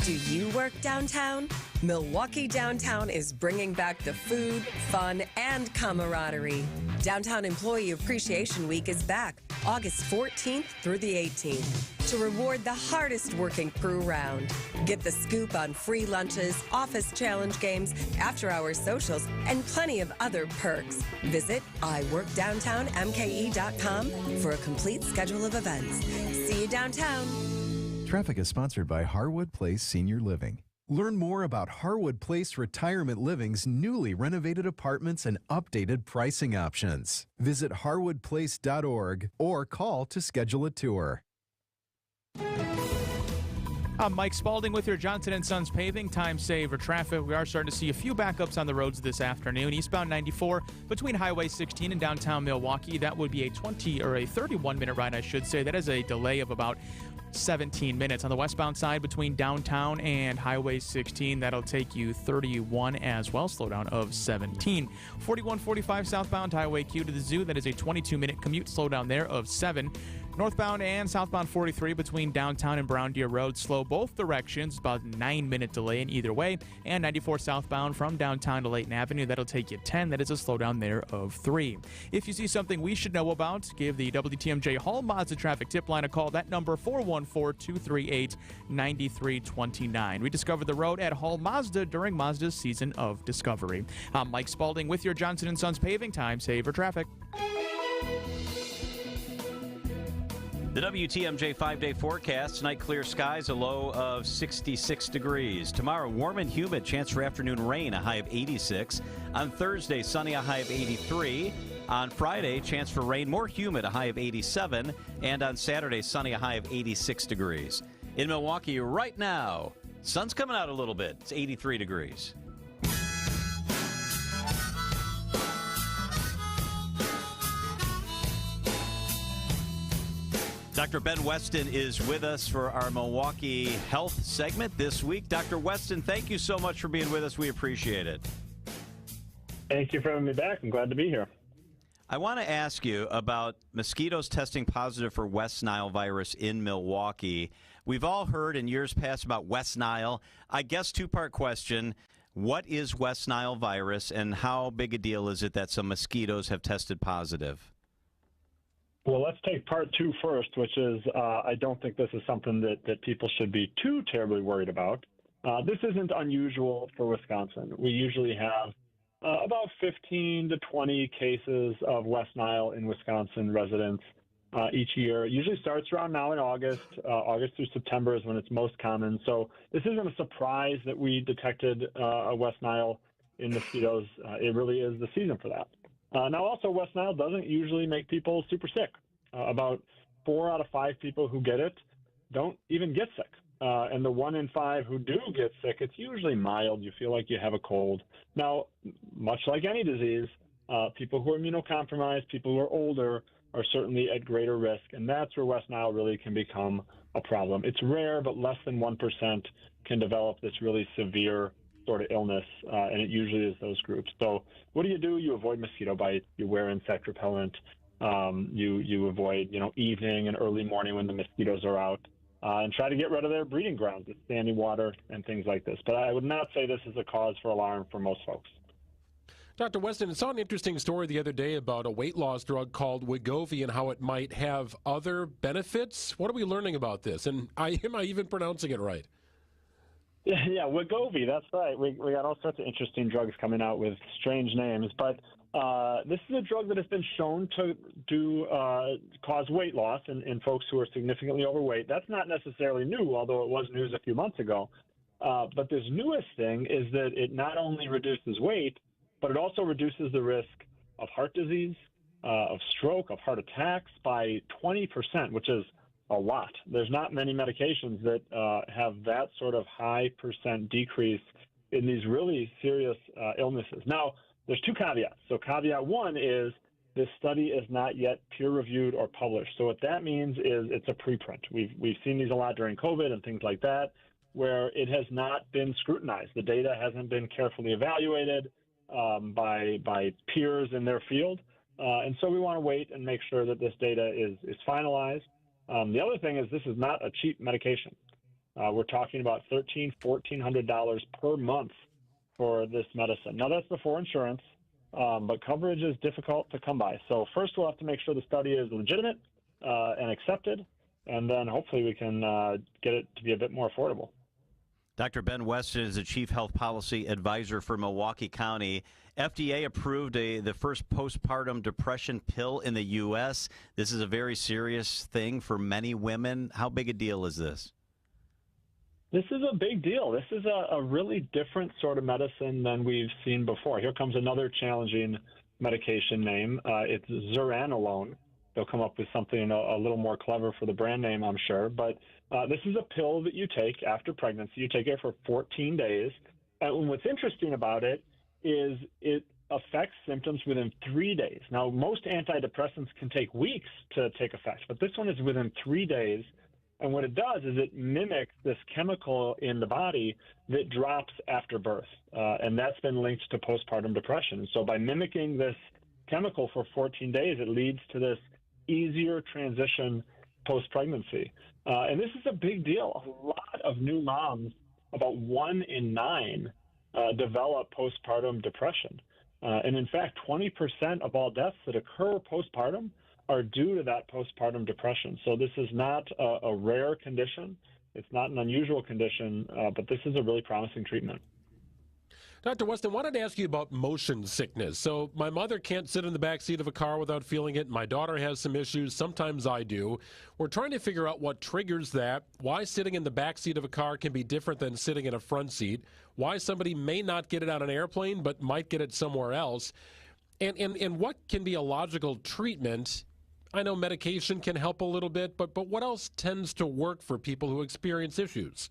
Do you work downtown? Milwaukee Downtown is bringing back the food, fun, and camaraderie. Downtown Employee Appreciation Week is back. August 14th through the 18th, to reward the hardest working crew round. Get the scoop on free lunches, office challenge games, after-hours socials, and plenty of other perks. Visit iworkdowntownmke.com for a complete schedule of events. See you downtown. Traffic is sponsored by Harwood Place Senior Living. Learn more about Harwood Place Retirement Living's newly renovated apartments and updated pricing options. Visit harwoodplace.org or call to schedule a tour. I'm Mike Spalding with your Johnson & Sons Paving Time Saver Traffic. We are starting to see a few backups on the roads this afternoon. Eastbound 94 between Highway 16 and downtown Milwaukee. That would be a 31-minute ride, I should say. That is a delay of about 17 minutes. On the westbound side between downtown and Highway 16, that'll take you 31 as well. Slowdown of 17. 4145 southbound Highway Q to the Zoo. That is a 22-minute commute. Slowdown there of 7. Northbound and southbound 43 between downtown and Brown Deer Road, slow both directions, about a 9-minute delay in either way. And 94 southbound from downtown to Layton Avenue, that'll take you 10. That is a slowdown there of 3. If you see something we should know about, give the WTMJ Hall Mazda traffic tip line a call. That number 414-238-9329. We discovered the road at Hall Mazda during Mazda's season of discovery. I'm Mike Spalding with your Johnson & Sons Paving Time Saver Traffic. The WTMJ 5-day forecast, tonight clear skies, a low of 66 degrees. Tomorrow, warm and humid, chance for afternoon rain, a high of 86. On Thursday, sunny, a high of 83. On Friday, chance for rain, more humid, a high of 87. And on Saturday, sunny, a high of 86 degrees. In Milwaukee right now, sun's coming out a little bit. It's 83 degrees. Dr. Ben Weston is with us for our Milwaukee Health segment this week. Dr. Weston, thank you so much for being with us. We appreciate it. Thank you for having me back. I'm glad to be here. I want to ask you about mosquitoes testing positive for West Nile virus in Milwaukee. We've all heard in years past about West Nile. I guess two-part question. What is West Nile virus, and how big a deal is it that some mosquitoes have tested positive? Well, let's take part two first, which is I don't think this is something that people should be too terribly worried about. This isn't unusual for Wisconsin. We usually have about 15 to 20 cases of West Nile in Wisconsin residents each year. It usually starts around now in August. August through September is when it's most common. So this isn't a surprise that we detected a West Nile in mosquitoes. It really is the season for that. Now, also, West Nile doesn't usually make people super sick. About 4 out of 5 people who get it don't even get sick. And the 1 in 5 who do get sick, it's usually mild. You feel like you have a cold. Now, much like any disease, people who are immunocompromised, people who are older, are certainly at greater risk. And that's where West Nile really can become a problem. It's rare, but less than 1% can develop this really severe sort of illness, and it usually is those groups. So what do? You avoid mosquito bite. You wear insect repellent. You avoid, evening and early morning when the mosquitoes are out, and try to get rid of their breeding grounds, the standing water and things like this. But I would not say this is a cause for alarm for most folks. Dr. Weston, I saw an interesting story the other day about a weight loss drug called Wegovy and how it might have other benefits. What are we learning about this? And am I even pronouncing it right? Yeah, Wegovy, that's right. We got all sorts of interesting drugs coming out with strange names, but this is a drug that has been shown to cause weight loss in folks who are significantly overweight. That's not necessarily new, although it was news a few months ago. But this newest thing is that it not only reduces weight, but it also reduces the risk of heart disease, of stroke, of heart attacks by 20%, which is a lot. There's not many medications that have that sort of high percent decrease in these really serious illnesses. Now, there's 2 caveats. So caveat 1 is this study is not yet peer-reviewed or published. So what that means is it's a preprint. We've seen these a lot during COVID and things like that, where it has not been scrutinized. The data hasn't been carefully evaluated by peers in their field. And so we want to wait and make sure that this data is finalized. The other thing is this is not a cheap medication. We're talking about $1,400 per month for this medicine. Now, that's before insurance, but coverage is difficult to come by. So first we'll have to make sure the study is legitimate, and accepted, and then hopefully we can get it to be a bit more affordable. Dr. Ben Weston is the Chief Health Policy Advisor for Milwaukee County. FDA approved the first postpartum depression pill in the U.S. This is a very serious thing for many women. How big a deal is this? This is a big deal. This is a really different sort of medicine than we've seen before. Here comes another challenging medication name. It's zuranolone. They'll come up with something a little more clever for the brand name, I'm sure. But this is a pill that you take after pregnancy. You take it for 14 days. And what's interesting about it is it affects symptoms within 3 days. Now, most antidepressants can take weeks to take effect, but this one is within 3 days. And what it does is it mimics this chemical in the body that drops after birth. And that's been linked to postpartum depression. So by mimicking this chemical for 14 days, it leads to this easier transition post-pregnancy. And this is a big deal. A lot of new moms, about 1 in 9, develop postpartum depression. And in fact, 20% of all deaths that occur postpartum are due to that postpartum depression. So this is not a rare condition. It's not an unusual condition, but this is a really promising treatment. Dr. Weston, I wanted to ask you about motion sickness. So my mother can't sit in the back seat of a car without feeling it. My daughter has some issues. Sometimes I do. We're trying to figure out what triggers that, why sitting in the back seat of a car can be different than sitting in a front seat, why somebody may not get it on an airplane but might get it somewhere else, and what can be a logical treatment. I know medication can help a little bit, but what else tends to work for people who experience issues?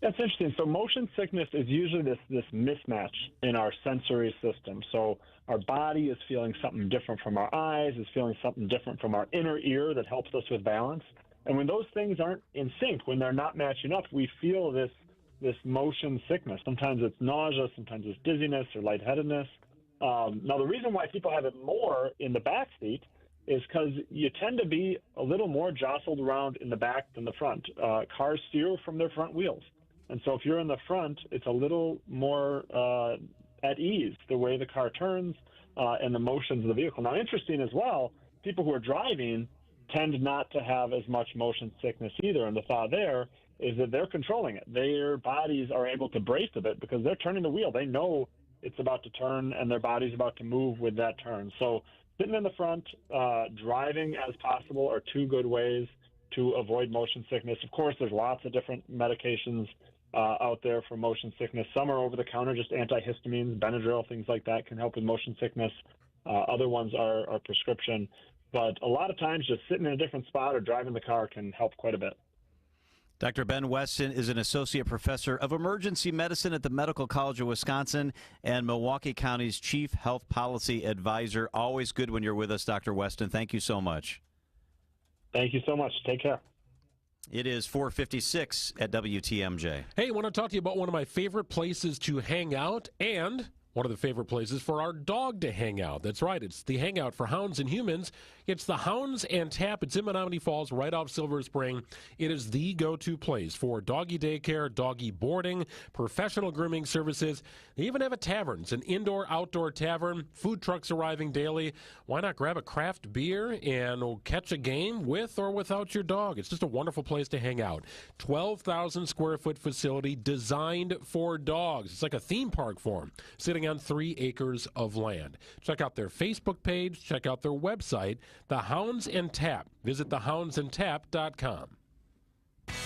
That's interesting. So motion sickness is usually this mismatch in our sensory system. So our body is feeling something different from our eyes, is feeling something different from our inner ear that helps us with balance. And when those things aren't in sync, when they're not matching up, we feel this motion sickness. Sometimes it's nausea, sometimes it's dizziness or lightheadedness. Now, the reason why people have it more in the back seat is because you tend to be a little more jostled around in the back than the front. Cars steer from their front wheels. And so if you're in the front, it's a little more at ease, the way the car turns and the motions of the vehicle. Now, interesting as well, people who are driving tend not to have as much motion sickness either. And the thought there is that they're controlling it. Their bodies are able to brace a bit because they're turning the wheel. They know it's about to turn and their body's about to move with that turn. So sitting in the front, driving as possible are two good ways to avoid motion sickness. Of course, there's lots of different medications out there for motion sickness. Some are over-the-counter, just antihistamines, Benadryl, things like that can help with motion sickness. Other ones are prescription. But a lot of times just sitting in a different spot or driving the car can help quite a bit. Dr. Ben Weston is an associate professor of emergency medicine at the Medical College of Wisconsin and Milwaukee County's Chief Health Policy Advisor. Always good when you're with us, Dr. Weston. Thank you so much. Thank you so much. Take care. It is 4:56 at WTMJ. Hey, I want to talk to you about one of my favorite places to hang out and one of the favorite places for our dog to hang out. That's right. It's the hangout for hounds and humans. It's the Hounds and Tap. It's in Menominee Falls, right off Silver Spring. It is the go-to place for doggy daycare, doggy boarding, professional grooming services. They even have a tavern. It's an indoor-outdoor tavern. Food trucks arriving daily. Why not grab a craft beer and catch a game with or without your dog? It's just a wonderful place to hang out. 12,000 square foot facility designed for dogs. It's like a theme park for them, sitting on 3 acres of land. Check out their Facebook page. Check out their website, The Hounds and Tap. Visit thehoundsandtap.com.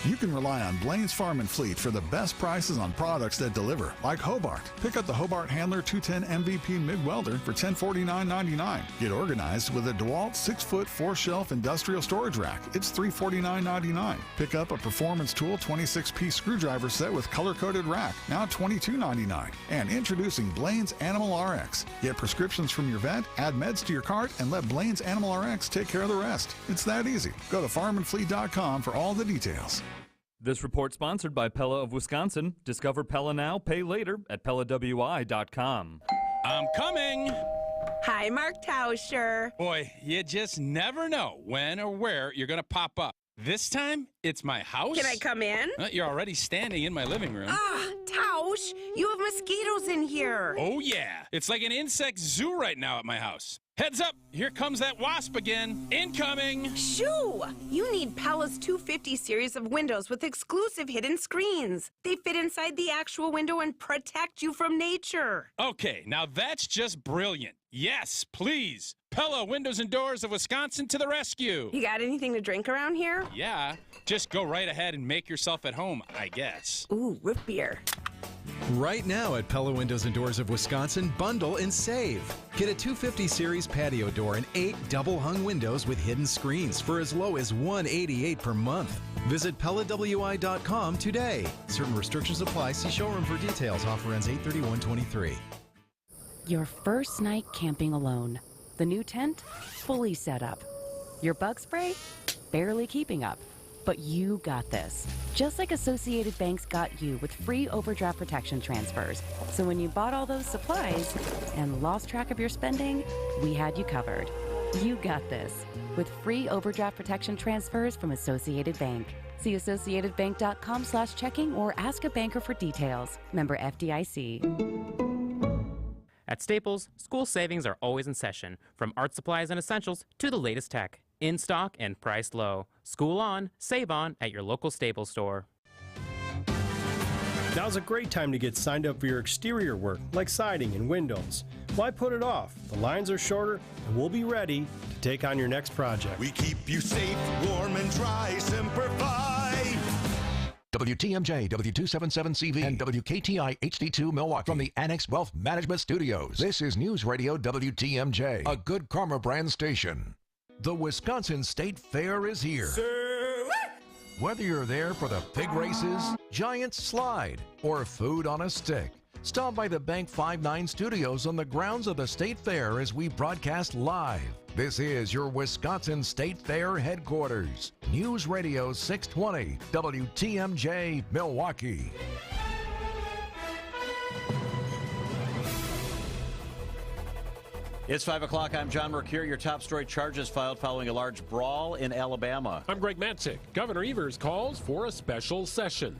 You can rely on Blaine's Farm and Fleet for the best prices on products that deliver, like Hobart. Pick up the Hobart Handler 210 MVP MIG welder for $1049.99. Get organized with a DeWalt 6-foot 4-shelf industrial storage rack. It's $349.99. Pick up a Performance Tool 26-piece screwdriver set with color-coded rack, now $22.99. And introducing Blaine's Animal RX. Get prescriptions from your vet, add meds to your cart, and let Blaine's Animal RX take care of the rest. It's that easy. Go to farmandfleet.com for all the details. This report sponsored by Pella of Wisconsin. Discover Pella now, pay later at PellaWI.com. I'm coming. Hi, Mark Tauscher. Boy, you just never know when or where you're going to pop up. This time, it's my house? Can I come in? You're already standing in my living room. Ah, Tausch, you have mosquitoes in here. Oh, yeah. It's like an insect zoo right now at my house. Heads up, here comes that wasp again. Incoming! Shoo! You need Pella's 250 series of windows with exclusive hidden screens. They fit inside the actual window and protect you from nature. Okay, now that's just brilliant. Yes, please. Pella Windows and Doors of Wisconsin to the rescue. You got anything to drink around here? Yeah, just go right ahead and make yourself at home, I guess. Ooh, root beer. Right now at Pella Windows and Doors of Wisconsin, bundle and save. Get a 250 series patio door and 8 double-hung windows with hidden screens for as low as $188 per month. Visit PellaWI.com today. Certain restrictions apply. See showroom for details. Offer ends 8/31/23. Your first night camping alone. The new tent, fully set up. Your bug spray, barely keeping up. But you got this. Just like Associated Bank's got you with free overdraft protection transfers. So when you bought all those supplies and lost track of your spending, we had you covered. You got this with free overdraft protection transfers from Associated Bank. See associatedbank.com/checking or ask a banker for details. Member FDIC. At Staples, school savings are always in session, from art supplies and essentials to the latest tech. In stock and priced low. School on, save on at your local Staples store. Now's a great time to get signed up for your exterior work, like siding and windows. Why put it off? The lines are shorter, and we'll be ready to take on your next project. We keep you safe, warm, and dry. Semper Fi. WTMJ, W277CV, and WKTI HD2 Milwaukee from the Annex Wealth Management Studios. This is News Radio WTMJ, a Good Karma brand station. The Wisconsin State Fair is here. Whether you're there for the pig races, giant slide, or food on a stick, stop by the Bank 5-9 studios on the grounds of the State Fair as we broadcast live. This is your Wisconsin State Fair headquarters. News Radio 620, WTMJ, Milwaukee. It's 5 o'clock. I'm John Mercure. Your top story: charges filed following a large brawl in Alabama. I'm Greg Matzik. Governor Evers calls for a special session.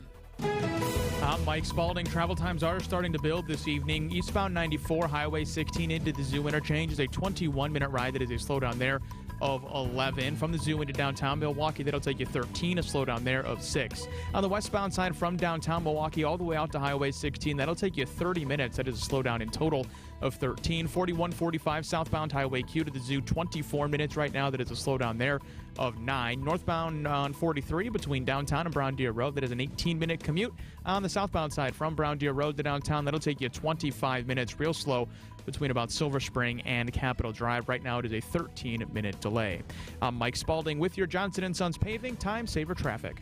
I'm Mike Spalding. Travel times are starting to build this evening. Eastbound 94, Highway 16 into the Zoo interchange is a 21-minute ride. That is a slowdown there of 11. From the Zoo into downtown Milwaukee, that'll take you 13, a slowdown there of 6. On the westbound side from downtown Milwaukee all the way out to Highway 16, that'll take you 30 minutes. That is a slowdown in total of 13. 4145 southbound Highway Q to the Zoo, 24 minutes right now. That is a slowdown there of 9. Northbound on 43 between downtown and Brown Deer Road, that is an 18-minute commute. On the southbound side from Brown Deer Road to downtown, that'll take you 25 minutes, real slow between about Silver Spring and Capitol Drive. Right now it is a 13-minute delay. I'm Mike Spalding with your Johnson & Sons Paving Time Saver Traffic.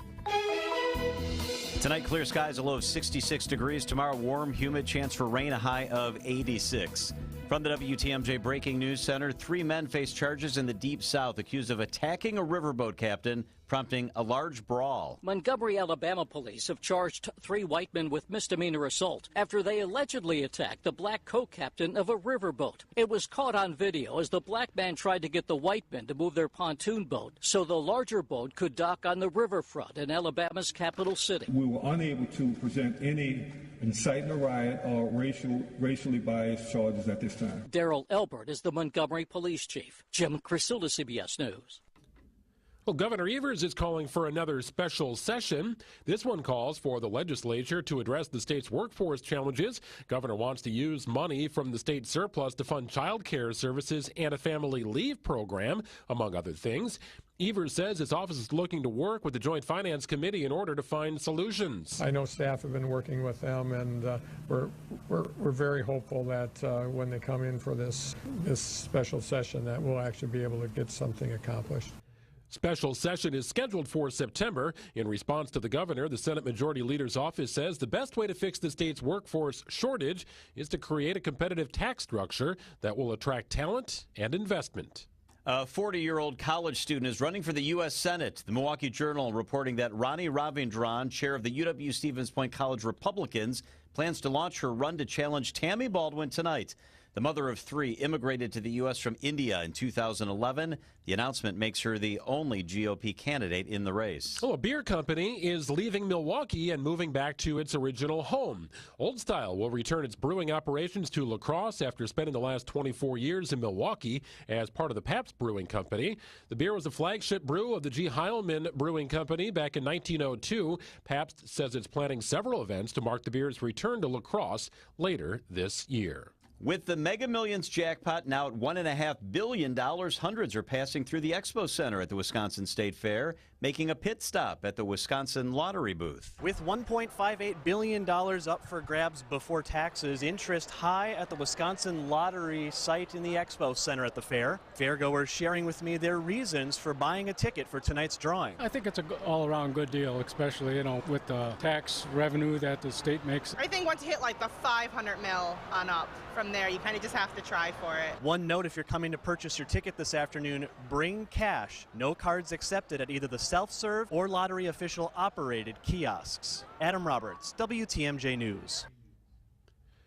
Tonight, clear skies, a low of 66 degrees. Tomorrow, warm, humid, chance for rain, a high of 86. From the WTMJ Breaking News Center, 3 men face charges in the Deep South accused of attacking a riverboat captain, prompting a large brawl. Montgomery, Alabama police have charged 3 white men with misdemeanor assault after they allegedly attacked the black co-captain of a riverboat. It was caught on video as the black man tried to get the white men to move their pontoon boat so the larger boat could dock on the riverfront in Alabama's capital city. We were unable to present any inciting a riot or racially biased charges at this time. Daryl Elbert is the Montgomery police chief. Jim Crisilda, CBS News. Well, Governor Evers is calling for another special session. This one calls for the legislature to address the state's workforce challenges. Governor wants to use money from the state surplus to fund child care services and a family leave program, among other things. Evers says his office is looking to work with the Joint Finance Committee in order to find solutions. I know staff have been working with them, and we're very hopeful that when they come in for this special session that we'll actually be able to get something accomplished. Special session is scheduled for September. In response to the governor, the Senate Majority Leader's office says the best way to fix the state's workforce shortage is to create a competitive tax structure that will attract talent and investment. A 40-year-old college student is running for the U.S. Senate. The Milwaukee Journal reporting that Ronnie Ravindran, chair of the UW-Stevens Point College Republicans, plans to launch her run to challenge Tammy Baldwin tonight. The mother of 3 immigrated to the U.S. from India in 2011. The announcement makes her the only GOP candidate in the race. Well, a beer company is leaving Milwaukee and moving back to its original home. Old Style will return its brewing operations to La Crosse after spending the last 24 years in Milwaukee as part of the Pabst Brewing Company. The beer was a flagship brew of the G. Heilman Brewing Company back in 1902. Pabst says it's planning several events to mark the beer's return to La Crosse later this year. With the Mega Millions jackpot now at $1.5 billion, hundreds are passing through the Expo Center at the Wisconsin State Fair, making a pit stop at the Wisconsin Lottery booth. With $1.58 billion up for grabs before taxes, interest high at the Wisconsin Lottery site in the Expo Center at the fair. Fairgoers sharing with me their reasons for buying a ticket for tonight's drawing. I think it's an all-around good deal, especially, with the tax revenue that the state makes. I think once you hit like the 500 mil on up, from there you kind of just have to try for it. One note, if you're coming to purchase your ticket this afternoon, bring cash. No cards accepted at either the self-serve or lottery official operated kiosks. Adam Roberts, WTMJ News.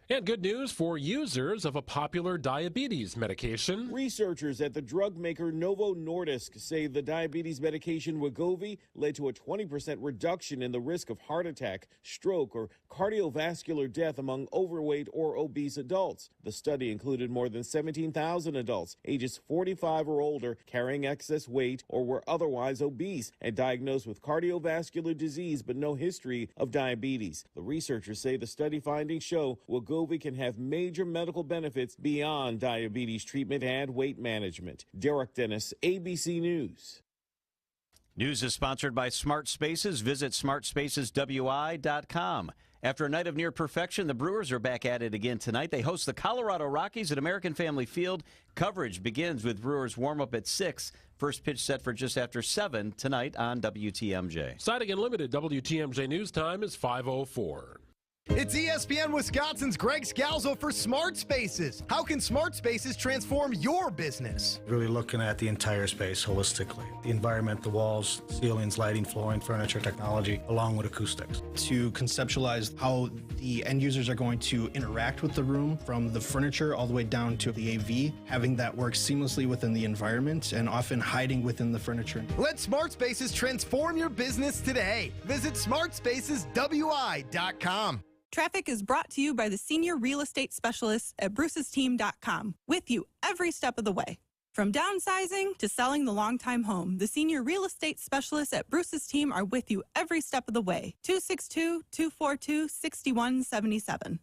And good news for users of a popular diabetes medication. Researchers at the drug maker Novo Nordisk say the diabetes medication Wegovy led to a 20% reduction in the risk of heart attack, stroke, or cardiovascular death among overweight or obese adults. The study included more than 17,000 adults ages 45 or older carrying excess weight or were otherwise obese and diagnosed with cardiovascular disease but no history of diabetes. The researchers say the study findings show Wegovy can have major medical benefits beyond diabetes treatment and weight management. Derek Dennis, ABC News. News is sponsored by Smart Spaces. Visit smartspaceswi.com. After a night of near perfection, the Brewers are back at it again tonight. They host the Colorado Rockies at American Family Field. Coverage begins with Brewers warm-up at 6. First pitch set for just after 7 tonight on WTMJ. Siding Unlimited WTMJ News Time is 5:04. It's ESPN Wisconsin's Greg Scalzo for Smart Spaces. How can Smart Spaces transform your business? Really looking at the entire space holistically. The environment, the walls, ceilings, lighting, flooring, furniture, technology, along with acoustics. To conceptualize how the end users are going to interact with the room, from the furniture all the way down to the AV, having that work seamlessly within the environment and often hiding within the furniture. Let Smart Spaces transform your business today. Visit smartspaceswi.com. Traffic is brought to you by the senior real estate specialists at brucesteam.com, with you every step of the way. From downsizing to selling the long-time home, the senior real estate specialists at Bruce's Team are with you every step of the way. 262-242-6177.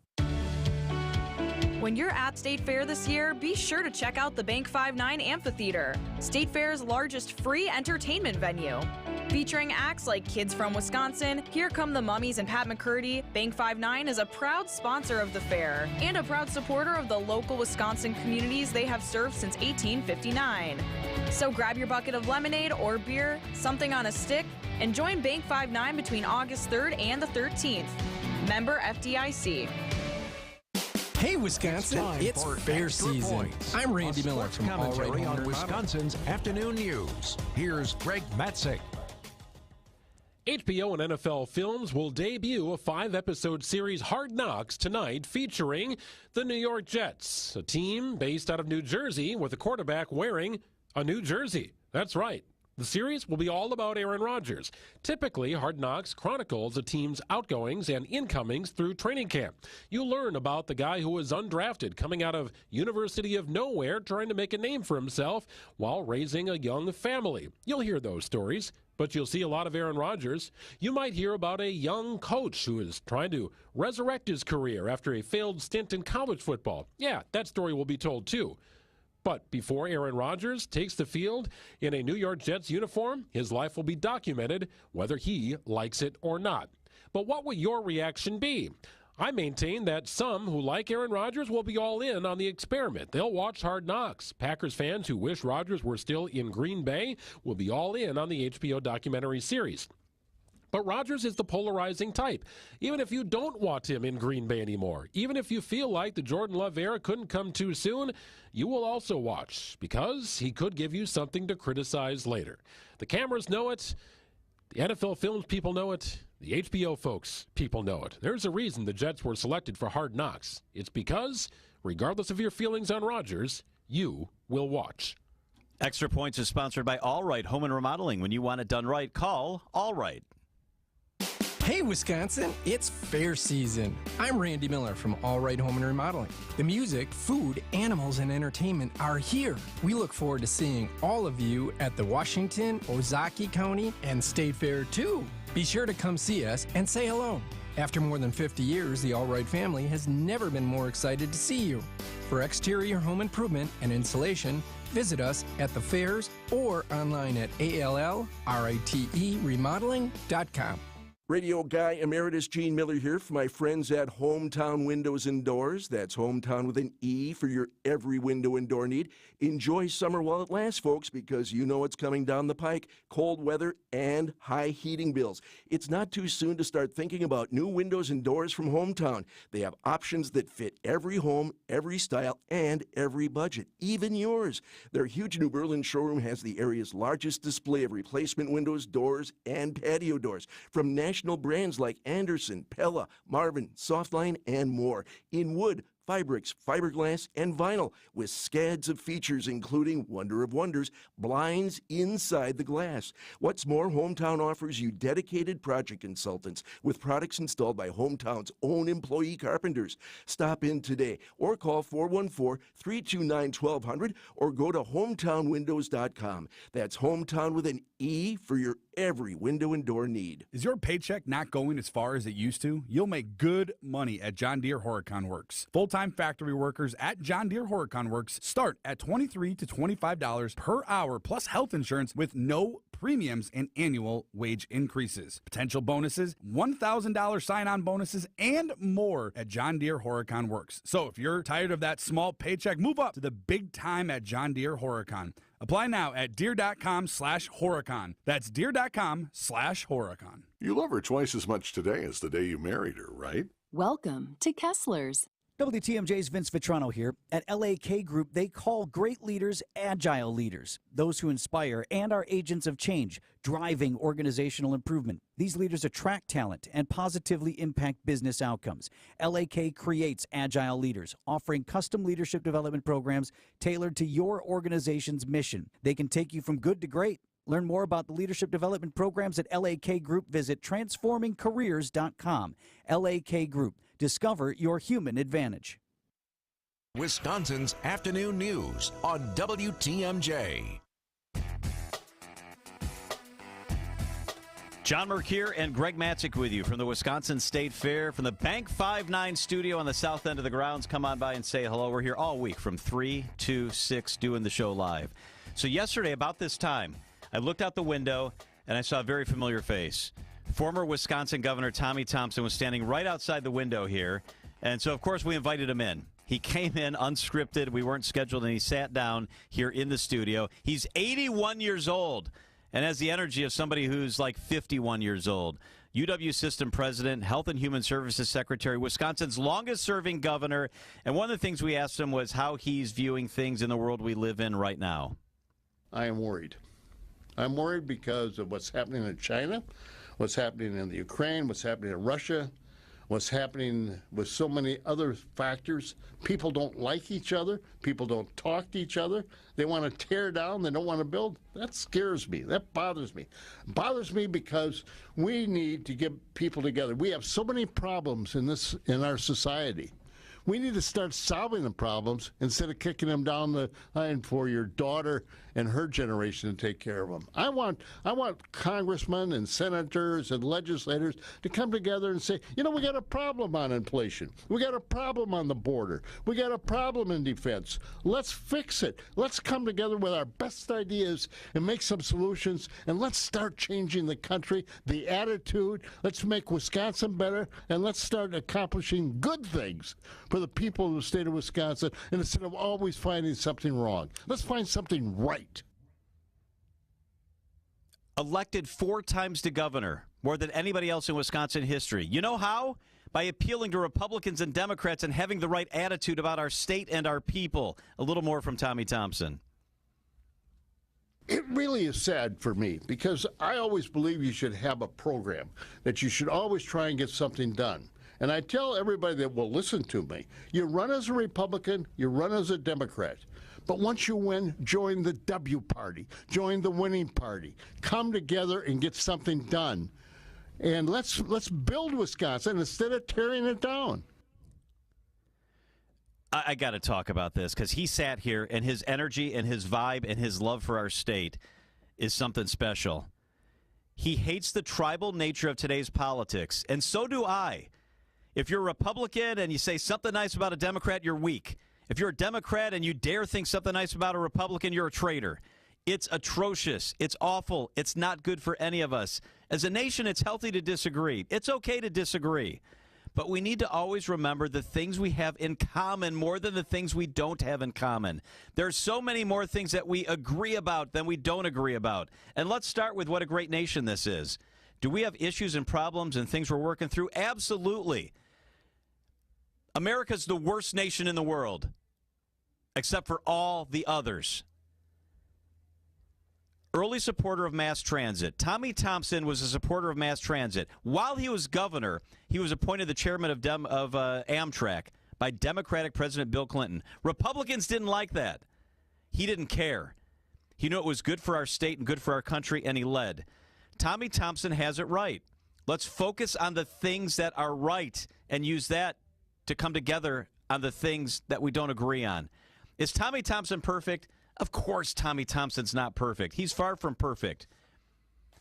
When you're at State Fair this year, be sure to check out the Bank 5-9 Amphitheater, State Fair's largest free entertainment venue. Featuring acts like Kids from Wisconsin, Here Come the Mummies and Pat McCurdy, Bank 5-9 is a proud sponsor of the fair and a proud supporter of the local Wisconsin communities they have served since 1859. So grab your bucket of lemonade or beer, something on a stick, and join Bank 5-9 between August 3rd and the 13th. Member FDIC. Hey, Wisconsin, it's fair season. I'm Randy Miller from Commentary on Wisconsin's Afternoon News. Here's Greg Matzek. HBO and NFL Films will debut a 5-episode series, Hard Knocks, tonight, featuring the New York Jets, a team based out of New Jersey with a quarterback wearing a New Jersey. That's right. The series will be all about Aaron Rodgers. Typically, Hard Knocks chronicles a team's outgoings and incomings through training camp. You'll learn about the guy who was undrafted, coming out of University of Nowhere, trying to make a name for himself while raising a young family. You'll hear those stories, but you'll see a lot of Aaron Rodgers. You might hear about a young coach who is trying to resurrect his career after a failed stint in college football. Yeah, that story will be told too. But before Aaron Rodgers takes the field in a New York Jets uniform, his life will be documented, whether he likes it or not. But what will your reaction be? I maintain that some who like Aaron Rodgers will be all in on the experiment. They'll watch Hard Knocks. Packers fans who wish Rodgers were still in Green Bay will be all in on the HBO documentary series. But Rodgers is the polarizing type. Even if you don't want him in Green Bay anymore, even if you feel like the Jordan Love era couldn't come too soon, you will also watch, because he could give you something to criticize later. The cameras know it. The NFL Films people know it. The HBO folks people know it. There's a reason the Jets were selected for Hard Knocks. It's because regardless of your feelings on Rogers, you will watch. Extra Points is sponsored by All Right Home and Remodeling. When you want it done right, call All Right. Hey, Wisconsin, it's fair season. I'm Randy Miller from All Right Home and Remodeling. The music, food, animals, and entertainment are here. We look forward to seeing all of you at the Washington, Ozaukee County, and State Fair, too. Be sure to come see us and say hello. After more than 50 years, the All Right family has never been more excited to see you. For exterior home improvement and insulation, visit us at the fairs or online at allriteremodeling.com. Radio Guy Emeritus Gene Miller here for my friends at Hometown Windows and Doors. That's Hometown with an E for your every window and door need. Enjoy summer while it lasts, folks, because you know it's coming down the pike. Cold weather and high heating bills. It's not too soon to start thinking about new windows and doors from Hometown. They have options that fit every home, every style, and every budget, even yours. Their huge New Berlin showroom has the area's largest display of replacement windows, doors, and patio doors from national brands like Anderson, Pella, Marvin, Softline, and more. In wood, Fibrix, fiberglass, and vinyl with scads of features including Wonder of Wonders, blinds inside the glass. What's more, Hometown offers you dedicated project consultants with products installed by Hometown's own employee carpenters. Stop in today or call 414-329-1200 or go to hometownwindows.com. That's Hometown with an E for your every window and door need. Is your paycheck not going as far as it used to? You'll make good money at John Deere Horicon Works. Full-time factory workers at John Deere Horicon Works start at $23 to $25 per hour plus health insurance with no premiums and annual wage increases. Potential bonuses, $1,000 sign-on bonuses, and more at John Deere Horicon Works. So if you're tired of that small paycheck, move up to the big time at John Deere Horicon. Apply now at Deere.com/Horicon. That's Deere.com/Horicon. You love her twice as much today as the day you married her, right? Welcome to Kessler's. WTMJ's Vince Vitrano here. At LAK Group, they call great leaders agile leaders, those who inspire and are agents of change, driving organizational improvement. These leaders attract talent and positively impact business outcomes. LAK creates agile leaders, offering custom leadership development programs tailored to your organization's mission. They can take you from good to great. Learn more about the leadership development programs at LAK Group. Visit transformingcareers.com. LAK Group. Discover your human advantage. Wisconsin's Afternoon News on WTMJ. John Mercure and Greg Matzik with you from the Wisconsin State Fair, from the Bank 5-9 studio on the south end of the grounds. Come on by and say hello. We're here all week from 3 to 6 doing the show live. So yesterday, about this time, I looked out the window and I saw a very familiar face. Former Wisconsin Governor Tommy Thompson was standing right outside the window here. And so, of course, we invited him in. He came in unscripted. We weren't scheduled, and he sat down here in the studio. He's 81 years old and has the energy of somebody who's like 51 years old. UW System President, Health and Human Services Secretary, Wisconsin's longest-serving governor. And one of the things we asked him was how he's viewing things in the world we live in right now. I am worried. I'm worried because of what's happening in China, what's happening in the Ukraine, what's happening in Russia, what's happening with so many other factors. People don't like each other. People don't talk to each other. They want to tear down. They don't want to build. That scares me. That bothers me. It bothers me because we need to get people together. We have so many problems in our society. We need to start solving the problems instead of kicking them down the line for your daughter and her generation to take care of them. I want congressmen and senators and legislators to come together and say, you know, we got a problem on inflation. We got a problem on the border. We got a problem in defense. Let's fix it. Let's come together with our best ideas and make some solutions, and let's start changing the country, the attitude. Let's make Wisconsin better, and let's start accomplishing good things for the people of the state of Wisconsin, and instead of always finding something wrong, let's find something right. Elected 4 times to governor, more than anybody else in Wisconsin history. You know how? By appealing to Republicans and Democrats and having the right attitude about our state and our people. A little more from Tommy Thompson. It really is sad for me because I always believe you should have a program, that you should always try and get something done. And I tell everybody that will listen to me, you run as a Republican, you run as a Democrat. But once you win, join the W party, join the winning party. Come together and get something done. And let's build Wisconsin instead of tearing it down. I got to talk about this because he sat here and his energy and his vibe and his love for our state is something special. He hates the tribal nature of today's politics, and so do I. If you're a Republican and you say something nice about a Democrat, you're weak. If you're a Democrat and you dare think something nice about a Republican, you're a traitor. It's atrocious. It's awful. It's not good for any of us. As a nation, it's healthy to disagree. It's okay to disagree. But we need to always remember the things we have in common more than the things we don't have in common. There's so many more things that we agree about than we don't agree about. And let's start with what a great nation this is. Do we have issues and problems and things we're working through? Absolutely. America's the worst nation in the world, except for all the others. Early supporter of mass transit. Tommy Thompson was a supporter of mass transit. While he was governor, he was appointed the chairman of Amtrak by Democratic President Bill Clinton. Republicans didn't like that. He didn't care. He knew it was good for our state and good for our country, and he led. Tommy Thompson has it right. Let's focus on the things that are right and use that to come together on the things that we don't agree on. Is Tommy Thompson perfect? Of course Tommy Thompson's not perfect. He's far from perfect.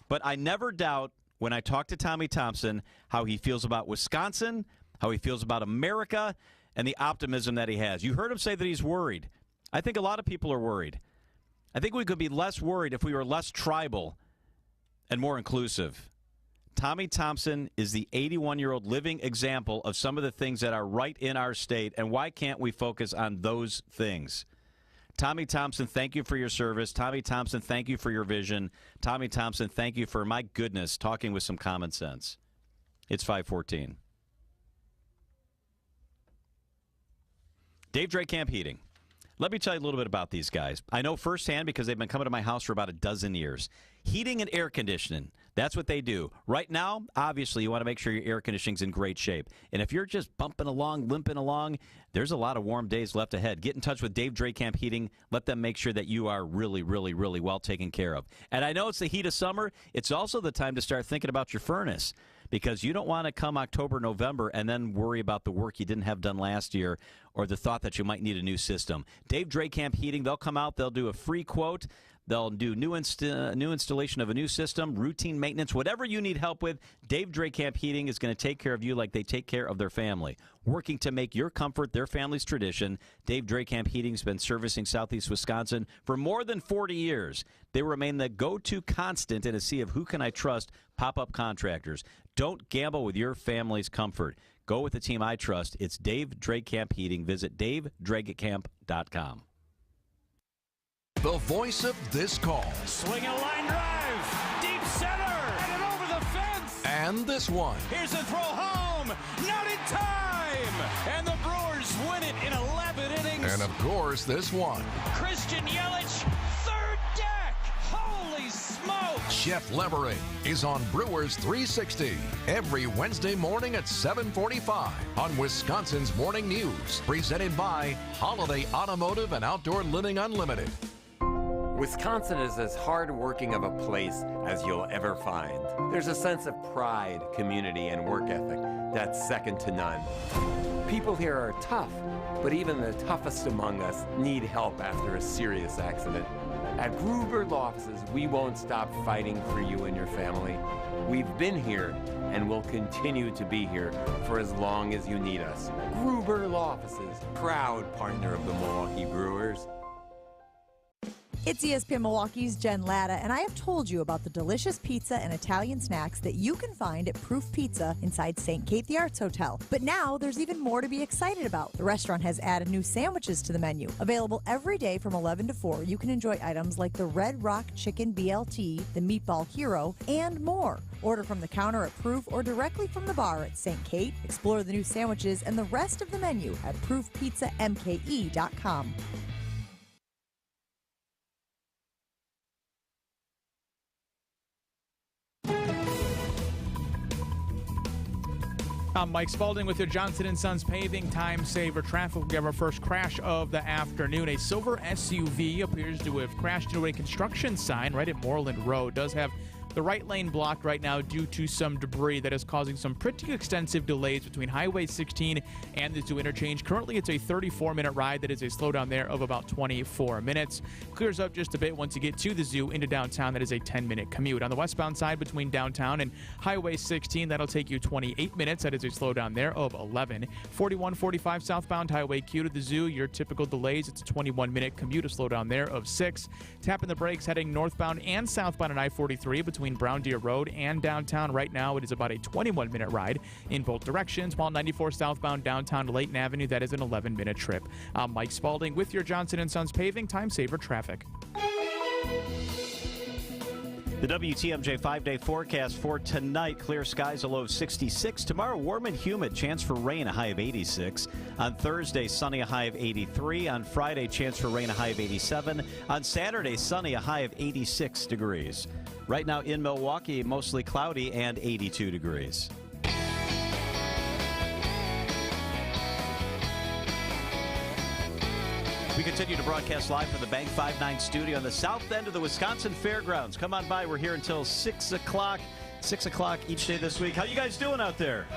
But I never doubt when I talk to Tommy Thompson how he feels about Wisconsin, how he feels about America, and the optimism that he has. You heard him say that he's worried. I think a lot of people are worried. I think we could be less worried if we were less tribal and more inclusive. Tommy Thompson is the 81-year-old living example of some of the things that are right in our state, and why can't we focus on those things? Tommy Thompson, thank you for your service. Tommy Thompson, thank you for your vision. Tommy Thompson, thank you for, my goodness, talking with some common sense. It's 5:14. Dave Drake-Camp Heating. Let me tell you a little bit about these guys. I know firsthand because they've been coming to my house for about a dozen years. Heating and air conditioning, that's what they do. Right now, obviously, you want to make sure your air conditioning's in great shape. And if you're just bumping along, limping along, there's a lot of warm days left ahead. Get in touch with Dave Drake-Camp Heating. Let them make sure that you are really, really, really well taken care of. And I know it's the heat of summer. It's also the time to start thinking about your furnace, because you don't want to come October, November, and then worry about the work you didn't have done last year or the thought that you might need a new system. Dave Drake-Camp Heating, they'll come out. They'll do a free quote. They'll do new installation of a new system, routine maintenance, whatever you need help with. Dave Drake-Camp Heating is going to take care of you like they take care of their family. Working to make your comfort their family's tradition, Dave Drake-Camp Heating has been servicing Southeast Wisconsin for more than 40 years. They remain the go-to constant in a sea of who can I trust pop-up contractors. Don't gamble with your family's comfort. Go with the team I trust. It's Dave Drake-Camp Heating. Visit DaveDrakeCamp.com. The voice of this call. Swing a line drive. Deep center. And it over the fence. And this one. Here's the throw home. Not in time. And the Brewers win it in 11 innings. And of course, this one. Christian Yelich, third deck. Holy smokes. Jeff Levering is on Brewers 360 every Wednesday morning at 7:45 on Wisconsin's Morning News. Presented by Holiday Automotive and Outdoor Living Unlimited. Wisconsin is as hard-working of a place as you'll ever find. There's a sense of pride, community, and work ethic that's second to none. People here are tough, but even the toughest among us need help after a serious accident. At Gruber Law Offices, we won't stop fighting for you and your family. We've been here and will continue to be here for as long as you need us. Gruber Law Offices, proud partner of the Milwaukee Brewers. It's ESPN Milwaukee's Jen Latta, and I have told you about the delicious pizza and Italian snacks that you can find at Proof Pizza inside St. Kate the Arts Hotel. But now there's even more to be excited about. The restaurant has added new sandwiches to the menu. Available every day from 11 to 4, you can enjoy items like the Red Rock Chicken BLT, the Meatball Hero, and more. Order from the counter at Proof or directly from the bar at St. Kate. Explore the new sandwiches and the rest of the menu at proofpizzamke.com. I'm Mike Spalding with your Johnson & Sons Paving Time Saver Traffic. We'll get our first crash of the afternoon. A silver SUV appears to have crashed into a construction sign right at Moreland Road. Does have the right lane blocked right now due to some debris that is causing some pretty extensive delays between Highway 16 and the Zoo interchange. Currently, it's a 34-minute ride. That is a slowdown there of about 24 minutes. Clears up just a bit once you get to the Zoo into downtown. That is a 10-minute commute. On the westbound side between downtown and Highway 16, that'll take you 28 minutes. That is a slowdown there of 11. 4145 southbound Highway Q to the Zoo, your typical delays. It's a 21-minute commute, a slowdown there of 6. Tapping the brakes heading northbound and southbound on I-43 between Brown Deer Road and downtown. Right now, it is about a 21-minute ride in both directions. While 94 southbound downtown to Layton Avenue, that is an 11-minute trip. I'm Mike Spalding with your Johnson & Sons Paving Time Saver Traffic. The WTMJ 5-day forecast for tonight: clear skies, a low of 66. Tomorrow, warm and humid, chance for rain, a high of 86. On Thursday, sunny, a high of 83. On Friday, chance for rain, a high of 87. On Saturday, sunny, a high of 86 degrees. Right now in Milwaukee, mostly cloudy and 82 degrees. We continue to broadcast live from the Bank 5-9 studio on the south end of the Wisconsin Fairgrounds. Come on by. We're here until 6 o'clock. 6 o'clock each day this week. How you guys doing out there?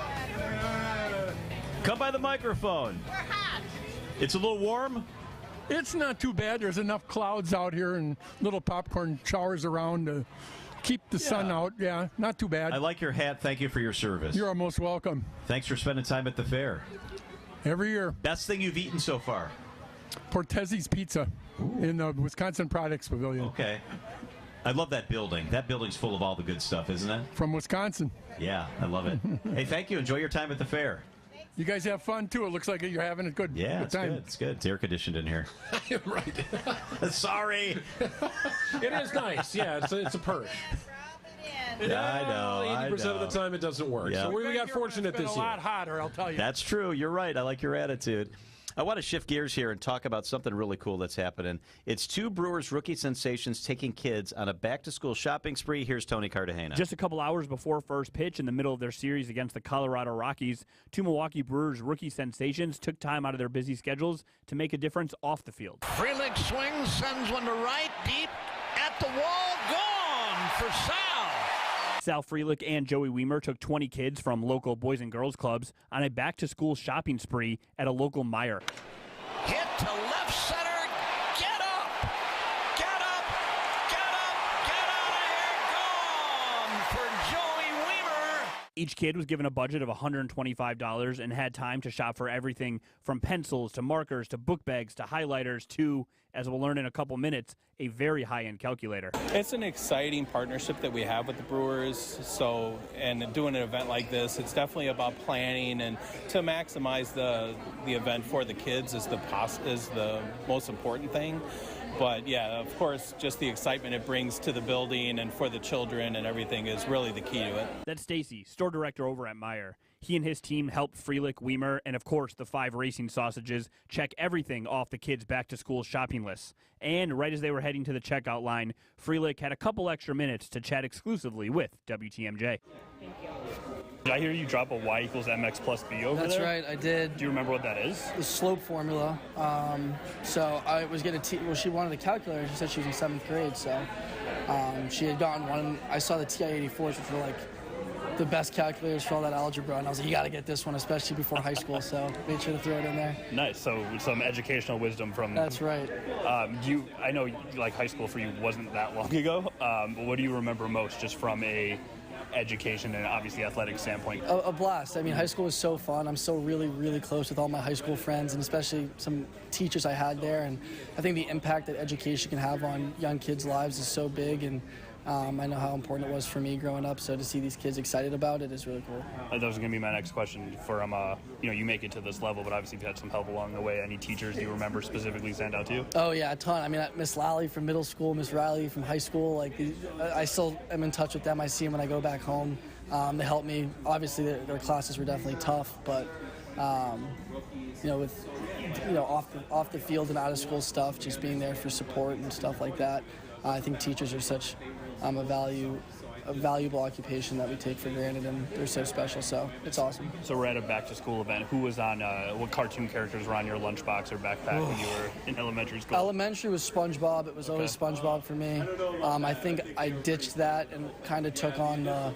Come by the microphone. We're hot. It's a little warm? It's not too bad. There's enough clouds out here and little popcorn showers around to keep the sun out. Yeah, not too bad. I like your hat. Thank you for your service. You're most welcome. Thanks for spending time at the fair. Every year. Best thing you've eaten so far? Portezzi's Pizza in the Wisconsin Products Pavilion. Okay. I love that building. That building's full of all the good stuff, isn't it? From Wisconsin. Yeah, I love it. Hey, thank you. Enjoy your time at the fair. You guys have fun, too. It looks like you're having a good, yeah, good time. Good. It's good. It's air-conditioned in here. Right. Sorry. It is nice. Yeah, it's a perk. Yeah, I know. 80% of the time it doesn't work. Yeah. So we got fortunate this year. It's been a lot hotter, I'll tell you. That's true. You're right. I like your attitude. I want to shift gears here and talk about something really cool that's happening. It's two Brewers rookie sensations taking kids on a back-to-school shopping spree. Here's Tony Cartagena. Just a couple hours before first pitch in the middle of their series against the Colorado Rockies, two Milwaukee Brewers rookie sensations took time out of their busy schedules to make a difference off the field. Frelick swings, sends one to right, deep, at the wall, gone for Sal. Sal Frelick and Joey Weimer took 20 kids from local Boys and Girls Clubs on a back-to-school shopping spree at a local Meijer. Hit to left center, get up, get up, get up, get out of here, gone for Joey Weimer. Each kid was given a budget of $125 and had time to shop for everything from pencils to markers to book bags to highlighters to, as we'll learn in a couple minutes, a very high-end calculator. It's an exciting partnership that we have with the Brewers. And doing an event like this, it's definitely about planning and to maximize the event for the kids is the most important thing. But yeah, of course, just the excitement it brings to the building and for the children and everything is really the key to it. That's Stacy, store director over at Meijer. He and his team helped Frelick, Weimer, and of course the 5 racing sausages check everything off the kids' back-to-school shopping lists. And right as they were heading to the checkout line, Frelick had a couple extra minutes to chat exclusively with WTMJ. Thank you. Did I hear you drop a Y equals MX plus B over there? That's right, I did. Do you remember what that is? The slope formula. So I was going to she wanted a calculator. She said she was in 7th grade, so she had gotten one. I saw the TI-84s, which were like the best calculators for all that algebra, and I was like, you got to get this one, especially before high school, so made sure to throw it in there. Nice, so some educational wisdom from... That's right. I know like high school for you wasn't that long ago, but what do you remember most just from a education and obviously athletic standpoint? A blast. I mean, high school was so fun. I'm so really, really close with all my high school friends and especially some teachers I had there, and I think the impact that education can have on young kids' lives is so big, and I know how important it was for me growing up, so to see these kids excited about it is really cool. That was going to be my next question for, you make it to this level, but obviously you've had some help along the way. Any teachers you remember specifically stand out to you? Oh, yeah, a ton. I mean, Miss Lally from middle school, Miss Riley from high school, I still am in touch with them. I see them when I go back home. They help me. Obviously, their classes were definitely tough, but, off the field and out of school stuff, just being there for support and stuff like that. I think teachers are such a value a valuable occupation that we take for granted, and they're so special, so it's awesome. So we're at a back-to-school event. Who was on, what cartoon characters were on your lunchbox or backpack when you were in elementary school? Elementary was SpongeBob. It was always SpongeBob for me. I think I ditched that and kind of took on the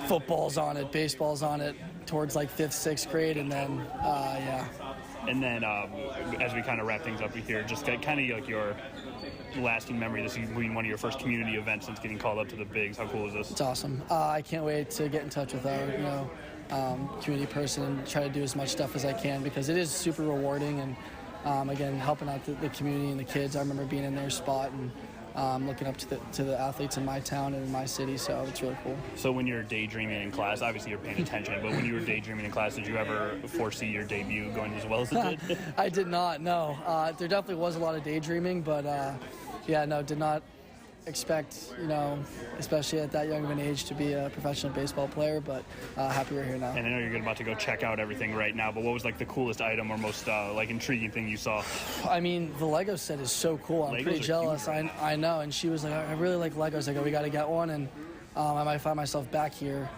footballs on it, baseballs on it towards like 5th, 6th grade, and then, yeah. And then as we kind of wrap things up here, just kind of like your lasting memory, this being one of your first community events since getting called up to the bigs. How cool is this? It's awesome. I can't wait to get in touch with our, community person and try to do as much stuff as I can, because it is super rewarding, and again, helping out the community and the kids. I remember being in their spot and looking up to the athletes in my town and in my city, so it's really cool. So when you're daydreaming in class, obviously you're paying attention, but when you were daydreaming in class, did you ever foresee your debut going as well as it did? I did not, no. There definitely was a lot of daydreaming, but did not expect, especially at that young of an age, to be a professional baseball player, but happy we're here now. And I know you're about to go check out everything right now, but what was like the coolest item or most intriguing thing you saw? I mean, the Lego set is so cool. I'm pretty jealous. I know, and she was like, I really like Legos. I go, we got to get one, and I might find myself back here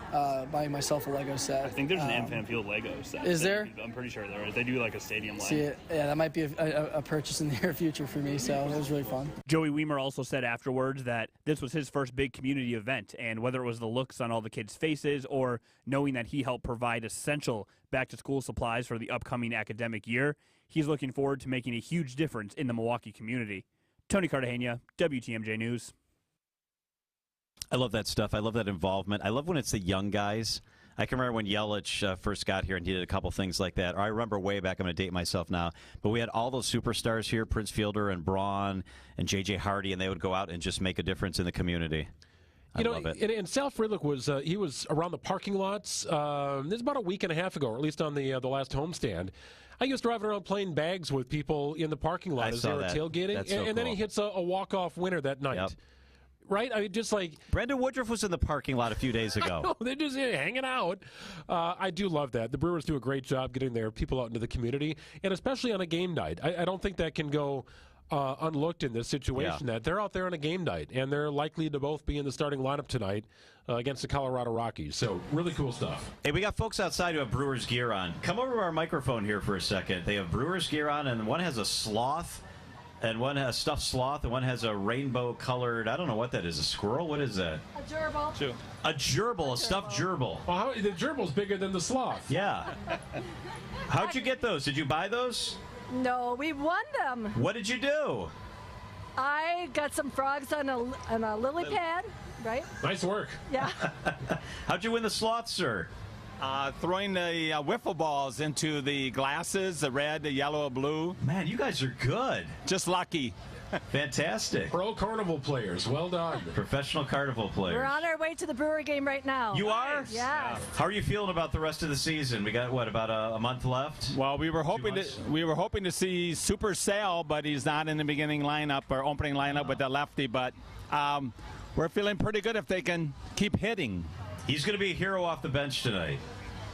buying myself a Lego set. I think there's an M-Fan Field Lego set. Is there? I'm pretty sure there is. They do like a stadium line. See, that might be a purchase in the near future for me, so it was really fun. Joey Weimer also said afterwards that this was his first big community event, and whether it was the looks on all the kids' faces or knowing that he helped provide essential back-to-school supplies for the upcoming academic year, he's looking forward to making a huge difference in the Milwaukee community. Tony Cartagena, WTMJ News. I love that stuff. I love that involvement. I love when it's the young guys. I can remember when Yelich first got here and he did a couple things like that. Or I remember way back, I'm going to date myself now, but we had all those superstars here, Prince Fielder and Braun and J.J. Hardy, and they would go out and just make a difference in the community. I love it. And Sal Fridlich was he was around the parking lots. This was about a week and a half ago, or at least on the last homestand. He was driving around playing bags with people in the parking lot as they were tailgating. That's so cool. And then he hits a walk-off winner that night. Yep. Right? I mean, just like... Brendan Woodruff was in the parking lot a few days ago. They're just hanging out. I do love that. The Brewers do a great job getting their people out into the community, and especially on a game night. I don't think that can go unlooked in this situation, that they're out there on a game night, and they're likely to both be in the starting lineup tonight against the Colorado Rockies. So, really cool stuff. Hey, we got folks outside who have Brewers gear on. Come over to our microphone here for a second. They have Brewers gear on, and one has a sloth. And one has stuffed sloth, and one has a rainbow-colored, I don't know what that is, a squirrel? What is that? A gerbil. A gerbil, a stuffed gerbil. Well, the gerbil's bigger than the sloth. Yeah. How'd you get those? Did you buy those? No, we won them. What did you do? I got some frogs on a lily pad, right? Nice work. Yeah. How'd you win the sloth, sir? Throwing the wiffle balls into the glasses, the red, the yellow, blue. Man, you guys are good. Just lucky. Fantastic. Pro carnival players, well done. Professional carnival players. We're on our way to the Brewer game right now. You are? Yes. How are you feeling about the rest of the season? We got, about a month left? Well, we were hoping to see Super Sale, but he's not in the beginning lineup or opening lineup with the lefty. But we're feeling pretty good if they can keep hitting. He's going to be a hero off the bench tonight.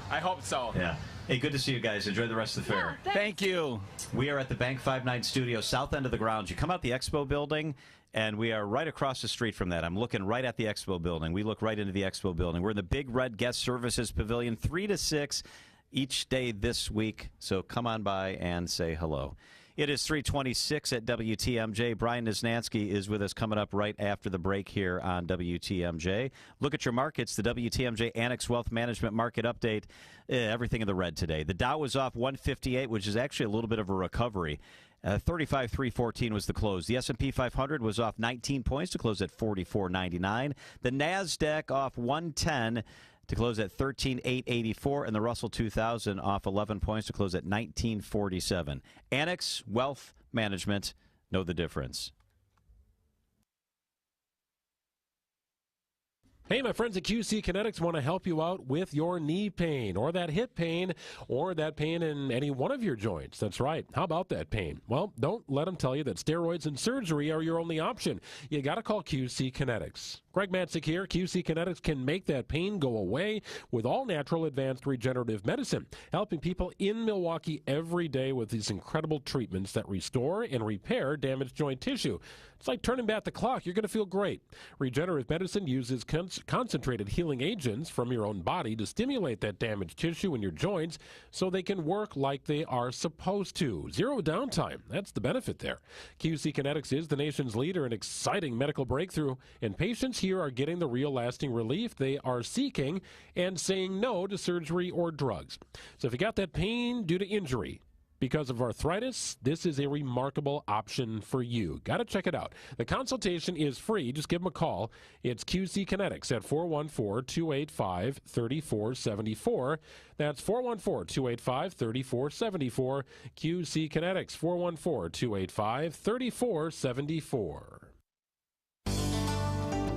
I hope so. Yeah. Hey, good to see you guys. Enjoy the rest of the fair. Yeah, Thank you. We are at the Bank 59 studio, south end of the grounds. You come out the Expo building, and we are right across the street from that. I'm looking right at the Expo building. We look right into the Expo building. We're in the Big Red Guest Services Pavilion, 3 to 6 each day this week. So come on by and say hello. It is 3:26 at WTMJ. Brian Niznansky is with us coming up right after the break here on WTMJ. Look at your markets, the WTMJ Annex Wealth Management Market Update. Everything in the red today. The Dow was off 158, which is actually a little bit of a recovery. 35,314 was the close. The S&P 500 was off 19 points to close at 44.99. The NASDAQ off 110 to close at 13,884, and the Russell 2000 off 11 points to close at 1947. Annex Wealth Management, know the difference. Hey, my friends at QC Kinetics want to help you out with your knee pain or that hip pain or that pain in any one of your joints. That's right. How about that pain? Well, don't let them tell you that steroids and surgery are your only option. You got to call QC Kinetics. Greg Matzik here. QC Kinetics can make that pain go away with all natural advanced regenerative medicine, helping people in Milwaukee every day with these incredible treatments that restore and repair damaged joint tissue. It's like turning back the clock. You're going to feel great. Regenerative medicine uses concentrated healing agents from your own body to stimulate that damaged tissue in your joints so they can work like they are supposed to. Zero downtime. That's the benefit there. QC Kinetics is the nation's leader in exciting medical breakthrough, and patients here are getting the real lasting relief they are seeking and saying no to surgery or drugs. So if you got that pain due to injury, because of arthritis, this is a remarkable option for you. Got to check it out. The consultation is free. Just give them a call. It's QC Kinetics at 414-285-3474. That's 414-285-3474. QC Kinetics, 414-285-3474.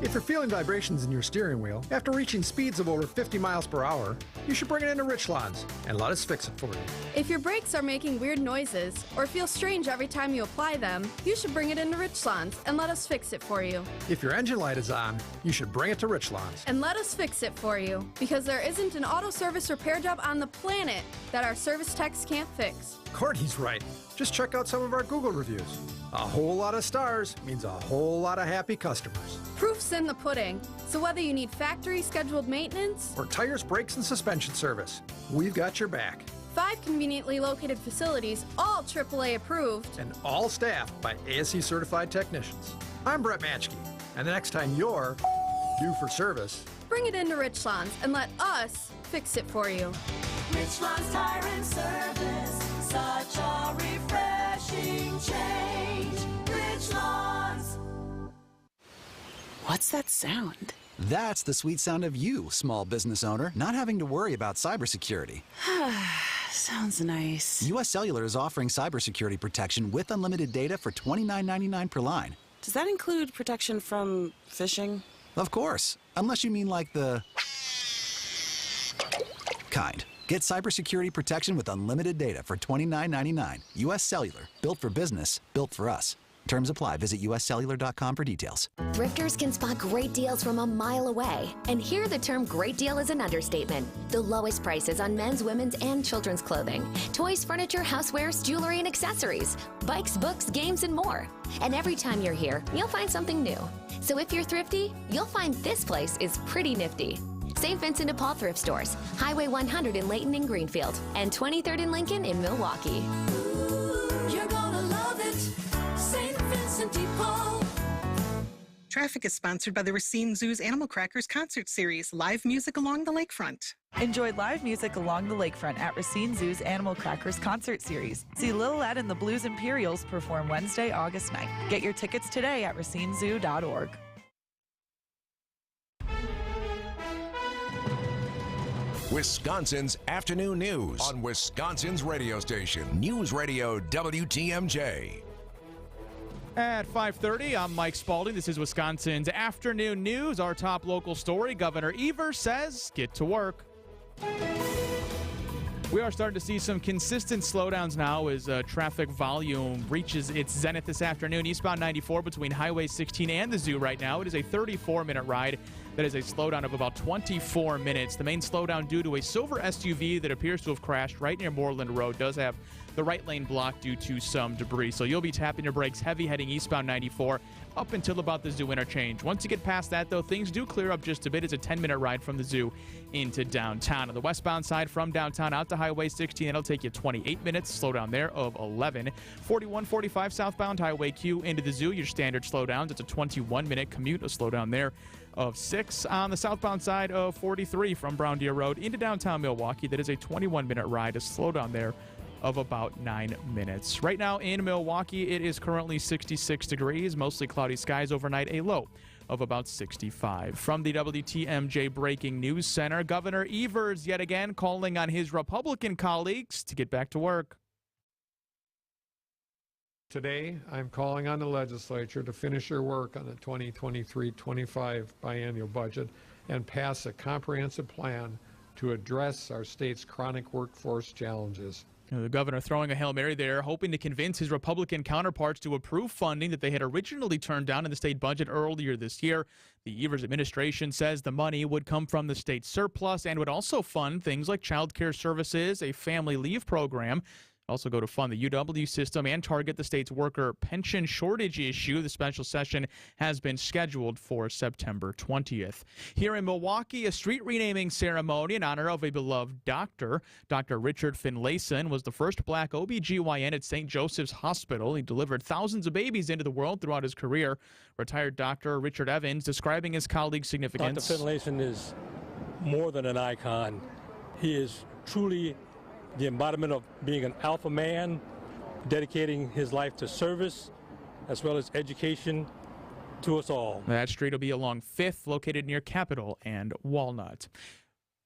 If you're feeling vibrations in your steering wheel after reaching speeds of over 50 miles per hour, you should bring it into Richlands and let us fix it for you. If your brakes are making weird noises or feel strange every time you apply them, you should bring it into Richlands and let us fix it for you. If your engine light is on, you should bring it to Richlands. And let us fix it for you, because there isn't an auto service repair job on the planet that our service techs can't fix. Courtney's right. Just check out some of our Google reviews. A whole lot of stars means a whole lot of happy customers. Proof's in the pudding. So whether you need factory scheduled maintenance or tires, brakes, and suspension service, we've got your back. 5 conveniently located facilities, all AAA approved, and all staffed by ASE certified technicians. I'm Brett Matschke, and the next time you're due for service, bring it into Richlands and let us fix it for you. Richlands Tire and Service, such a refreshing change. Richlands. What's that sound? That's the sweet sound of you, small business owner, not having to worry about cybersecurity. Sounds nice. U.S. Cellular is offering cybersecurity protection with unlimited data for $29.99 per line. Does that include protection from phishing? Of course, unless you mean like the kind. Get cybersecurity protection with unlimited data for $29.99. U.S. Cellular. Built for business. Built for us. Terms apply. Visit uscellular.com for details. Thrifters can spot great deals from a mile away. And here the term great deal is an understatement. The lowest prices on men's, women's, and children's clothing. Toys, furniture, housewares, jewelry, and accessories. Bikes, books, games, and more. And every time you're here, you'll find something new. So if you're thrifty, you'll find this place is pretty nifty. St. Vincent de Paul Thrift Stores, Highway 100 in Layton and Greenfield, and 23rd and Lincoln in Milwaukee. You're gonna love it, St. Vincent de Paul. Traffic is sponsored by the Racine Zoo's Animal Crackers Concert Series, live music along the lakefront. Enjoy live music along the lakefront at Racine Zoo's Animal Crackers Concert Series. See Lil Ed and the Blues Imperials perform Wednesday, August 9th. Get your tickets today at racinezoo.org. Wisconsin's afternoon news on Wisconsin's radio station, News Radio WTMJ. At 5:30, I'm Mike Spalding. This is Wisconsin's afternoon news. Our top local story, Governor Evers says, get to work. We are starting to see some consistent slowdowns now as traffic volume reaches its zenith this afternoon. Eastbound 94 between Highway 16 and the Zoo right now. It is a 34-minute ride. That is a slowdown of about 24 minutes. The main slowdown due to a silver SUV that appears to have crashed right near Moreland Road. Does have the right lane blocked due to some debris. So you'll be tapping your brakes heavy heading eastbound 94 up until about the Zoo interchange. Once you get past that, though, things do clear up just a bit. It's a 10-minute ride from the Zoo into downtown. On the westbound side from downtown out to Highway 16, it'll take you 28 minutes. Slowdown there of 11. 4145 southbound Highway Q into the Zoo, your standard slowdowns. It's a 21-minute commute, a slowdown there of 6. On the southbound side of 43 from Brown Deer Road into downtown Milwaukee, that is a 21-minute ride, a slowdown there of about 9 minutes. Right now in Milwaukee, it is currently 66 degrees, mostly cloudy skies overnight, a low of about 65. From the WTMJ Breaking News Center, Governor Evers yet again calling on his Republican colleagues to get back to work. Today, I'm calling on the legislature to finish their work on the 2023-25 biennial budget and pass a comprehensive plan to address our state's chronic workforce challenges. The governor throwing a Hail Mary there, hoping to convince his Republican counterparts to approve funding that they had originally turned down in the state budget earlier this year. The Evers administration says the money would come from the state surplus and would also fund things like child care services, a family leave program, Also go to fund the UW system and target the state's worker pension shortage issue. The special session has been scheduled for September 20th. Here in Milwaukee, a street renaming ceremony in honor of a beloved doctor. Dr. Richard Finlayson was the first black OBGYN at St. Joseph's Hospital. He delivered thousands of babies into the world throughout his career. Retired Dr. Richard Evans describing his colleague's significance. Dr. Finlayson is more than an icon. He is truly the embodiment of being an alpha man, dedicating his life to service as well as education to us all. That street will be along 5th, located near Capitol and Walnut.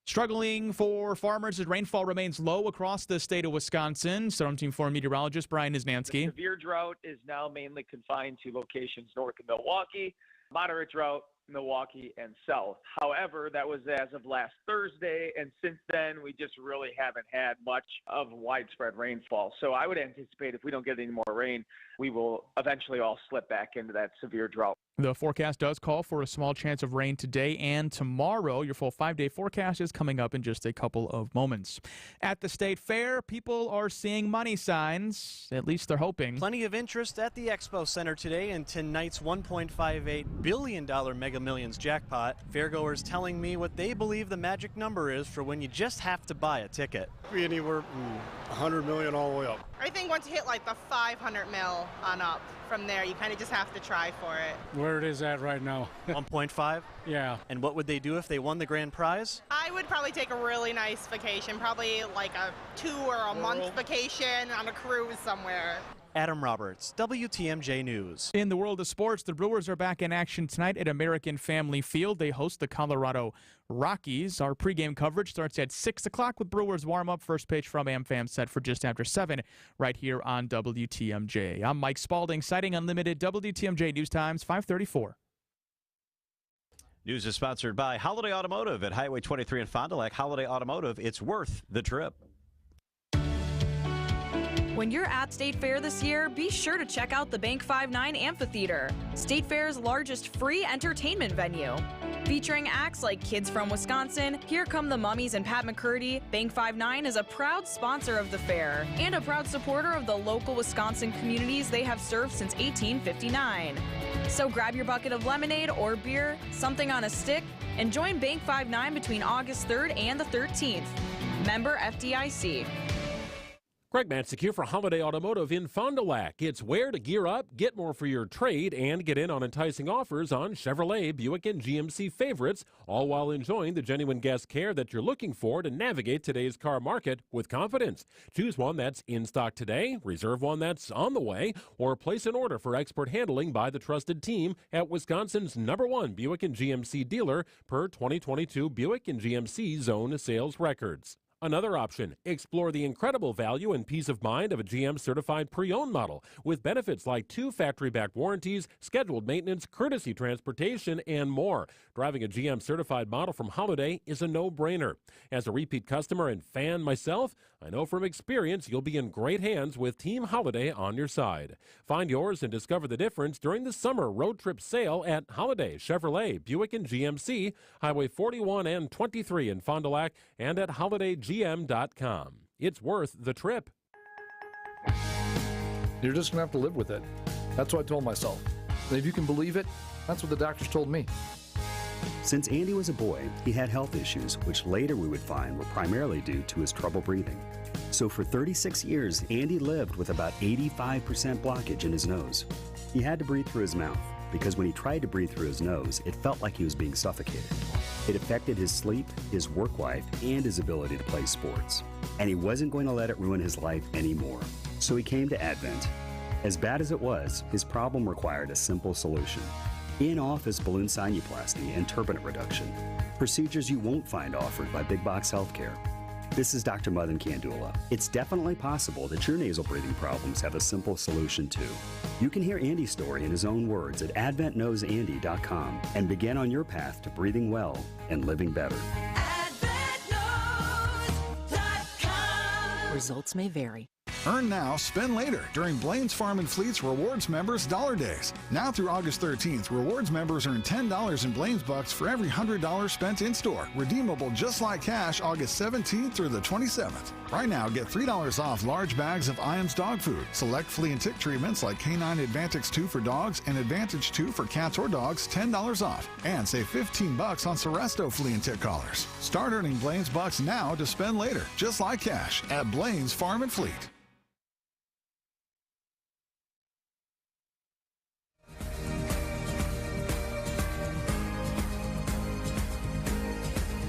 Struggling for farmers as rainfall remains low across the state of Wisconsin. Storm Team 4 meteorologist Brian Isnansky. The severe drought is now mainly confined to locations north of Milwaukee. Moderate drought, Milwaukee and south. However, that was as of last Thursday, and since then we just really haven't had much of widespread rainfall. So I would anticipate if we don't get any more rain, we will eventually all slip back into that severe drought. The forecast does call for a small chance of rain today and tomorrow. Your full 5-day forecast is coming up in just a couple of moments. At the State Fair, people are seeing money signs. At least they're hoping. Plenty of interest at the Expo Center today in tonight's $1.58 billion Mega Millions jackpot. Fairgoers telling me what they believe the magic number is for when you just have to buy a ticket. Anywhere from 100 million all the way up. I think once you hit like the 500 mil on up, from there you kind of just have to try for it. Where it is at right now. 1.5? Yeah. And what would they do if they won the grand prize? I would probably take a really nice vacation, probably like a 2 or a month vacation on a cruise somewhere. Adam Roberts, WTMJ News. In the world of sports, the Brewers are back in action tonight at American Family Field. They host the Colorado Rockies. Our pregame coverage starts at 6 o'clock with Brewers warm-up. First pitch from AmFam set for just after 7 right here on WTMJ. I'm Mike Spalding, Sighting Unlimited, WTMJ News Times, 534. News is sponsored by Holiday Automotive at Highway 23 in Fond du Lac. Holiday Automotive, it's worth the trip. When you're at State Fair this year, be sure to check out the Bank 5-9 Amphitheater, State Fair's largest free entertainment venue. Featuring acts like Kids from Wisconsin, Here Come the Mummies and Pat McCurdy, Bank 5-9 is a proud sponsor of the fair and a proud supporter of the local Wisconsin communities they have served since 1859. So grab your bucket of lemonade or beer, something on a stick, and join Bank 5-9 between August 3rd and the 13th. Member FDIC. Greg Matzik here for Holiday Automotive in Fond du Lac. It's where to gear up, get more for your trade, and get in on enticing offers on Chevrolet, Buick, and GMC favorites, all while enjoying the genuine guest care that you're looking for to navigate today's car market with confidence. Choose one that's in stock today, reserve one that's on the way, or place an order for expert handling by the trusted team at Wisconsin's #1 Buick and GMC dealer per 2022 Buick and GMC zone sales records. Another option, explore the incredible value and peace of mind of a GM certified pre-owned model with benefits like 2 factory-backed warranties, scheduled maintenance, courtesy transportation, and more. Driving a GM certified model from Holiday is a no-brainer. As a repeat customer and fan myself, I know from experience you'll be in great hands with Team Holiday on your side. Find yours and discover the difference during the summer road trip sale at Holiday, Chevrolet, Buick, and GMC, Highway 41 and 23 in Fond du Lac, and at HolidayGM.com. It's worth the trip. You're just going to have to live with it. That's what I told myself. And if you can believe it, that's what the doctors told me. Since Andy was a boy, he had health issues, which later we would find were primarily due to his trouble breathing. So for 36 years, Andy lived with about 85% blockage in his nose. He had to breathe through his mouth, because when he tried to breathe through his nose, it felt like he was being suffocated. It affected his sleep, his work life, and his ability to play sports. And he wasn't going to let it ruin his life anymore. So he came to Advent. As bad as it was, his problem required a simple solution. In-office balloon sinuplasty and turbinate reduction. Procedures you won't find offered by big box healthcare. This is Dr. Madan Kandula. It's definitely possible that your nasal breathing problems have a simple solution too. You can hear Andy's story in his own words at AdventKnowsAndy.com and begin on your path to breathing well and living better. Results may vary. Earn now, spend later during Blaine's Farm and Fleet's Rewards Members Dollar Days. Now through August 13th, Rewards members earn $10 in Blaine's Bucks for every $100 spent in-store. Redeemable just like cash August 17th through the 27th. Right now, get $3 off large bags of Iams dog food. Select flea and tick treatments like Canine Advantix 2 for dogs and Advantage 2 for cats or dogs, $10 off. And save $15 on Seresto flea and tick collars. Start earning Blaine's Bucks now to spend later, just like cash, at Blaine's Farm and Fleet.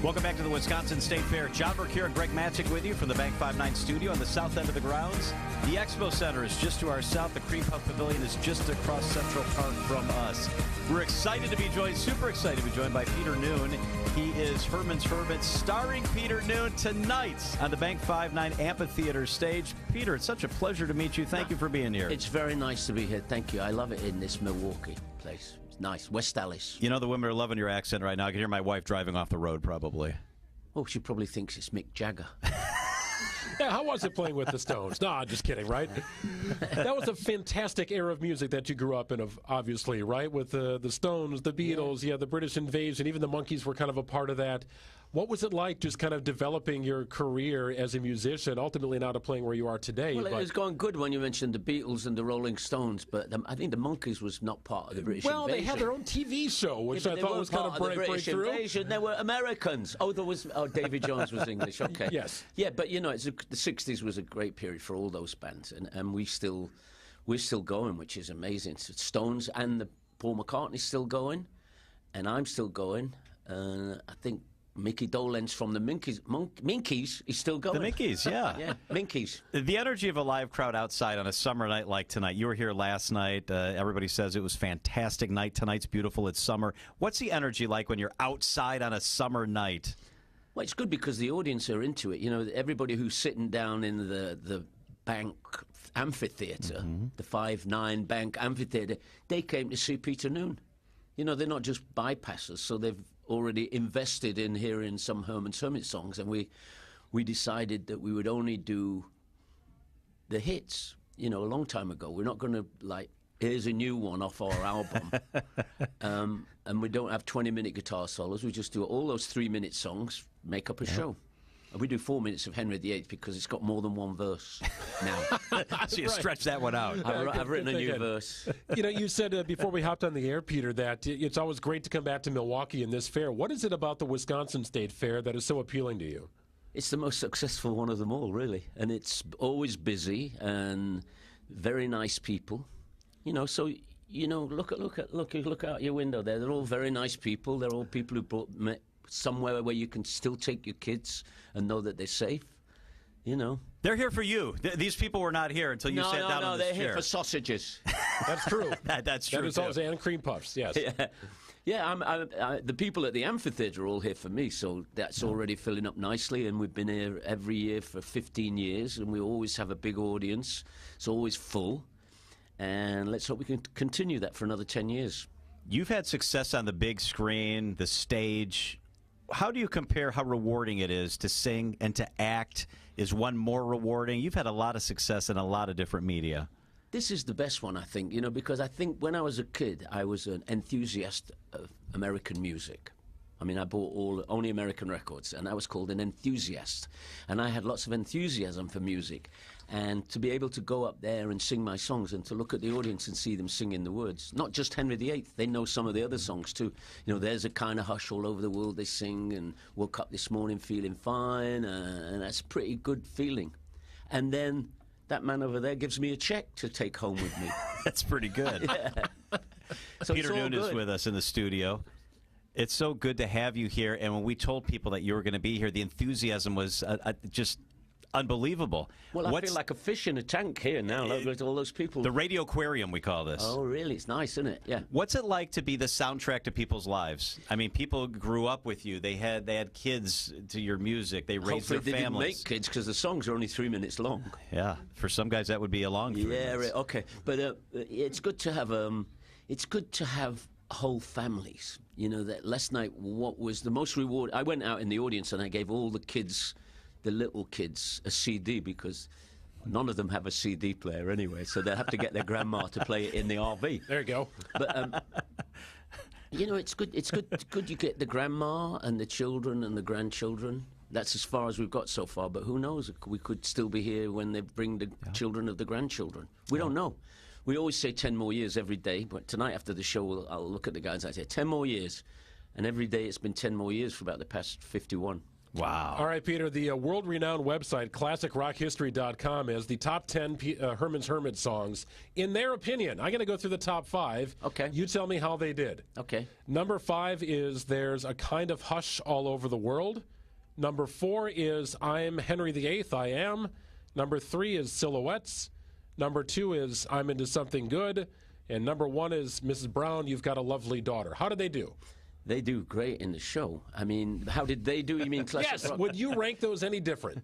Welcome back to the Wisconsin State Fair. John Burke here and Greg Matzek with you from the Bank 5-9 studio on the south end of the grounds. The Expo Center is just to our south. The Cream Puff Pavilion is just across Central Park from us. We're excited to be joined, super excited to be joined by Peter Noone. He is Herman's Hermit, starring Peter Noone tonight on the Bank 5-9 Amphitheater stage. Peter, it's such a pleasure to meet you. Thank you for being here. It's very nice to be here. Thank you. I love it in this Milwaukee place. Nice. West Allis. You know, the women are loving your accent right now. I can hear my wife driving off the road, probably. Oh, she probably thinks it's Mick Jagger. Yeah, how was it playing with the Stones? No, just kidding, right? That was a fantastic era of music that you grew up in, obviously, right? With the Stones, the Beatles, yeah, the British Invasion, even the Monkees were kind of a part of that. What was it like just kind of developing your career as a musician, ultimately now to playing where you are today? Well, it was going good when you mentioned the Beatles and the Rolling Stones, but I think the Monkees was not part of the British Invasion. Well, they had their own TV show, which I thought was kind of breakthrough. Invasion. They were Americans. David Jones was English. Okay. Yes. Yeah, but you know, the 60s was a great period for all those bands, and we're still going, which is amazing. So Stones and Paul McCartney's still going, and I'm still going. I think Mickey Dolenz from the Minkies is still going. The Minkies, yeah. Yeah, Minkies. The energy of a live crowd outside on a summer night like tonight. You were here last night. Everybody says it was a fantastic night. Tonight's beautiful. It's summer. What's the energy like when you're outside on a summer night? Well, it's good because the audience are into it. You know, everybody who's sitting down in the Bank Amphitheater, the 5-9 Bank Amphitheater, they came to see Peter Noone. You know, they're not just bypassers, so they've already invested in hearing some Herman's Hermit songs, and we decided that we would only do the hits, you know, a long time ago. We're not going to, like, here's a new one off our album. And we don't have 20-minute guitar solos. We just do all those 3-minute songs, make up a show. And we do 4 minutes of Henry VIII because it's got more than one verse now. So you stretch that one out. I've written a new verse. You know, you said before we hopped on the air, Peter, that it's always great to come back to Milwaukee in this fair. What is it about the Wisconsin State Fair that is so appealing to you? It's the most successful one of them all, really. And it's always busy and very nice people. You know, so, you know, look out your window there. They're all very nice people. They're all people who met somewhere where you can still take your kids and know that they're safe. You know, they're here for you. These people were not here until you sat down on this chair. No, they're here for sausages. That's true. That's true. That is always, and cream puffs. Yes. Yeah. The people at the amphitheater are all here for me, so that's already filling up nicely. And we've been here every year for 15 years, and we always have a big audience. It's always full, and let's hope we can continue that for another 10 years. You've had success on the big screen, the stage. How do you compare how rewarding it is to sing and to act? Is one more rewarding? You've had a lot of success in a lot of different media. This is the best one, I think, you know, because I think when I was a kid, I was an enthusiast of American music. I mean, I bought only American records, and I was called an enthusiast. And I had lots of enthusiasm for music. And to be able to go up there and sing my songs and to look at the audience and see them singing the words, not just Henry VIII, they know some of the other songs too. You know, there's a kind of hush all over the world they sing, and woke up this morning feeling fine, and that's a pretty good feeling. And then that man over there gives me a check to take home with me. That's pretty good. Yeah. So Peter Noone is with us in the studio. It's so good to have you here. And when we told people that you were going to be here, the enthusiasm was just unbelievable. Well, I feel like a fish in a tank here now. Look at all those people. The radio aquarium, we call this. Oh, really? It's nice, isn't it? Yeah. What's it like to be the soundtrack to people's lives? I mean, people grew up with you. They had kids to your music. They raised their families. Hopefully they didn't make kids because the songs are only 3 minutes long. Yeah. For some guys, that would be a long 3 minutes. Yeah. Okay. But it's good to have whole families. You know, that last night, what was the most reward? I went out in the audience and I gave all the kids, the little kids, a CD because None of them have a CD player anyway, so they'll have to get their grandma to play it in the RV. There you go. But you know, it's good. It's good. You get the grandma and the children and the grandchildren. That's as far as we've got so far. But who knows? We could still be here when they bring the children of the grandchildren. We don't know. We always say 10 more years every day. But tonight after the show, I'll look at the guys. I say 10 more years, and every day it's been 10 more years for about the past 51. Wow. All right, Peter, the world-renowned website, ClassicRockHistory.com, is the top 10 Herman's Hermit songs. In their opinion, I'm going to go through the top 5. Okay. You tell me how they did. Okay. Number 5 is There's a Kind of Hush All Over the World. Number 4 is I'm Henry VIII, I Am. Number 3 is Silhouettes. Number 2 is I'm Into Something Good. And number 1 is Mrs. Brown, You've Got a Lovely Daughter. How did they do? They do great in the show. I mean, how did they do? You mean classic yes. rock? Would you rank those any different?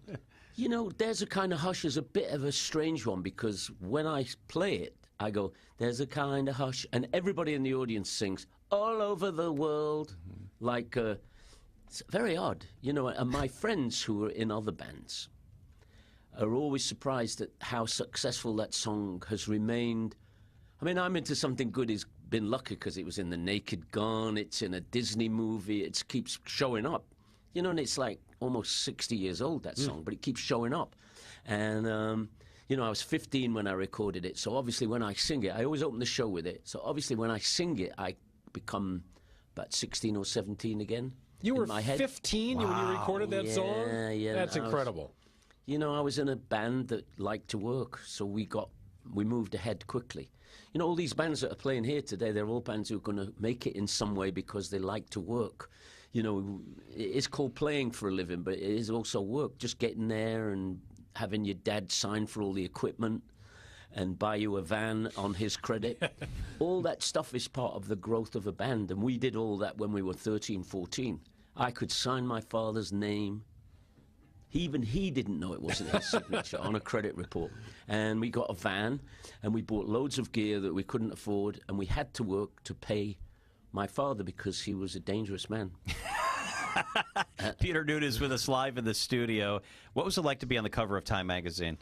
You know, There's a Kind of Hush is a bit of a strange one because when I play it, I go, there's a kind of hush, and everybody in the audience sings all over the world, like it's very odd. You know, and my friends who are in other bands are always surprised at how successful that song has remained. I mean, I'm Into Something Good is been lucky because it was in The Naked Gun, it's in a Disney movie, it keeps showing up. You know, and it's like almost 60 years old, that song, but it keeps showing up. And, you know, I was 15 when I recorded it, so obviously when I sing it, I always open the show with it, so obviously when I sing it, I become about 16 or 17 again. You were in my head. 15 when you recorded that song? Yeah. That's incredible. You know, I was in a band that liked to work, so we moved ahead quickly. You know, all these bands that are playing here today, they're all bands who are going to make it in some way because they like to work. You know, it's called playing for a living, but it is also work. Just getting there and having your dad sign for all the equipment and buy you a van on his credit. All that stuff is part of the growth of a band, and we did all that when we were 13, 14. I could sign my father's name. Even he didn't know it wasn't his signature on a credit report. And we got a van, and we bought loads of gear that we couldn't afford, and we had to work to pay my father because he was a dangerous man. Peter Noone is with us live in the studio. What was it like to be on the cover of Time magazine?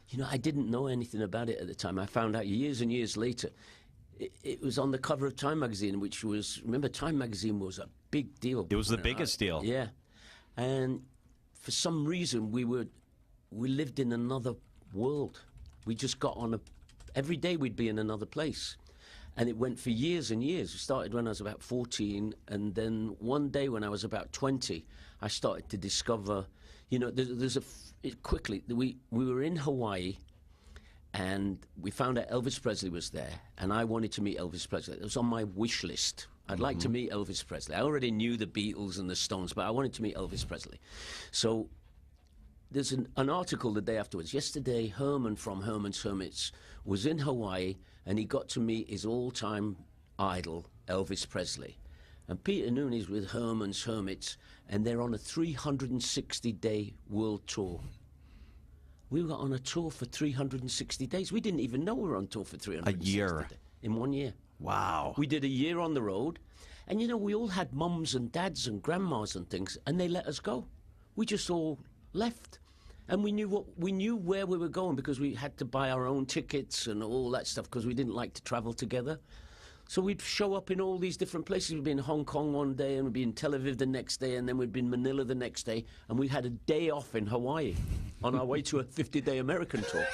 You know, I didn't know anything about it at the time. I found out years and years later. It was on the cover of Time magazine, which was, remember, Time magazine was a big deal. It was the biggest deal. Yeah. And for some reason, we lived in another world. We just got on every day we'd be in another place. And it went for years and years. It started when I was about 14, and then one day when I was about 20, I started to discover, you know, quickly, we were in Hawaii, and we found out Elvis Presley was there, and I wanted to meet Elvis Presley. It was on my wish list. I'd like to meet Elvis Presley. I already knew the Beatles and the Stones, but I wanted to meet Elvis Presley. So there's an article the day afterwards. Yesterday, Herman from Herman's Hermits was in Hawaii, and he got to meet his all-time idol, Elvis Presley. And Peter Noone is with Herman's Hermits, and they're on a 360-day world tour. We were on a tour for 360 days. We didn't even know we were on tour for 360 days. A year. In 1 year. Wow. We did a year on the road, and, you know, we all had mums and dads and grandmas and things, and they let us go. We just all left. And we knew where we were going because we had to buy our own tickets and all that stuff because we didn't like to travel together. So we'd show up in all these different places. We'd be in Hong Kong one day, and we'd be in Tel Aviv the next day, and then we'd be in Manila the next day, and we had a day off in Hawaii on our way to a 50-day American tour.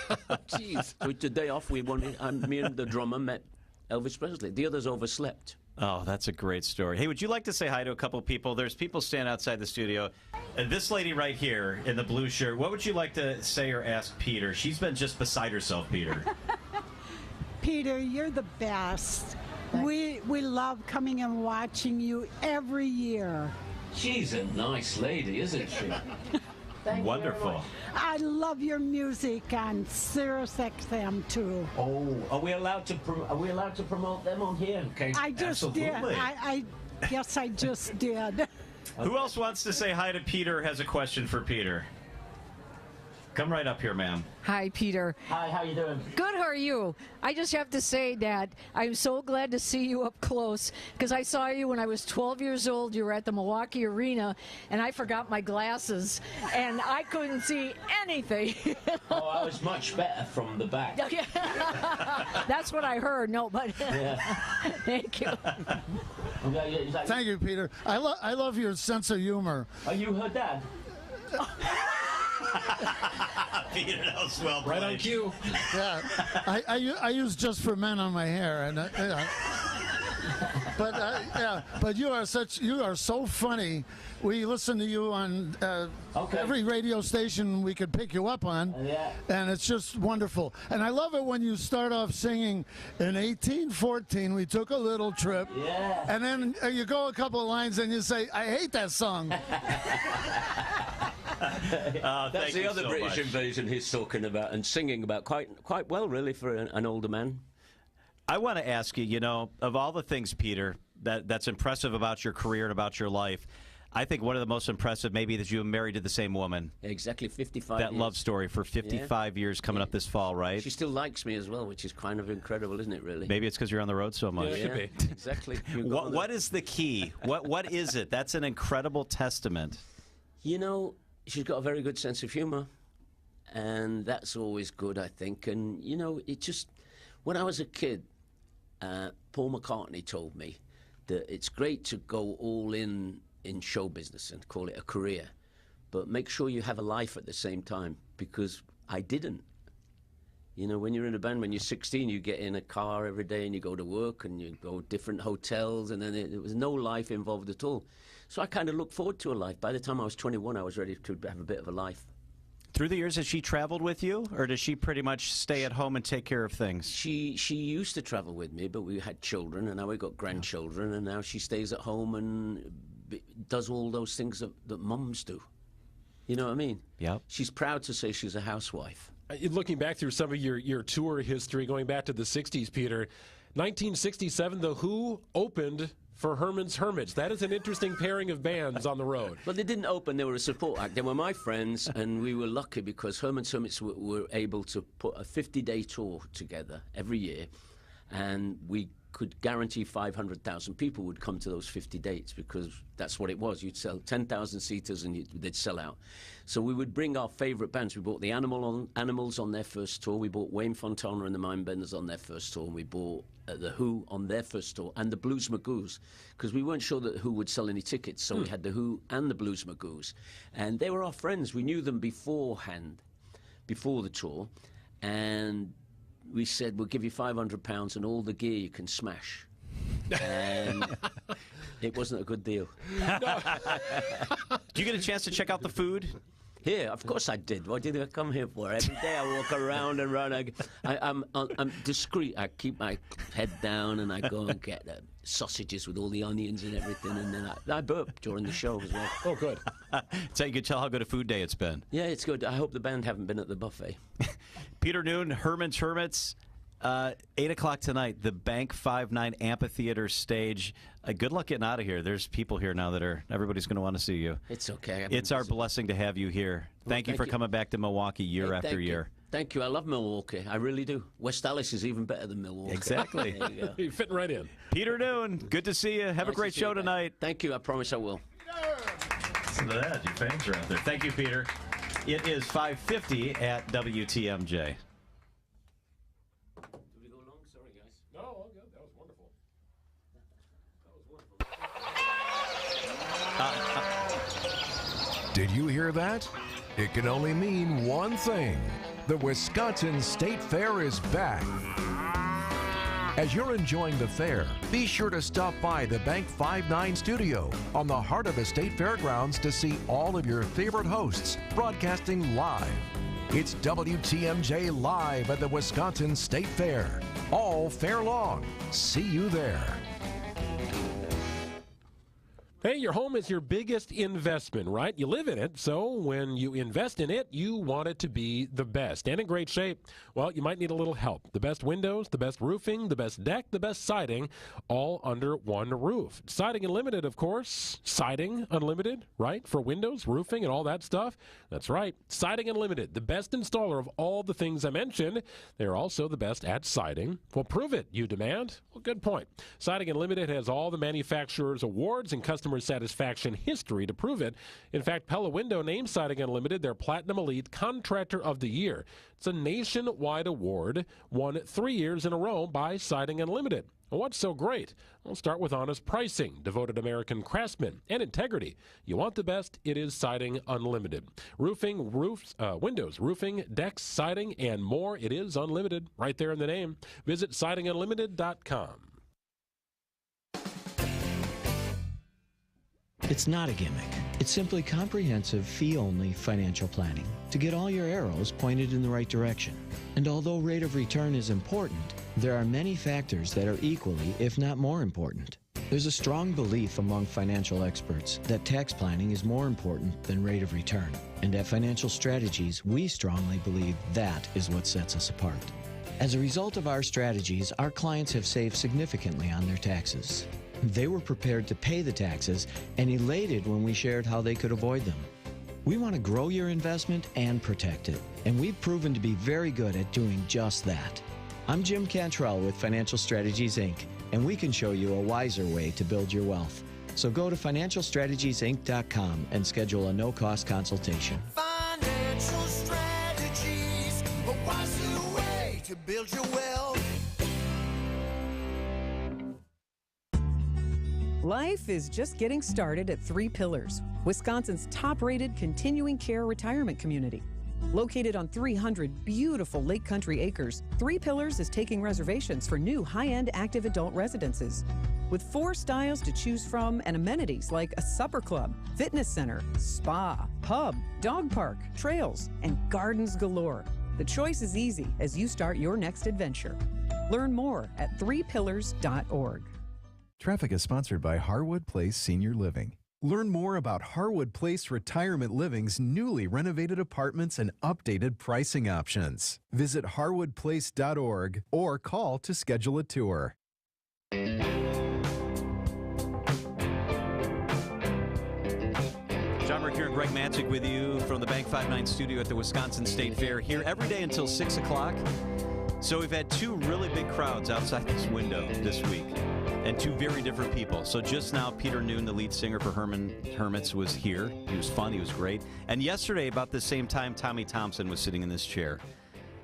Jeez. So the day off, me and the drummer met Elvis Presley. The others overslept. Oh, that's a great story. Hey, would you like to say hi to a couple people? There's people standing outside the studio. This lady right here in the blue shirt, what would you like to say or ask Peter? She's been just beside herself, Peter. Peter, you're the best. We love coming and watching you every year. She's a nice lady, isn't she? Wonderful. I love your music on Sirius XM too. Oh, are we allowed to promote them on here? Okay. I just Absolutely. did. Yes, I just did. Who else wants to say hi to Peter or has a question for Peter? Come right up here, ma'am. Hi, Peter. Hi, how you doing? Good, how are you? I just have to say that I'm so glad to see you up close because I saw you when I was 12 years old. You were at the Milwaukee Arena, and I forgot my glasses, and I couldn't see anything. Oh, I was much better from the back. That's what I heard. No, but thank you. Thank you, Peter. I love your sense of humor. Are you her dad? Peter, that was well right on cue. Yeah, I use Just for Men on my hair, and but you are so funny. We listen to you on every radio station we could pick you up on, and it's just wonderful. And I love it when you start off singing, in 1814 we took a little trip, and then you go a couple of lines and you say, I hate that song. That's the other British invasion he's talking about and singing about quite well, really, for an older man. I want to ask you, of all the things, Peter, that's impressive about your career and about your life, I think one of the most impressive maybe that you were married to the same woman. Exactly, 55 That years. love story for 55 years coming up this fall, right? She still likes me as well, which is kind of incredible, isn't it, really? Maybe it's because you're on the road so much. Yeah, it should be. Exactly. What is the key? What is it? That's an incredible testament. She's got a very good sense of humor, and that's always good, I think. And, it just... When I was a kid, Paul McCartney told me that it's great to go all in show business and call it a career, but make sure you have a life at the same time, because I didn't. When you're in a band, when you're 16, you get in a car every day and you go to work and you go to different hotels, and then there was no life involved at all. So I kind of looked forward to a life. By the time I was 21, I was ready to have a bit of a life. Through the years, has she traveled with you, or does she pretty much stay at home and take care of things? She used to travel with me, but we had children, and now we've got grandchildren, and now she stays at home and does all those things that mums do. You know what I mean? Yeah. She's proud to say she's a housewife. Looking back through some of your tour history, going back to the 60s, Peter, 1967, The Who opened for Herman's Hermits. That is an interesting pairing of bands on the road. But they didn't open. They were a support act. They were my friends, and we were lucky because Herman's Hermits were able to put a 50-day tour together every year, and we could guarantee 500,000 people would come to those 50 dates because that's what it was. You'd sell 10,000 seaters and they'd sell out. So we would bring our favorite bands. We brought the Animals on their first tour. We brought Wayne Fontana and the Mindbenders on their first tour. And we brought the Who on their first tour and the Blues Magoos, because we weren't sure that Who would sell any tickets. So we had the Who and the Blues Magoos. And they were our friends. We knew them beforehand, before the tour. And we said, we'll give you £500 and all the gear you can smash. And it wasn't a good deal. Do you get a chance to check out the food? Here, of course I did. What did I come here for? Every day I walk around and run. I'm discreet. I keep my head down and I go and get sausages with all the onions and everything, and then I burp during the show as well. Oh, good. So you can tell how good a food day it's been. Yeah, it's good. I hope the band haven't been at the buffet. Peter Noone, Herman's Hermits, 8 o'clock tonight, the Bank 5-9 Amphitheater stage. Good luck getting out of here. There's people here now everybody's going to want to see you. It's okay. It's our blessing to have you here. Thank you for coming back to Milwaukee year after year. Thank you. I love Milwaukee. I really do. West Allis is even better than Milwaukee. Exactly. There you go. You're fitting right in. Peter Noone, good to see you. Have a great show tonight. Thank you. I promise I will. Listen to that. Your fangs are out there. Thank you, Peter. It is 5:50 at WTMJ. Did you hear that? It can only mean one thing. The Wisconsin State Fair is back. As you're enjoying the fair, be sure to stop by the Bank 5-9 studio on the heart of the State Fairgrounds to see all of your favorite hosts broadcasting live. It's WTMJ Live at the Wisconsin State Fair. All fair long. See you there. Hey, your home is your biggest investment, right? You live in it, so when you invest in it, you want it to be the best and in great shape. Well, you might need a little help. The best windows, the best roofing, the best deck, the best siding, all under one roof. Siding Unlimited, of course. Siding Unlimited, right? For windows, roofing, and all that stuff. That's right. Siding Unlimited, the best installer of all the things I mentioned. They're also the best at siding. Well, prove it, you demand. Well, good point. Siding Unlimited has all the manufacturer's awards and customer satisfaction history to prove it. In fact, Pella Window named Siding Unlimited their Platinum Elite Contractor of the Year. It's a nationwide award, won 3 years in a row by Siding Unlimited. Well, what's so great? We'll start with honest pricing, devoted American craftsmen, and integrity. You want the best, it is Siding Unlimited. Roofing, roofs, windows, roofing, decks, siding, and more. It is unlimited, right there in the name. Visit sidingunlimited.com. It's not a gimmick. It's simply comprehensive, fee-only financial planning to get all your arrows pointed in the right direction. And although rate of return is important, there are many factors that are equally, if not more important. There's a strong belief among financial experts that tax planning is more important than rate of return. And at Financial Strategies, we strongly believe that is what sets us apart. As a result of our strategies, our clients have saved significantly on their taxes. They were prepared to pay the taxes and elated when we shared how they could avoid them. We want to grow your investment and protect it, and we've proven to be very good at doing just that. I'm Jim Cantrell with Financial Strategies, Inc., and we can show you a wiser way to build your wealth. So go to financialstrategiesinc.com and schedule a no-cost consultation. Financial Strategies, a wiser way to build your wealth. Life is just getting started at Three Pillars, Wisconsin's top-rated continuing care retirement community. Located on 300 beautiful Lake Country acres, Three Pillars is taking reservations for new high-end active adult residences. With 4 styles to choose from and amenities like a supper club, fitness center, spa, pub, dog park, trails, and gardens galore. The choice is easy as you start your next adventure. Learn more at threepillars.org. Traffic is sponsored by Harwood Place Senior Living. Learn more about Harwood Place Retirement Living's newly renovated apartments and updated pricing options. Visit harwoodplace.org or call to schedule a tour. John Mercure and Greg Matzek with you from the Bank 5-9 studio at the Wisconsin State Fair, here every day until 6 o'clock. So we've had 2 really big crowds outside this window this week, and 2 very different people. So just now, Peter Noon, the lead singer for Hermits, was here. He was fun. He was great. And yesterday, about the same time, Tommy Thompson was sitting in this chair.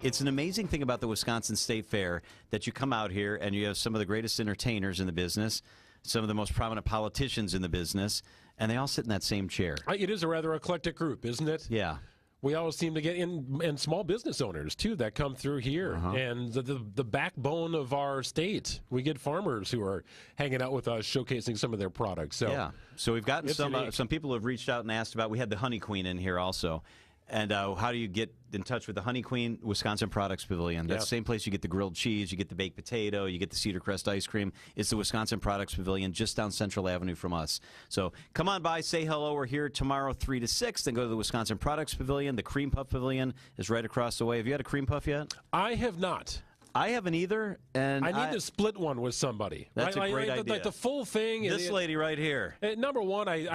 It's an amazing thing about the Wisconsin State Fair that you come out here and you have some of the greatest entertainers in the business, some of the most prominent politicians in the business, and they all sit in that same chair. It is a rather eclectic group, isn't it? Yeah. We always seem to get in, and small business owners, too, that come through here. And the backbone of our state. We get farmers who are hanging out with us, showcasing some of their products. So, yeah. So we've gotten some people who have reached out and asked about. We had the Honey Queen in here also. And how do you get in touch with the Honey Queen? Wisconsin Products Pavilion. That's the same place you get the grilled cheese, you get the baked potato, you get the Cedar Crest ice cream. It's the Wisconsin Products Pavilion just down Central Avenue from us. So come on by, say hello. We're here tomorrow 3 to 6. Then go to the Wisconsin Products Pavilion. The Cream Puff Pavilion is right across the way. Have you had a cream puff yet? I have not. I haven't either, and I need to split one with somebody. That's a great idea. Like the full thing. This lady right here. Number one, I